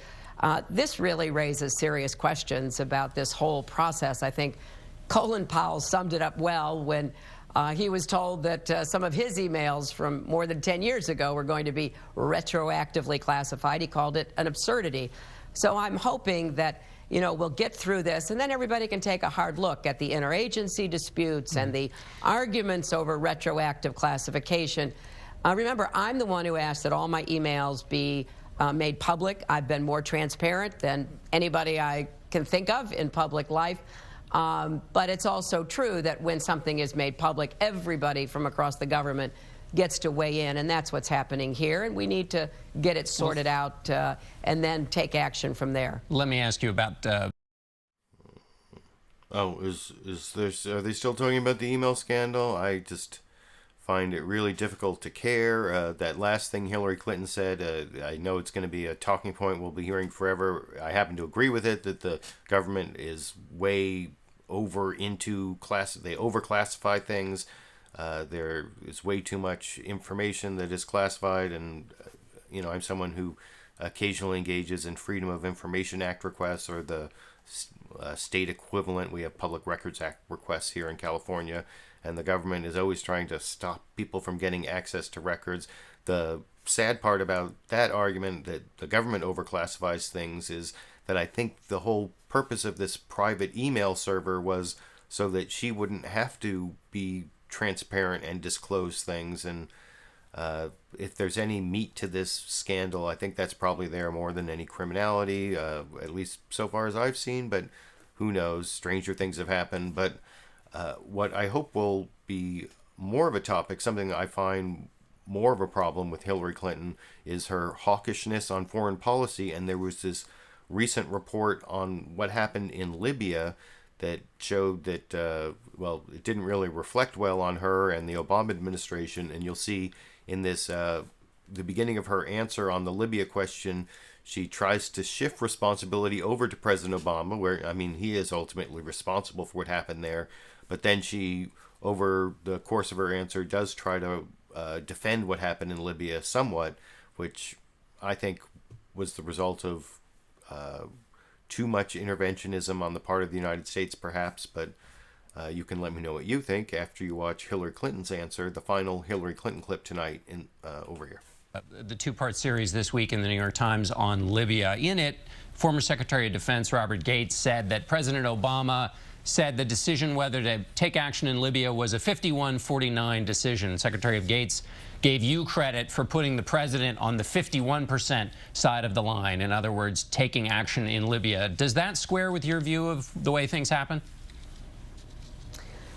S18: This really raises serious questions about this whole process. I think Colin Powell summed it up well when he was told that some of his emails from more than 10 years ago were going to be retroactively classified. He called it an absurdity. So I'm hoping that, you know, we'll get through this, and then everybody can take a hard look at the interagency disputes and the arguments over retroactive classification. Remember, I'm the one who asked that all my emails be made public. I've been more transparent than anybody I can think of in public life. But it's also true that when something is made public, everybody from across the government gets to weigh in, and that's what's happening here, and we need to get it sorted out and then take action from there.
S8: Let me ask you about...
S2: Oh, are they still talking about the email scandal? I just find it really difficult to care. That last thing Hillary Clinton said, I know it's going to be a talking point we'll be hearing forever. I happen to agree with it, that the government is way over into class. They overclassify things. There is way too much information that is classified, and you know, I'm someone who occasionally engages in Freedom of Information Act requests, or the state equivalent. We have Public Records Act requests here in California, and the government is always trying to stop people from getting access to records. The sad part about that argument, that the government overclassifies things, is that I think the whole purpose of this private email server was so that she wouldn't have to be transparent and disclose things. And if there's any meat to this scandal, I think that's probably there more than any criminality, at least so far as I've seen, but who knows, stranger things have happened. But what I hope will be more of a topic, something I find more of a problem with Hillary Clinton, is her hawkishness on foreign policy. And there was this recent report on what happened in Libya that showed that, well, it didn't really reflect well on her and the Obama administration. And you'll see in this, the beginning of her answer on the Libya question, she tries to shift responsibility over to President Obama, where, I mean, he is ultimately responsible for what happened there. But then she, over the course of her answer, does try to defend what happened in Libya somewhat, which I think was the result of too much interventionism on the part of the United States, perhaps. But you can let me know what you think after you watch Hillary Clinton's answer, the final Hillary Clinton clip tonight in over here.
S8: The two-part series this week in the New York Times on Libya. In it, former Secretary of Defense Robert Gates said that President Obama said the decision whether to take action in Libya was a 51-49 decision. Secretary of Gates gave you credit for putting the president on the 51% side of the line. In other words, taking action in Libya. Does that square with your view of the way things happen?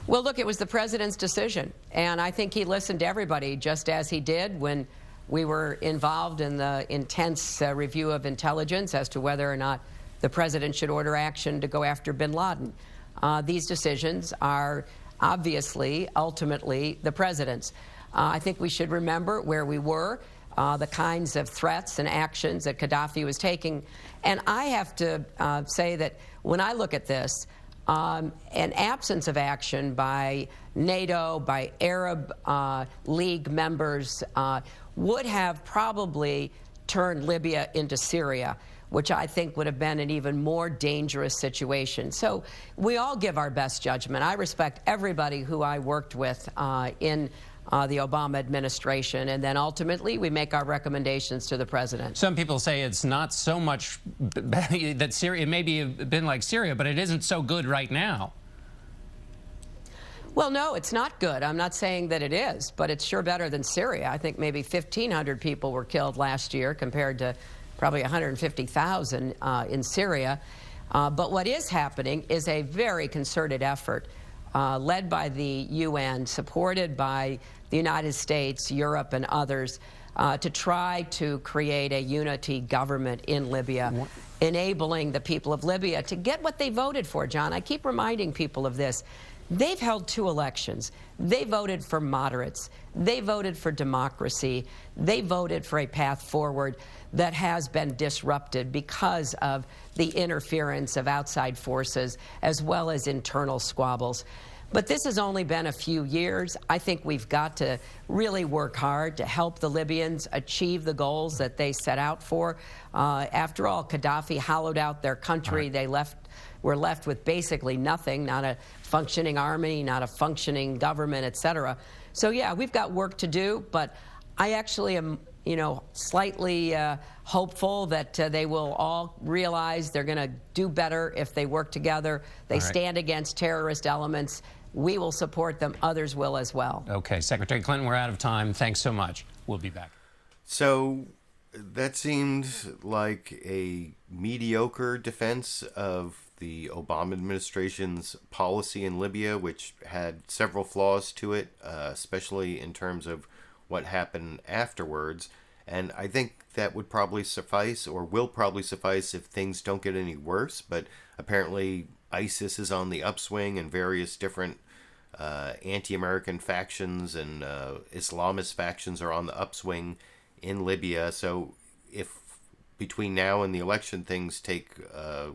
S18: Well, look, it was the president's decision, and I think he listened to everybody, just as he did when we were involved in the intense review of intelligence as to whether or not the president should order action to go after bin Laden. These decisions are obviously, ultimately, the president's. I think we should remember where we were, the kinds of threats and actions that Gaddafi was taking. And I have to say that when I look at this, an absence of action by NATO, by Arab League members, would have probably turned Libya into Syria, which I think would have been an even more dangerous situation. So we all give our best judgment. I respect everybody who I worked with in the Obama administration, and then ultimately we make our recommendations to the president.
S8: Some people say it's not so much that Syria, it may be been like Syria, but it isn't so good right now.
S18: Well, no, it's not good. I'm not saying that it is, but it's sure better than Syria. I think maybe 1,500 people were killed last year compared to probably 150,000 in Syria. But what is happening is a very concerted effort led by the UN, supported by the United States, Europe, and others, to try to create a unity government in Libya, enabling the people of Libya to get what they voted for, John. I keep reminding people of this. They've held 2 elections. They voted for moderates. They voted for democracy. They voted for a path forward that has been disrupted because of the interference of outside forces as well as internal squabbles. But this has only been a few years. I think we've got to really work hard to help the Libyans achieve the goals that they set out for. After all, Gaddafi hollowed out their country. They were left with basically nothing, not a functioning army, not a functioning government, etc. So yeah, we've got work to do, but I actually am, slightly hopeful that they will all realize they're going to do better if they work together. They stand against terrorist elements. We will support them. Others will as well.
S8: Okay, Secretary Clinton, we're out of time. Thanks so much. We'll be back.
S2: So that seemed like a mediocre defense of the Obama administration's policy in Libya, which had several flaws to it, especially in terms of what happened afterwards. And I think that would probably suffice, or will probably suffice, if things don't get any worse. But apparently ISIS is on the upswing, and various different anti-American factions and Islamist factions are on the upswing in Libya. So if between now and the election things take a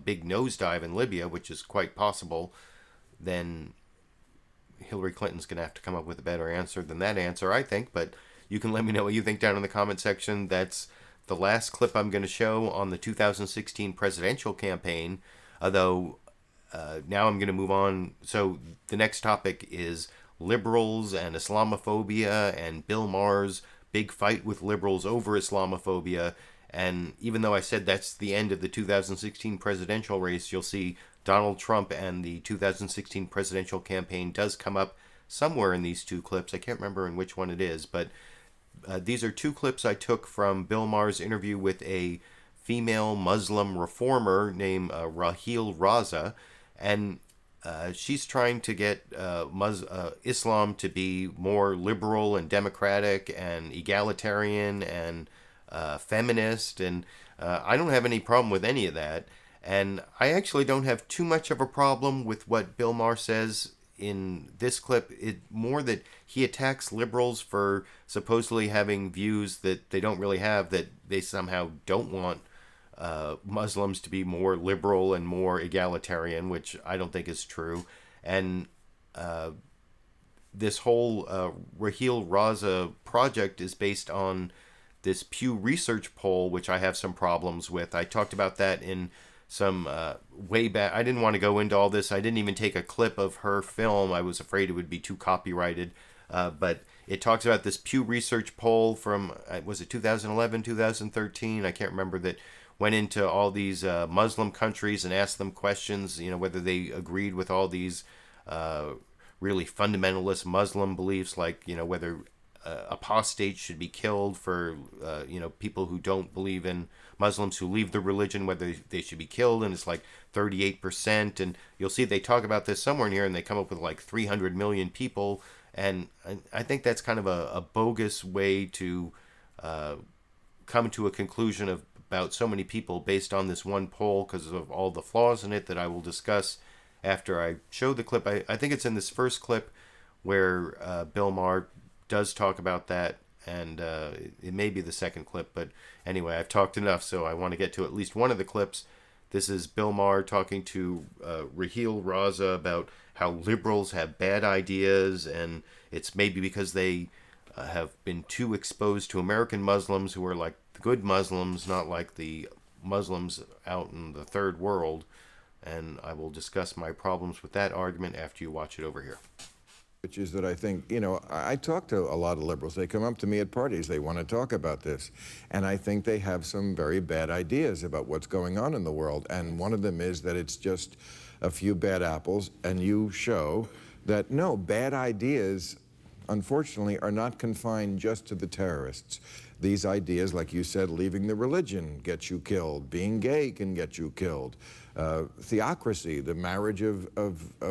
S2: big nosedive in Libya, which is quite possible, then Hillary Clinton's going to have to come up with a better answer than that answer, I think. But you can let me know what you think down in the comment section. That's the last clip I'm going to show on the 2016 presidential campaign, although now I'm going to move on. So the next topic is liberals and Islamophobia and Bill Maher's big fight with liberals over Islamophobia. And even though I said that's the end of the 2016 presidential race, you'll see Donald Trump and the 2016 presidential campaign does come up somewhere in these two clips. I can't remember in which one it is, but these are two clips I took from Bill Maher's interview with a female Muslim reformer named Raheel Raza, and she's trying to get Islam to be more liberal and democratic and egalitarian and feminist, and I don't have any problem with any of that. And I actually don't have too much of a problem with what Bill Maher says in this clip. It more that he attacks liberals for supposedly having views that they don't really have, that they somehow don't want Muslims to be more liberal and more egalitarian, which I don't think is true. And this whole Raheel Raza project is based on this Pew Research poll, which I have some problems with. I talked about that in some way back. I didn't want to go into all this. I didn't even take a clip of her film. I was afraid it would be too copyrighted. But it talks about this Pew Research poll from, was it 2011, 2013? I can't remember, that went into all these Muslim countries and asked them questions, whether they agreed with all these really fundamentalist Muslim beliefs, like, whether apostates should be killed, for people who don't believe in Muslims who leave the religion, whether they should be killed, and it's like 38%. And you'll see they talk about this somewhere in here, and they come up with like 300 million people. And I think that's kind of a bogus way to come to a conclusion of about so many people based on this one poll, because of all the flaws in it that I will discuss after I show the clip. I think it's in this first clip where Bill Maher does talk about that, and it may be the second clip, but anyway, I've talked enough, so I want to get to at least one of the clips. This is Bill Maher talking to Raheel Raza about how liberals have bad ideas, and it's maybe because they have been too exposed to American Muslims, who are like the good Muslims, not like the Muslims out in the third world. And I will discuss my problems with that argument after you watch it over here.
S6: Which is that I think, I talk to a lot of liberals. They come up to me at parties. They want to talk about this. And I think they have some very bad ideas about what's going on in the world. And one of them is that it's just a few bad apples. And you show that, no, bad ideas, unfortunately, are not confined just to the terrorists. These ideas, like you said, leaving the religion gets you killed. Being gay can get you killed. Theocracy, the marriage of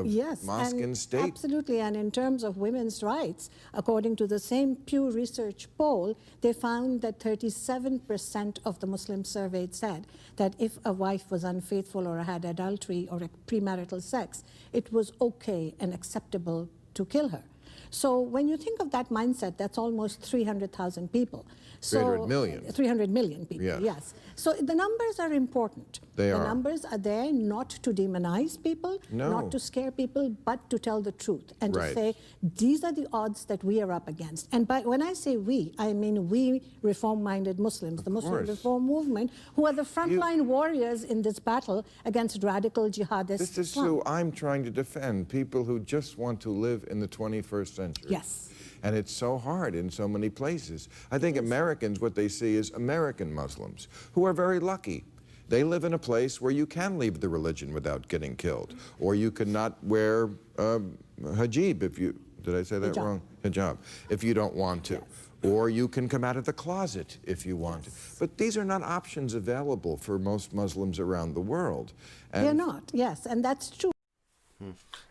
S7: yes,
S6: mosque and state.
S7: Absolutely, and in terms of women's rights, according to the same Pew Research poll, they found that 37% of the Muslims surveyed said that if a wife was unfaithful or had adultery or premarital sex, it was okay and acceptable to kill her. So when you think of that mindset, that's almost 300,000 people. So
S6: 300 million.
S7: 300 million people,
S6: Yes.
S7: yes. So the numbers are important.
S6: They
S7: the
S6: are.
S7: numbers are there not to demonize people,
S6: No.
S7: not to scare people, but to tell the truth and
S6: Right.
S7: to say, these are the odds that we are up against. And when I say we, I mean we reform-minded Muslims, the Muslim
S6: course.
S7: Reform Movement, who are the frontline warriors in this battle against radical jihadists.
S6: This is who I'm trying to defend, people who just want to live in the 21st century.
S7: Yes.
S6: And it's so hard in so many places. I think Americans, what they see is American Muslims, who are very lucky. They live in a place where you can leave the religion without getting killed, or you cannot wear hijab if you, did I say that
S7: Hijab.
S6: wrong? Hijab, if you don't want to.
S7: Yes.
S6: Or you can come out of the closet if you want to. But these are not options available for most Muslims around the world. And
S7: They're not, yes, and that's true.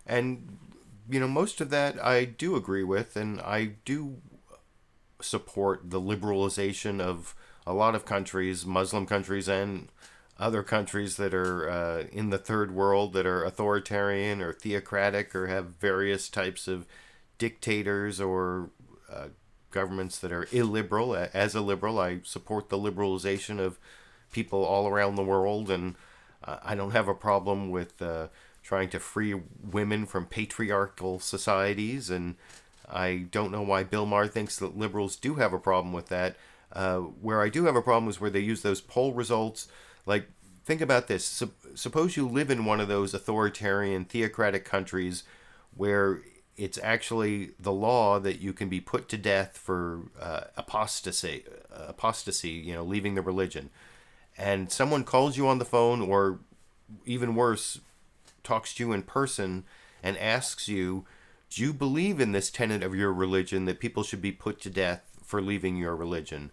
S2: And, you know, most of that I do agree with, and I do support the liberalization of a lot of countries, Muslim countries and other countries that are in the third world that are authoritarian or theocratic or have various types of dictators or governments that are illiberal. As a liberal, I support the liberalization of people all around the world, and I don't have a problem with trying to free women from patriarchal societies, and I don't know why Bill Maher thinks that liberals do have a problem with that. Where I do have a problem is where they use those poll results. Like, think about this. Suppose you live in one of those authoritarian, theocratic countries where it's actually the law that you can be put to death for apostasy, you know, leaving the religion. And someone calls you on the phone, or even worse, talks to you in person and asks you, do you believe in this tenet of your religion that people should be put to death for leaving your religion?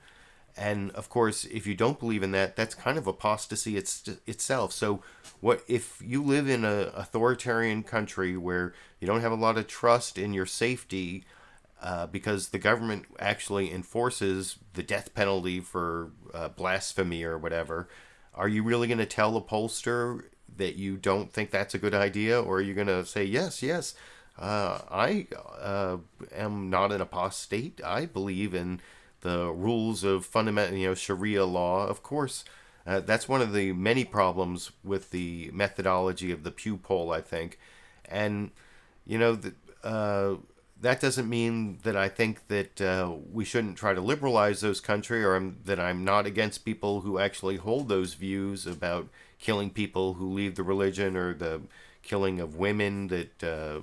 S2: And of course, if you don't believe in that, that's kind of apostasy itself. So what if you live in an authoritarian country where you don't have a lot of trust in your safety because the government actually enforces the death penalty for blasphemy or whatever, are you really going to tell the pollster that you don't think that's a good idea? Or are you going to say, yes, I am not an apostate. I believe in the rules of fundamental, you know, Sharia law. Of course, that's one of the many problems with the methodology of the Pew poll, I think. And, you know, that doesn't mean that I think that we shouldn't try to liberalize those countries, or that I'm not against people who actually hold those views about killing people who leave the religion, or the killing of women that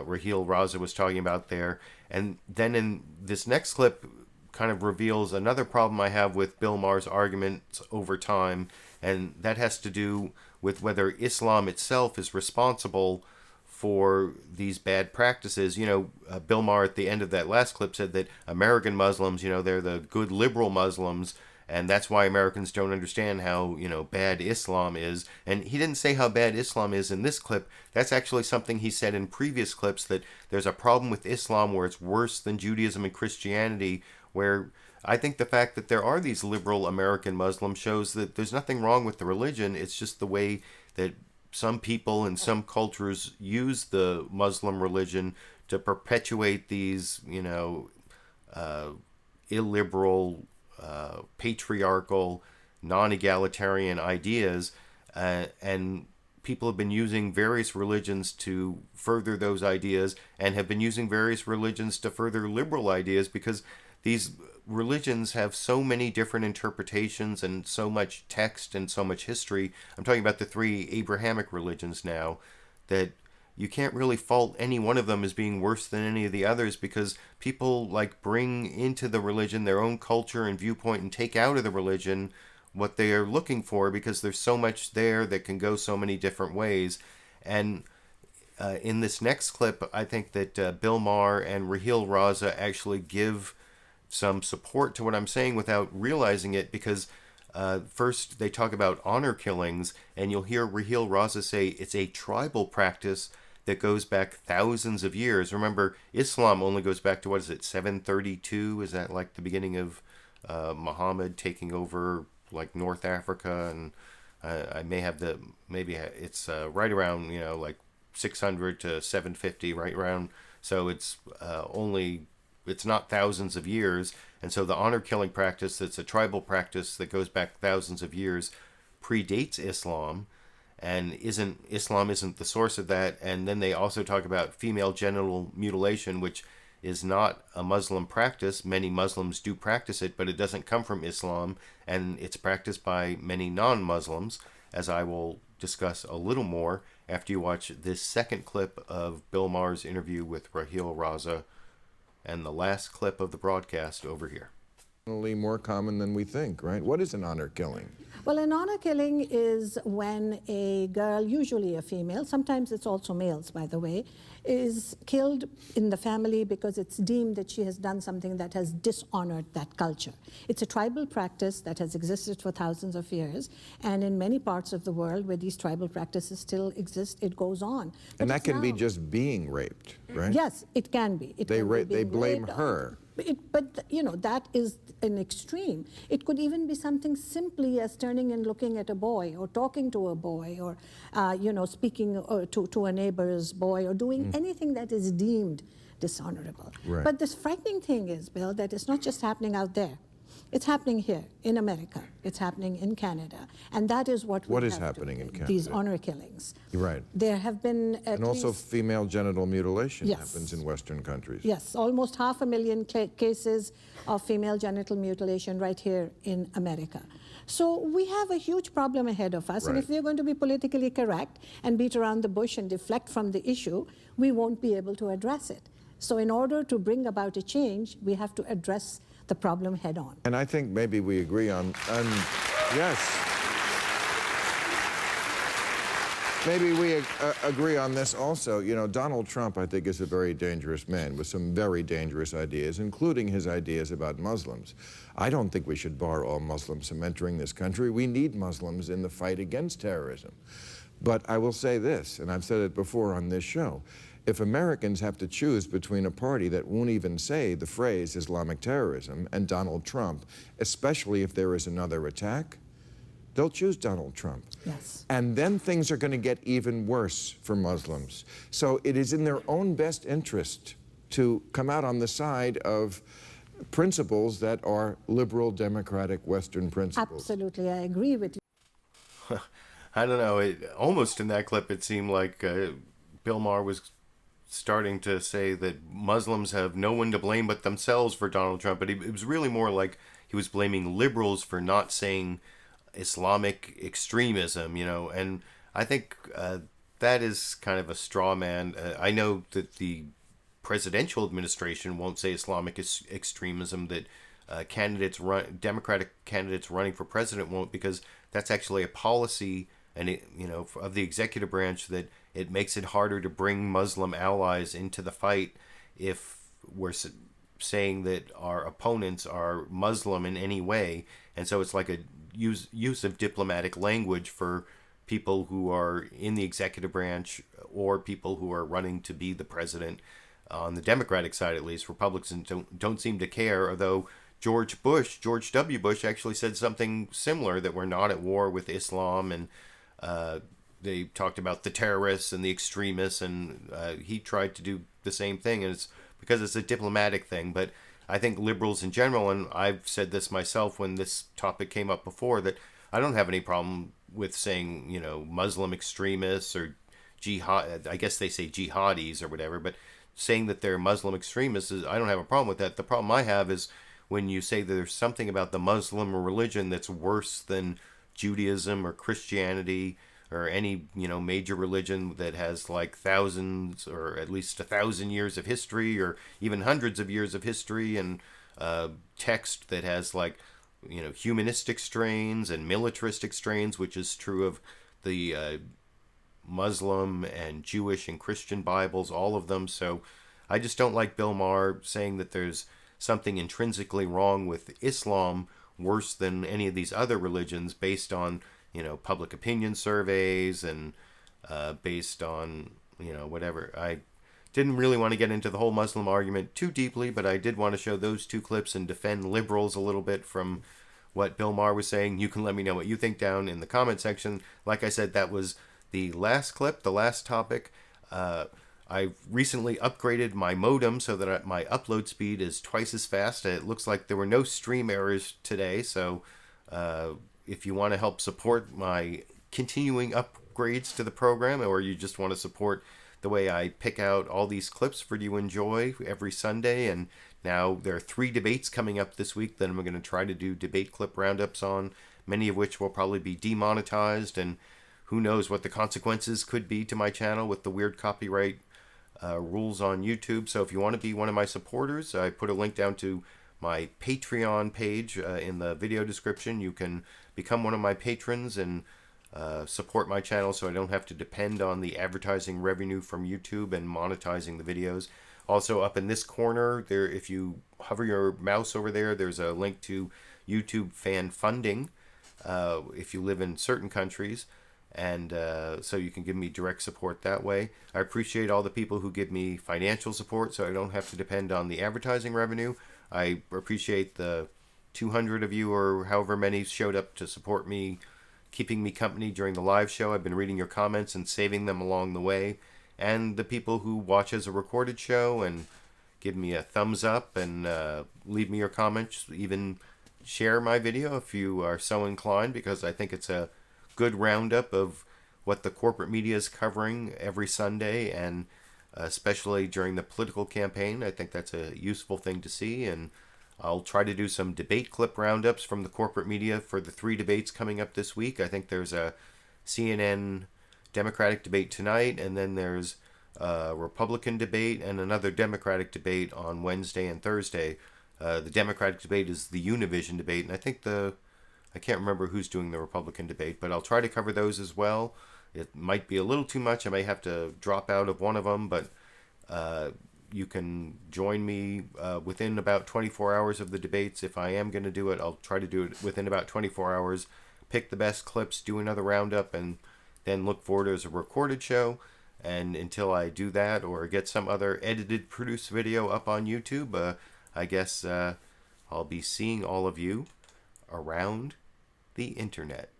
S2: Raheel Raza was talking about there. And then in this next clip kind of reveals another problem I have with Bill Maher's arguments over time, and that has to do with whether Islam itself is responsible for these bad practices. You know, Bill Maher at the end of that last clip said that American Muslims, you know, they're the good liberal Muslims, and that's why Americans don't understand how, you know, bad Islam is. And he didn't say how bad Islam is in this clip. That's actually something he said in previous clips, that there's a problem with Islam where it's worse than Judaism and Christianity, where I think the fact that there are these liberal American Muslims shows that there's nothing wrong with the religion. It's just the way that some people in some cultures use the Muslim religion to perpetuate these, you know, illiberal, patriarchal, non-egalitarian ideas, and people have been using various religions to further those ideas, and have been using various religions to further liberal ideas, because these religions have so many different interpretations and so much text and so much history. I'm talking about the three Abrahamic religions now, that you can't really fault any one of them as being worse than any of the others, because people like bring into the religion their own culture and viewpoint and take out of the religion what they are looking for, because there's so much there that can go so many different ways. And in this next clip, I think that Bill Maher and Raheel Raza actually give some support to what I'm saying without realizing it, because first they talk about honor killings, and you'll hear Raheel Raza say it's a tribal practice that goes back thousands of years. Remember, Islam only goes back to, what is it, 732? Is that like the beginning of Muhammad taking over like North Africa? And I may have maybe it's right around, you know, like 600 to 750, right around So it's it's not thousands of years. And so the honor killing practice, that's a tribal practice that goes back thousands of years, predates Islam, and Islam isn't the source of that. And then they also talk about female genital mutilation, which is not a Muslim practice. Many Muslims do practice it, but it doesn't come from Islam, and it's practiced by many non-Muslims, as I will discuss a little more after you watch this second clip of Bill Maher's interview with Raheel Raza, and the last clip of the broadcast over here.
S6: More common than we think, right? What is an honor killing?
S7: Well, an honor killing is when a girl, usually a female, sometimes it's also males, by the way, is killed in the family because it's deemed that she has done something that has dishonored that culture. It's a tribal practice that has existed for thousands of years, and in many parts of the world where these tribal practices still exist, it goes on.
S6: And that can be just being raped, right?
S7: Yes, it can be.
S6: They blame her.
S7: But you know, that is an extreme. It could even be something simply as turning and looking at a boy, or talking to a boy, or you know, speaking to a neighbor's boy, or doing anything that is deemed dishonorable.
S6: Right.
S7: But this frightening thing is, Bill, that it's not just happening out there. It's happening here in America. It's happening in Canada, and that is what
S6: is happening in Canada?
S7: These honor killings.
S6: You're right.
S7: There have been
S6: and also female genital mutilation
S7: Yes.
S6: happens in Western countries.
S7: Yes, almost 500,000 cases of female genital mutilation right here in America. So we have a huge problem ahead of us, and if we're going to be politically correct and beat around the bush and deflect from the issue, we won't be able to address it. So in order to bring about a change, we have to address the problem head on.
S6: And I think maybe we agree on yes. Maybe we agree on this also. You know, Donald Trump, I think, is a very dangerous man with some very dangerous ideas, including his ideas about Muslims. I don't think we should bar all Muslims from entering this country. We need Muslims in the fight against terrorism. But I will say this, and I've said it before on this show, if Americans have to choose between a party that won't even say the phrase Islamic terrorism and Donald Trump, especially if there is another attack, they'll choose Donald Trump.
S7: Yes.
S6: And then things are going to get even worse for Muslims. So it is in their own best interest to come out on the side of principles that are liberal, democratic, Western principles.
S7: Absolutely, I agree with you.
S2: I don't know. Almost in that clip, it seemed like Bill Maher was starting to say that Muslims have no one to blame but themselves for Donald Trump. But it was really more like he was blaming liberals for not saying Islamic extremism, you know. And I think that is kind of a straw man. I know that the presidential administration won't say Islamic extremism, that Democratic candidates running for president won't, because that's actually a policy, and of the executive branch, that it makes it harder to bring Muslim allies into the fight if we're saying that our opponents are Muslim in any way. And so it's like a use of diplomatic language for people who are in the executive branch or people who are running to be the president. On the Democratic side, at least, Republicans don't seem to care, although George W. Bush actually said something similar, that we're not at war with Islam, and they talked about the terrorists and the extremists, and he tried to do the same thing, and it's because it's a diplomatic thing. But I think liberals in general, and I've said this myself when this topic came up before, that I don't have any problem with saying, Muslim extremists or jihad, I guess they say jihadis or whatever, but saying that they're Muslim extremists, I don't have a problem with that. The problem I have is when you say that there's something about the Muslim religion that's worse than Judaism or Christianity or any major religion that has like thousands or at least 1,000 years of history or even hundreds of years of history, and text that has like humanistic strains and militaristic strains, which is true of the Muslim and Jewish and Christian Bibles, all of them. So I just don't like Bill Maher saying that there's something intrinsically wrong with Islam worse than any of these other religions based on public opinion surveys and based on whatever. I didn't really want to get into the whole Muslim argument too deeply, but I did want to show those two clips and defend liberals a little bit from what Bill Maher was saying. You can let me know what you think down in the comment section. Like I said, that was the last clip, the last topic. I've recently upgraded my modem so that my upload speed is twice as fast. It looks like there were no stream errors today, so if you want to help support my continuing upgrades to the program, or you just want to support the way I pick out all these clips for you to enjoy every Sunday, and now there are 3 debates coming up this week that I'm going to try to do debate clip roundups on, many of which will probably be demonetized, and who knows what the consequences could be to my channel with the weird copyright rules on YouTube. So if you want to be one of my supporters, I put a link down to my Patreon page in the video description. You can become one of my patrons and support my channel so I don't have to depend on the advertising revenue from YouTube and monetizing the videos. Also, up in this corner, there, if you hover your mouse over there, there's a link to YouTube fan funding if you live in certain countries. And so you can give me direct support that way. I appreciate all the people who give me financial support so I don't have to depend on the advertising revenue. I appreciate the 200 of you or however many showed up to support me, keeping me company during the live show. I've been reading your comments and saving them along the way. And the people who watch as a recorded show and give me a thumbs up and leave me your comments, even share my video if you are so inclined, because I think it's a good roundup of what the corporate media is covering every Sunday, and especially during the political campaign. I think that's a useful thing to see, and I'll try to do some debate clip roundups from the corporate media for the 3 debates coming up this week. I think there's a CNN Democratic debate tonight, and then there's a Republican debate and another Democratic debate on Wednesday and Thursday. The Democratic debate is the Univision debate, and I think I can't remember who's doing the Republican debate, but I'll try to cover those as well. It might be a little too much. I may have to drop out of one of them, but you can join me within about 24 hours of the debates. If I am going to do it, I'll try to do it within about 24 hours, pick the best clips, do another roundup, and then look for it as a recorded show. And until I do that or get some other edited, produced video up on YouTube, I guess I'll be seeing all of you around the internet.